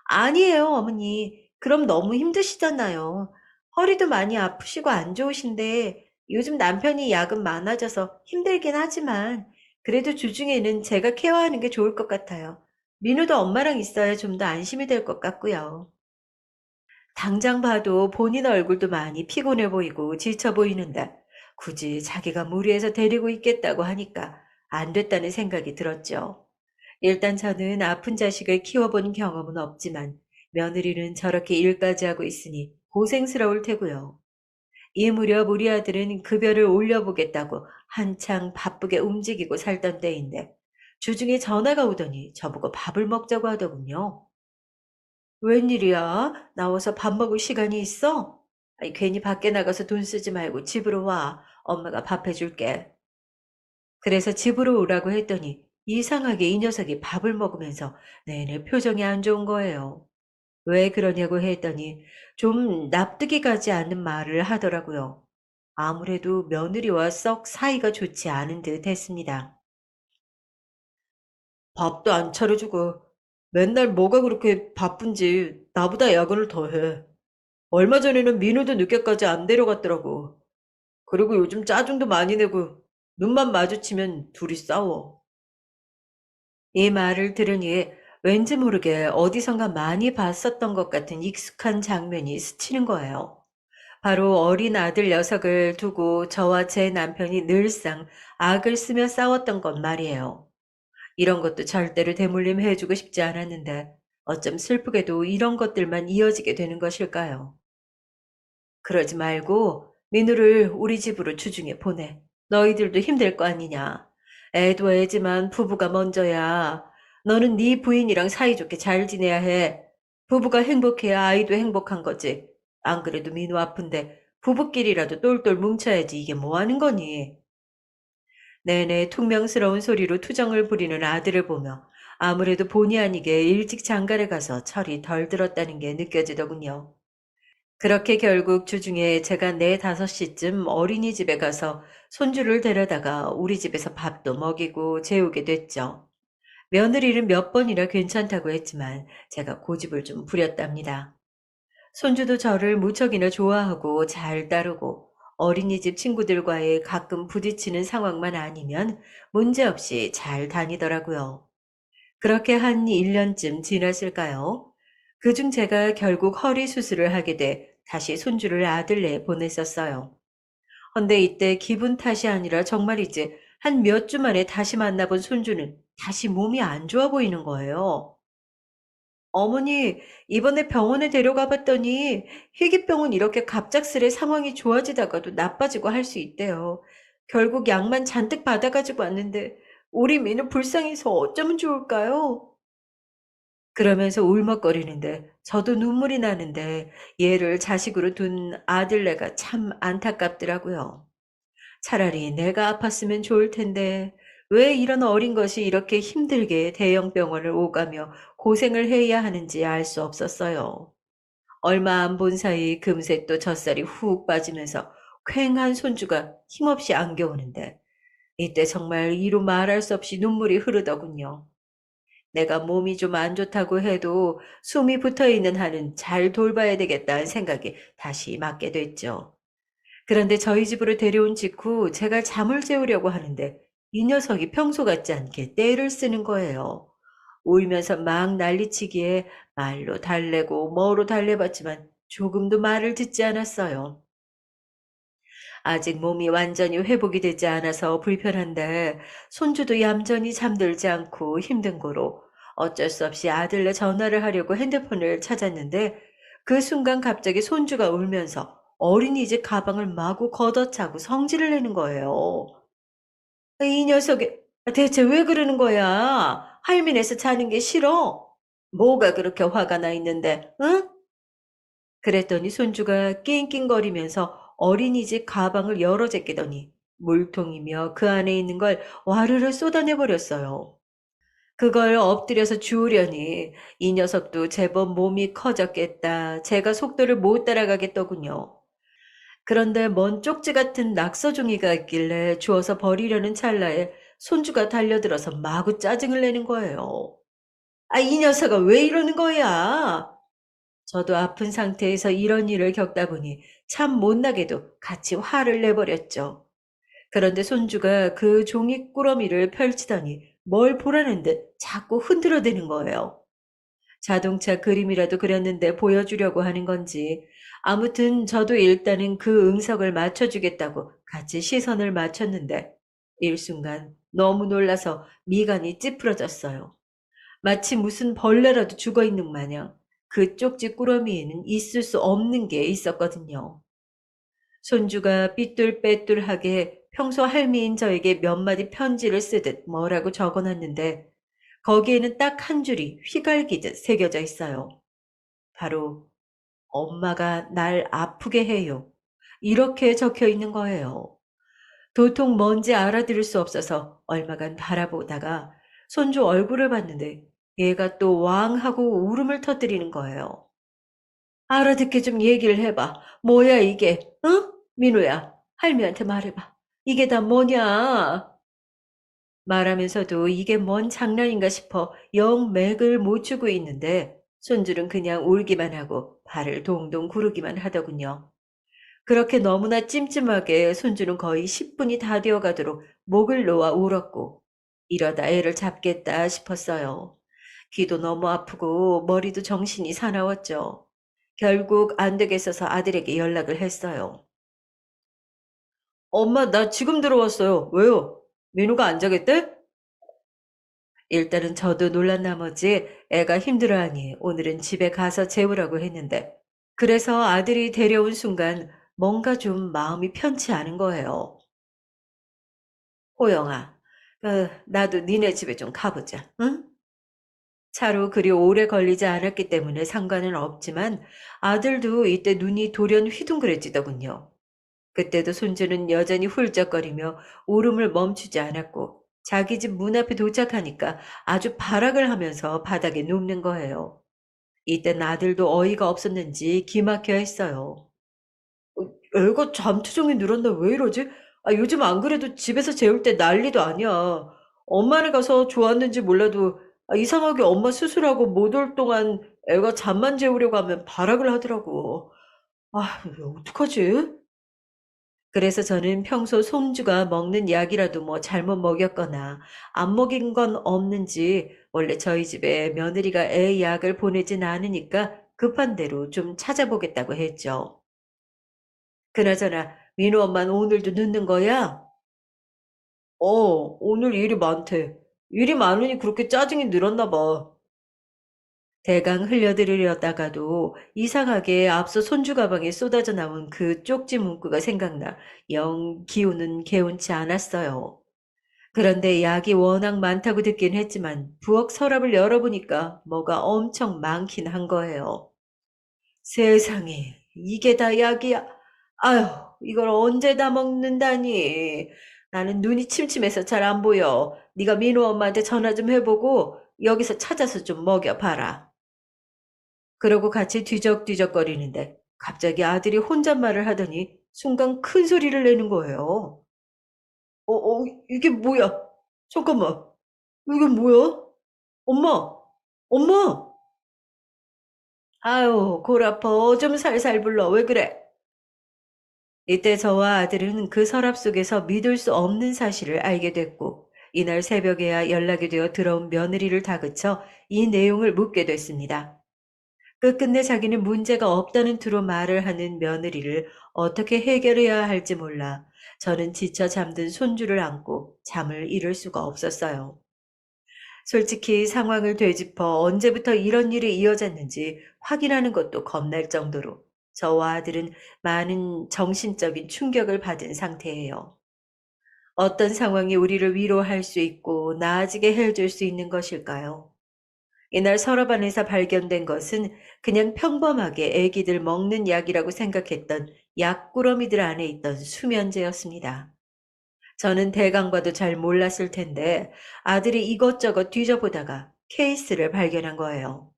아니에요, 어머니. 그럼 너무 힘드시잖아요. 허리도 많이 아프시고 안 좋으신데 요즘 남편이 야근 많아져서 힘들긴 하지만 그래도 주중에는 제가 케어하는 게 좋을 것 같아요. 민우도 엄마랑 있어야 좀 더 안심이 될 것 같고요. 당장 봐도 본인 얼굴도 많이 피곤해 보이고 지쳐 보이는데 굳이 자기가 무리해서 데리고 있겠다고 하니까 안 됐다는 생각이 들었죠. 일단 저는 아픈 자식을 키워본 경험은 없지만 며느리는 저렇게 일까지 하고 있으니 고생스러울 테고요. 이 무렵 우리 아들은 급여를 올려보겠다고 한창 바쁘게 움직이고 살던 때인데 주중에 전화가 오더니 저보고 밥을 먹자고 하더군요. 웬일이야? 나와서 밥 먹을 시간이 있어? 아이, 괜히 밖에 나가서 돈 쓰지 말고 집으로 와. 엄마가 밥 해줄게. 그래서 집으로 오라고 했더니 이상하게 이 녀석이 밥을 먹으면서 내내 표정이 안 좋은 거예요. 왜 그러냐고 했더니 좀 납득이 가지 않는 말을 하더라고요. 아무래도 며느리와 썩 사이가 좋지 않은 듯 했습니다. 밥도 안 차려주고 맨날 뭐가 그렇게 바쁜지 나보다 야근을 더 해. 얼마 전에는 민우도 늦게까지 안 데려갔더라고. 그리고 요즘 짜증도 많이 내고 눈만 마주치면 둘이 싸워. 이 말을 들으니 왠지 모르게 어디선가 많이 봤었던 것 같은 익숙한 장면이 스치는 거예요. 바로 어린 아들 녀석을 두고 저와 제 남편이 늘상 악을 쓰며 싸웠던 것 말이에요. 이런 것도 절대로 대물림 해주고 싶지 않았는데 어쩜 슬프게도 이런 것들만 이어지게 되는 것일까요? 그러지 말고 민우를 우리 집으로 주중에 보내. 너희들도 힘들 거 아니냐. 애도 애지만 부부가 먼저야. 너는 네 부인이랑 사이좋게 잘 지내야 해. 부부가 행복해야 아이도 행복한 거지. 안 그래도 민우 아픈데 부부끼리라도 똘똘 뭉쳐야지 이게 뭐 하는 거니? 내내 퉁명스러운 소리로 투정을 부리는 아들을 보며 아무래도 본의 아니게 일찍 장가를 가서 철이 덜 들었다는 게 느껴지더군요. 그렇게 결국 주중에 제가 4, 5시쯤 어린이집에 가서 손주를 데려다가 우리 집에서 밥도 먹이고 재우게 됐죠. 며느리는 몇 번이나 괜찮다고 했지만 제가 고집을 좀 부렸답니다. 손주도 저를 무척이나 좋아하고 잘 따르고 어린이집 친구들과의 가끔 부딪히는 상황만 아니면 문제없이 잘 다니더라고요. 그렇게 한 1년쯤 지났을까요? 그중 제가 결국 허리 수술을 하게 돼 다시 손주를 아들네에 보냈었어요. 헌데 이때 기분 탓이 아니라 정말이지 한 몇 주 만에 다시 만나본 손주는 다시 몸이 안 좋아 보이는 거예요. 어머니, 이번에 병원에 데려가 봤더니 희귀병은 이렇게 갑작스레 상황이 좋아지다가도 나빠지고 할 수 있대요. 결국 약만 잔뜩 받아가지고 왔는데 우리 민우 불쌍해서 어쩌면 좋을까요? 그러면서 울먹거리는데 저도 눈물이 나는데 얘를 자식으로 둔 아들네가 참 안타깝더라고요. 차라리 내가 아팠으면 좋을 텐데 왜 이런 어린 것이 이렇게 힘들게 대형 병원을 오가며 고생을 해야 하는지 알 수 없었어요. 얼마 안 본 사이 금세 또 젖살이 훅 빠지면서 퀭한 손주가 힘없이 안겨오는데 이때 정말 이루 말할 수 없이 눈물이 흐르더군요. 내가 몸이 좀 안 좋다고 해도 숨이 붙어 있는 한은 잘 돌봐야 되겠다는 생각이 다시 맞게 됐죠. 그런데 저희 집으로 데려온 직후 제가 잠을 재우려고 하는데 이 녀석이 평소 같지 않게 떼를 쓰는 거예요. 울면서 막 난리치기에 말로 달래고 뭐로 달래봤지만 조금도 말을 듣지 않았어요. 아직 몸이 완전히 회복이 되지 않아서 불편한데 손주도 얌전히 잠들지 않고 힘든 거로 어쩔 수 없이 아들네 전화를 하려고 핸드폰을 찾았는데 그 순간 갑자기 손주가 울면서 어린이집 가방을 마구 걷어차고 성질을 내는 거예요. 이 녀석이 대체 왜 그러는 거야? 할미네서 자는 게 싫어? 뭐가 그렇게 화가 나 있는데, 응? 그랬더니 손주가 낑낑거리면서 어린이집 가방을 열어 제끼더니 물통이며 그 안에 있는 걸 와르르 쏟아내 버렸어요. 그걸 엎드려서 주우려니 이 녀석도 제법 몸이 커졌겠다. 제가 속도를 못 따라가겠더군요. 그런데 먼 쪽지 같은 낙서종이가 있길래 주워서 버리려는 찰나에 손주가 달려들어서 마구 짜증을 내는 거예요. 아, 이 녀석아 왜 이러는 거야? 저도 아픈 상태에서 이런 일을 겪다 보니 참 못나게도 같이 화를 내버렸죠. 그런데 손주가 그 종이 꾸러미를 펼치더니 뭘 보라는 듯 자꾸 흔들어대는 거예요. 자동차 그림이라도 그렸는데 보여주려고 하는 건지 아무튼 저도 일단은 그 응석을 맞춰주겠다고 같이 시선을 맞췄는데 일순간 너무 놀라서 미간이 찌푸러졌어요. 마치 무슨 벌레라도 죽어있는 마냥 그 쪽지 꾸러미에는 있을 수 없는 게 있었거든요. 손주가 삐뚤빼뚤하게 평소 할미인 저에게 몇 마디 편지를 쓰듯 뭐라고 적어놨는데 거기에는 딱 한 줄이 휘갈기듯 새겨져 있어요. 바로 엄마가 날 아프게 해요. 이렇게 적혀 있는 거예요. 도통 뭔지 알아들을 수 없어서 얼마간 바라보다가 손주 얼굴을 봤는데 얘가 또 왕 하고 울음을 터뜨리는 거예요. 알아듣게 좀 얘기를 해봐. 뭐야 이게? 응? 민우야, 할미한테 말해봐. 이게 다 뭐냐? 말하면서도 이게 뭔 장난인가 싶어 영 맥을 못 추고 있는데 손주는 그냥 울기만 하고 발을 동동 구르기만 하더군요. 그렇게 너무나 찜찜하게 손주는 거의 10분이 다 되어가도록 목을 놓아 울었고 이러다 애를 잡겠다 싶었어요. 귀도 너무 아프고 머리도 정신이 사나웠죠. 결국 안 되겠어서 아들에게 연락을 했어요. 엄마, 나 지금 들어왔어요. 왜요? 민우가 안 자겠대? 일단은 저도 놀란 나머지 애가 힘들어하니 오늘은 집에 가서 재우라고 했는데, 그래서 아들이 데려온 순간 뭔가 좀 마음이 편치 않은 거예요. 호영아, 나도 니네 집에 좀 가보자, 응? 차로 그리 오래 걸리지 않았기 때문에 상관은 없지만 아들도 이때 눈이 돌연 휘둥그레지더군요. 그때도 손주는 여전히 훌쩍거리며 울음을 멈추지 않았고 자기 집 문 앞에 도착하니까 아주 발악을 하면서 바닥에 눕는 거예요. 이땐 아들도 어이가 없었는지 기막혀 했어요. 애가 잠투정이 늘었나 왜 이러지? 요즘 안 그래도 집에서 재울 때 난리도 아니야. 엄마네 가서 좋았는지 몰라도 이상하게 엄마 수술하고 못 올 동안 애가 잠만 재우려고 하면 발악을 하더라고. 이거 어떡하지? 그래서 저는 평소 손주가 먹는 약이라도 뭐 잘못 먹였거나 안 먹인 건 없는지 원래 저희 집에 며느리가 애 약을 보내진 않으니까 급한 대로 좀 찾아보겠다고 했죠. 그나저나 민우 엄마는 오늘도 늦는 거야? 오늘 일이 많대. 일이 많으니 그렇게 짜증이 늘었나 봐. 대강 흘려들으려다가도 이상하게 앞서 손주 가방에 쏟아져 나온 그 쪽지 문구가 생각나 영 기운은 개운치 않았어요. 그런데 약이 워낙 많다고 듣긴 했지만 부엌 서랍을 열어보니까 뭐가 엄청 많긴 한 거예요. 세상에, 이게 다 약이야. 아휴, 이걸 언제 다 먹는다니. 나는 눈이 침침해서 잘 안 보여. 네가 민호 엄마한테 전화 좀 해보고 여기서 찾아서 좀 먹여봐라. 그러고 같이 뒤적뒤적거리는데 갑자기 아들이 혼잣말을 하더니 순간 큰 소리를 내는 거예요. 이게 뭐야? 잠깐만, 이게 뭐야? 엄마, 엄마! 아유, 골 아파. 좀 살살 불러. 왜 그래? 이때 저와 아들은 그 서랍 속에서 믿을 수 없는 사실을 알게 됐고, 이날 새벽에야 연락이 되어 들어온 며느리를 다그쳐 이 내용을 묻게 됐습니다. 끝끝내 자기는 문제가 없다는 투로 말을 하는 며느리를 어떻게 해결해야 할지 몰라 저는 지쳐 잠든 손주를 안고 잠을 이룰 수가 없었어요. 솔직히 상황을 되짚어 언제부터 이런 일이 이어졌는지 확인하는 것도 겁날 정도로 저와 아들은 많은 정신적인 충격을 받은 상태예요. 어떤 상황이 우리를 위로할 수 있고 나아지게 해줄 수 있는 것일까요? 이날 서랍 안에서 발견된 것은 그냥 평범하게 애기들 먹는 약이라고 생각했던 약꾸러미들 안에 있던 수면제였습니다. 저는 대강과도 잘 몰랐을 텐데 아들이 이것저것 뒤져보다가 케이스를 발견한 거예요.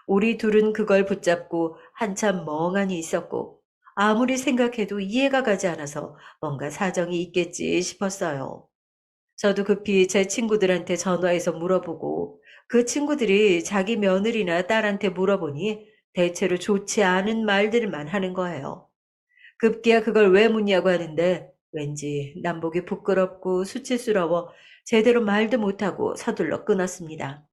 우리 둘은 그걸 붙잡고 한참 멍하니 있었고 아무리 생각해도 이해가 가지 않아서 뭔가 사정이 있겠지 싶었어요. 저도 급히 제 친구들한테 전화해서 물어보고 그 친구들이 자기 며느리나 딸한테 물어보니 대체로 좋지 않은 말들만 하는 거예요. 급기야 그걸 왜 묻냐고 하는데 왠지 남보기 부끄럽고 수치스러워 제대로 말도 못하고 서둘러 끊었습니다.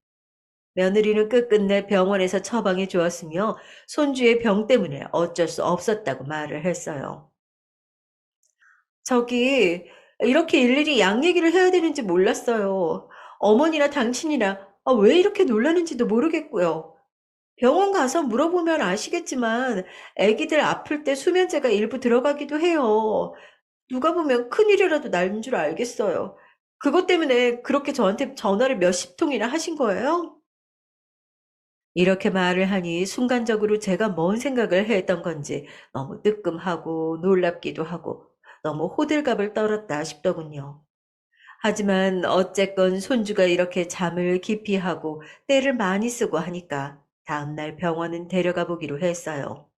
며느리는 끝끝내 병원에서 처방해 주었으며 손주의 병 때문에 어쩔 수 없었다고 말을 했어요. 저기, 이렇게 일일이 양 얘기를 해야 되는지 몰랐어요. 어머니나 당신이나 왜 이렇게 놀라는지도 모르겠고요. 병원 가서 물어보면 아시겠지만 아기들 아플 때 수면제가 일부 들어가기도 해요. 누가 보면 큰일이라도 난 줄 알겠어요. 그것 때문에 그렇게 저한테 전화를 몇십 통이나 하신 거예요? 이렇게 말을 하니 순간적으로 제가 뭔 생각을 했던 건지 너무 뜨끔하고 놀랍기도 하고 너무 호들갑을 떨었다 싶더군요. 하지만 어쨌건 손주가 이렇게 잠을 깊이 하고 때를 많이 쓰고 하니까 다음날 병원은 데려가 보기로 했어요.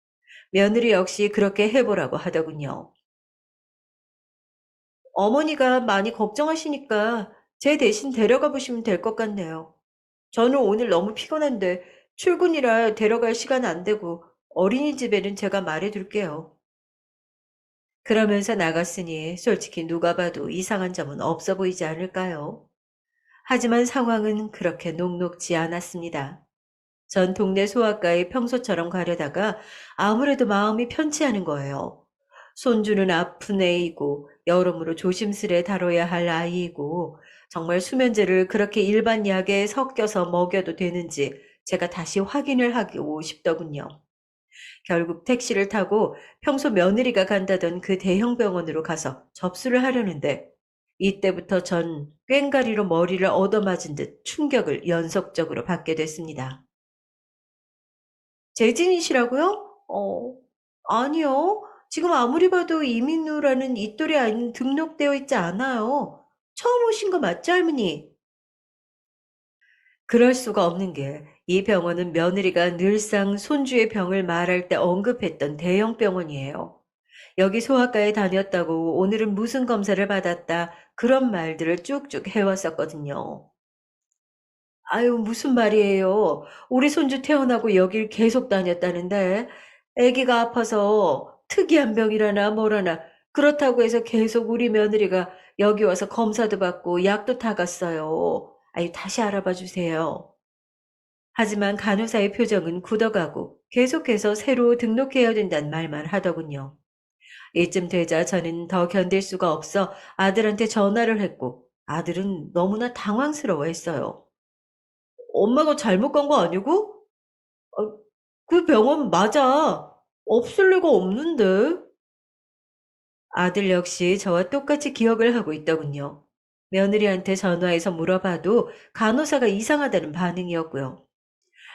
며느리 역시 그렇게 해보라고 하더군요. 어머니가 많이 걱정하시니까 제 대신 데려가 보시면 될 것 같네요. 저는 오늘 너무 피곤한데 출근이라 데려갈 시간 안 되고 어린이집에는 제가 말해둘게요. 그러면서 나갔으니 솔직히 누가 봐도 이상한 점은 없어 보이지 않을까요? 하지만 상황은 그렇게 녹록지 않았습니다. 전 동네 소아과에 평소처럼 가려다가 아무래도 마음이 편치 않은 거예요. 손주는 아픈 애이고 여러모로 조심스레 다뤄야 할 아이이고 정말 수면제를 그렇게 일반 약에 섞여서 먹여도 되는지 제가 다시 확인을 하고 싶더군요. 결국 택시를 타고 평소 며느리가 간다던 그 대형 병원으로 가서 접수를 하려는데 이때부터 전 꽹가리로 머리를 얻어맞은 듯 충격을 연속적으로 받게 됐습니다. 재진이시라고요? 아니요. 지금 아무리 봐도 이민우라는 이 또래 아이는 등록되어 있지 않아요. 처음 오신 거 맞죠, 할머니? 그럴 수가 없는 게 이 병원은 며느리가 늘상 손주의 병을 말할 때 언급했던 대형 병원이에요. 여기 소아과에 다녔다고 오늘은 무슨 검사를 받았다 그런 말들을 쭉쭉 해왔었거든요. 아유, 무슨 말이에요. 우리 손주 태어나고 여길 계속 다녔다는데 아기가 아파서 특이한 병이라나 뭐라나 그렇다고 해서 계속 우리 며느리가 여기 와서 검사도 받고 약도 타갔어요. 아유, 다시 알아봐 주세요. 하지만 간호사의 표정은 굳어가고 계속해서 새로 등록해야 된다는 말만 하더군요. 이쯤 되자 저는 더 견딜 수가 없어 아들한테 전화를 했고 아들은 너무나 당황스러워했어요. 엄마가 잘못 간 거 아니고? 어, 그 병원 맞아. 없을 리가 없는데. 아들 역시 저와 똑같이 기억을 하고 있더군요. 며느리한테 전화해서 물어봐도 간호사가 이상하다는 반응이었고요.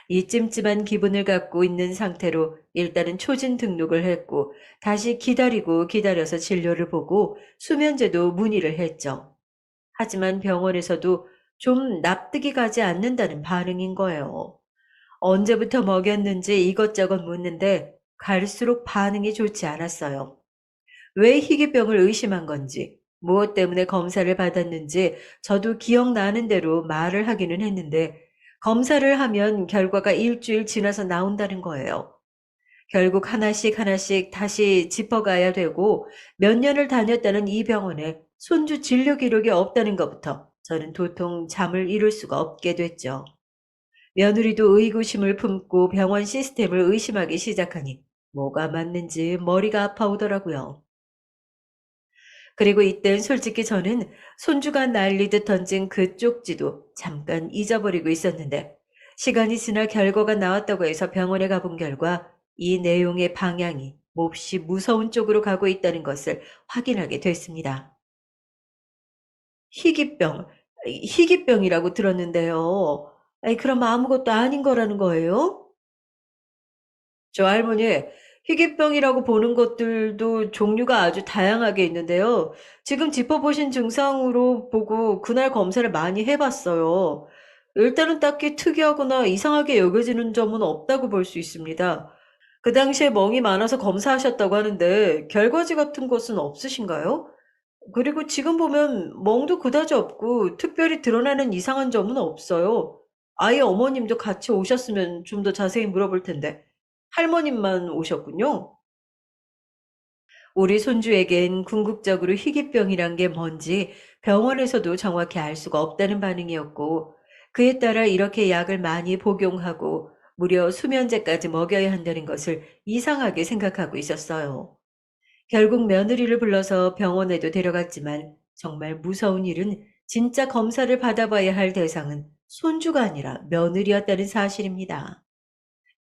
이 찜찜한 기분을 갖고 있는 상태로 일단은 초진 등록을 했고 다시 기다리고 기다려서 진료를 보고 수면제도 문의를 했죠. 하지만 병원에서도 좀 납득이 가지 않는다는 반응인 거예요. 언제부터 먹였는지 이것저것 묻는데 갈수록 반응이 좋지 않았어요. 왜 희귀병을 의심한 건지, 무엇 때문에 검사를 받았는지 저도 기억나는 대로 말을 하기는 했는데 검사를 하면 결과가 일주일 지나서 나온다는 거예요. 결국 하나씩 하나씩 다시 짚어가야 되고 몇 년을 다녔다는 이 병원에 손주 진료 기록이 없다는 것부터 저는 도통 잠을 이룰 수가 없게 됐죠. 며느리도 의구심을 품고 병원 시스템을 의심하기 시작하니 뭐가 맞는지 머리가 아파오더라고요. 그리고 이땐 솔직히 저는 손주가 날리듯 던진 그 쪽지도 잠깐 잊어버리고 있었는데 시간이 지나 결과가 나왔다고 해서 병원에 가본 결과 이 내용의 방향이 몹시 무서운 쪽으로 가고 있다는 것을 확인하게 됐습니다. 희귀병, 희귀병이라고 들었는데요. 아이, 그럼 아무것도 아닌 거라는 거예요? 저 할머니, 희귀병이라고 보는 것들도 종류가 아주 다양하게 있는데요. 지금 짚어보신 증상으로 보고 그날 검사를 많이 해봤어요. 일단은 딱히 특이하거나 이상하게 여겨지는 점은 없다고 볼 수 있습니다. 그 당시에 멍이 많아서 검사하셨다고 하는데 결과지 같은 것은 없으신가요? 그리고 지금 보면 멍도 그다지 없고 특별히 드러나는 이상한 점은 없어요. 아이 어머님도 같이 오셨으면 좀 더 자세히 물어볼 텐데. 할머님만 오셨군요. 우리 손주에겐 궁극적으로 희귀병이란 게 뭔지 병원에서도 정확히 알 수가 없다는 반응이었고, 그에 따라 이렇게 약을 많이 복용하고 무려 수면제까지 먹여야 한다는 것을 이상하게 생각하고 있었어요. 결국 며느리를 불러서 병원에도 데려갔지만 정말 무서운 일은 진짜 검사를 받아봐야 할 대상은 손주가 아니라 며느리였다는 사실입니다.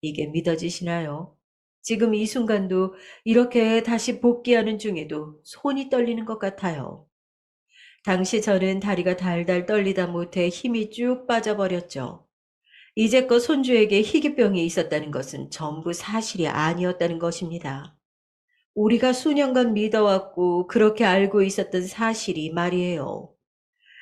이게 믿어지시나요? 지금 이 순간도 이렇게 다시 복귀하는 중에도 손이 떨리는 것 같아요. 당시 저는 다리가 달달 떨리다 못해 힘이 쭉 빠져버렸죠. 이제껏 손주에게 희귀병이 있었다는 것은 전부 사실이 아니었다는 것입니다. 우리가 수년간 믿어왔고 그렇게 알고 있었던 사실이 말이에요.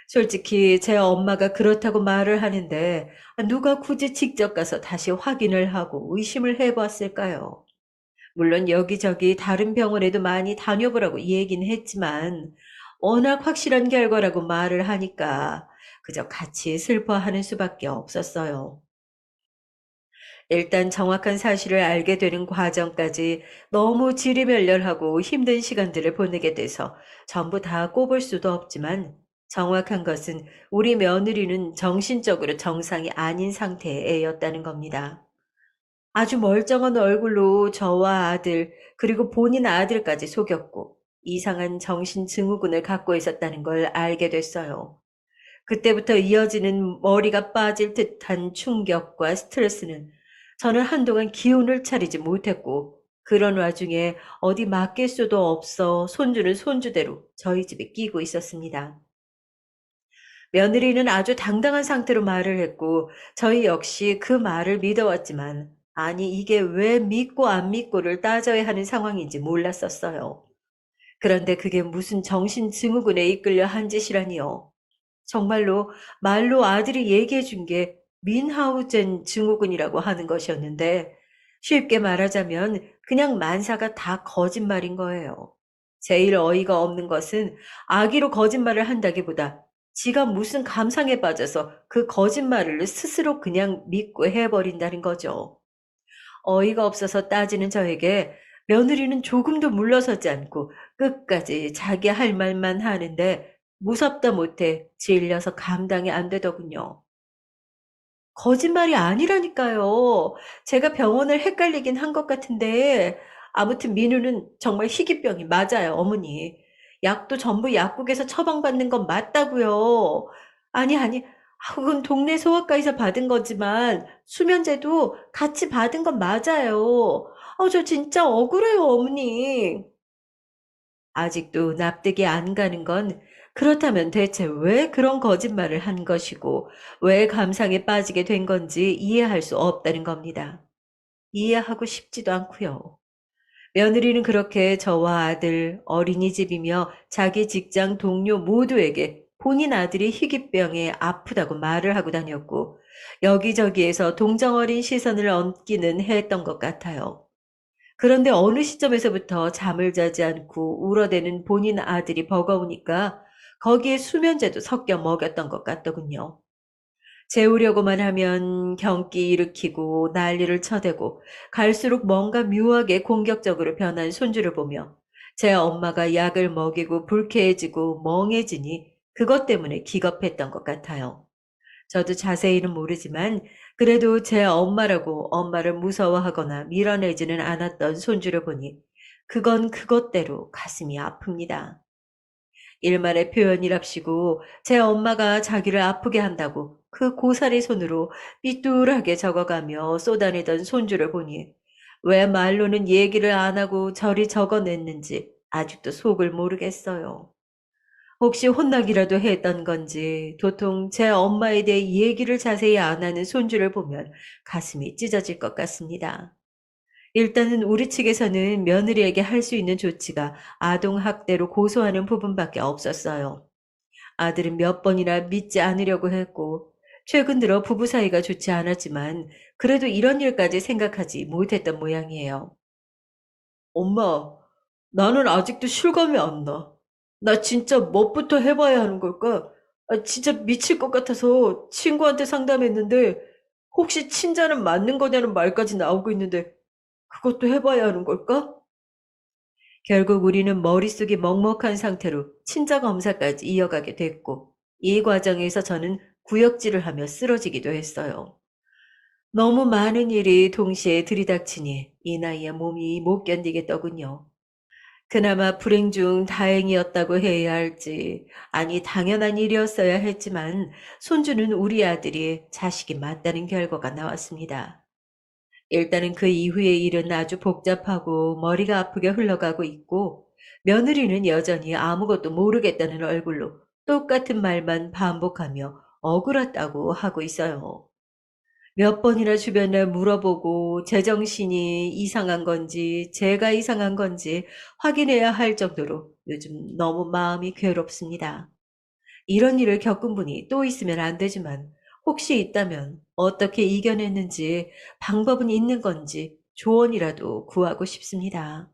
솔직히 제 엄마가 그렇다고 말을 하는데 누가 굳이 직접 가서 다시 확인을 하고 의심을 해봤을까요? 물론 여기저기 다른 병원에도 많이 다녀보라고 얘기는 했지만 워낙 확실한 결과라고 말을 하니까 그저 같이 슬퍼하는 수밖에 없었어요. 일단 정확한 사실을 알게 되는 과정까지 너무 지리멸렬하고 힘든 시간들을 보내게 돼서 전부 다 꼽을 수도 없지만 정확한 것은 우리 며느리는 정신적으로 정상이 아닌 상태의 애였다는 겁니다. 아주 멀쩡한 얼굴로 저와 아들, 그리고 본인 아들까지 속였고 이상한 정신 증후군을 갖고 있었다는 걸 알게 됐어요. 그때부터 이어지는 머리가 빠질 듯한 충격과 스트레스는 저는 한동안 기운을 차리지 못했고, 그런 와중에 어디 맡길 수도 없어 손주는 손주대로 저희 집에 끼고 있었습니다. 며느리는 아주 당당한 상태로 말을 했고, 저희 역시 그 말을 믿어왔지만, 아니, 이게 왜 믿고 안 믿고를 따져야 하는 상황인지 몰랐었어요. 그런데 그게 무슨 정신증후군에 이끌려 한 짓이라니요. 정말로 말로 아들이 얘기해 준 게 민하우젠 증후군이라고 하는 것이었는데 쉽게 말하자면 그냥 만사가 다 거짓말인 거예요. 제일 어이가 없는 것은 아기로 거짓말을 한다기보다 지가 무슨 감상에 빠져서 그 거짓말을 스스로 그냥 믿고 해버린다는 거죠. 어이가 없어서 따지는 저에게 며느리는 조금도 물러서지 않고 끝까지 자기 할 말만 하는데 무섭다 못해 질려서 감당이 안 되더군요. 거짓말이 아니라니까요. 제가 병원을 헷갈리긴 한 것 같은데 아무튼 민우는 정말 희귀병이 맞아요, 어머니. 약도 전부 약국에서 처방받는 건 맞다고요. 아니, 그건 동네 소아과에서 받은 거지만 수면제도 같이 받은 건 맞아요. 저 진짜 억울해요, 어머니. 아직도 납득이 안 가는 건 그렇다면 대체 왜 그런 거짓말을 한 것이고 왜 감상에 빠지게 된 건지 이해할 수 없다는 겁니다. 이해하고 싶지도 않고요. 며느리는 그렇게 저와 아들, 어린이집이며 자기 직장 동료 모두에게 본인 아들이 희귀병에 아프다고 말을 하고 다녔고 여기저기에서 동정어린 시선을 얻기는 했던 것 같아요. 그런데 어느 시점에서부터 잠을 자지 않고 울어대는 본인 아들이 버거우니까 거기에 수면제도 섞여 먹였던 것 같더군요. 재우려고만 하면 경기 일으키고 난리를 쳐대고 갈수록 뭔가 묘하게 공격적으로 변한 손주를 보며 제 엄마가 약을 먹이고 불쾌해지고 멍해지니 그것 때문에 기겁했던 것 같아요. 저도 자세히는 모르지만 그래도 제 엄마라고 엄마를 무서워하거나 밀어내지는 않았던 손주를 보니 그건 그것대로 가슴이 아픕니다. 일말의 표현이랍시고 제 엄마가 자기를 아프게 한다고 그 고사리 손으로 삐뚤하게 적어가며 쏟아내던 손주를 보니 왜 말로는 얘기를 안 하고 저리 적어냈는지 아직도 속을 모르겠어요. 혹시 혼나기라도 했던 건지 도통 제 엄마에 대해 얘기를 자세히 안 하는 손주를 보면 가슴이 찢어질 것 같습니다. 일단은 우리 측에서는 며느리에게 할 수 있는 조치가 아동학대로 고소하는 부분밖에 없었어요. 아들은 몇 번이나 믿지 않으려고 했고, 최근 들어 부부 사이가 좋지 않았지만, 그래도 이런 일까지 생각하지 못했던 모양이에요. 엄마, 나는 아직도 실감이 안 나. 나 진짜 뭐부터 해봐야 하는 걸까? 진짜 미칠 것 같아서 친구한테 상담했는데, 혹시 친자는 맞는 거냐는 말까지 나오고 있는데, 그것도 해봐야 하는 걸까? 결국 우리는 머릿속이 먹먹한 상태로 친자 검사까지 이어가게 됐고, 이 과정에서 저는 구역질을 하며 쓰러지기도 했어요. 너무 많은 일이 동시에 들이닥치니 이 나이에 몸이 못 견디겠더군요. 그나마 불행 중 다행이었다고 해야 할지, 아니 당연한 일이었어야 했지만 손주는 우리 아들이 자식이 맞다는 결과가 나왔습니다. 일단은 그 이후의 일은 아주 복잡하고 머리가 아프게 흘러가고 있고 며느리는 여전히 아무것도 모르겠다는 얼굴로 똑같은 말만 반복하며 억울하다고 하고 있어요. 몇 번이나 주변에 물어보고 제정신이 이상한 건지 제가 이상한 건지 확인해야 할 정도로 요즘 너무 마음이 괴롭습니다. 이런 일을 겪은 분이 또 있으면 안 되지만 혹시 있다면 어떻게 이겨냈는지 방법은 있는 건지 조언이라도 구하고 싶습니다.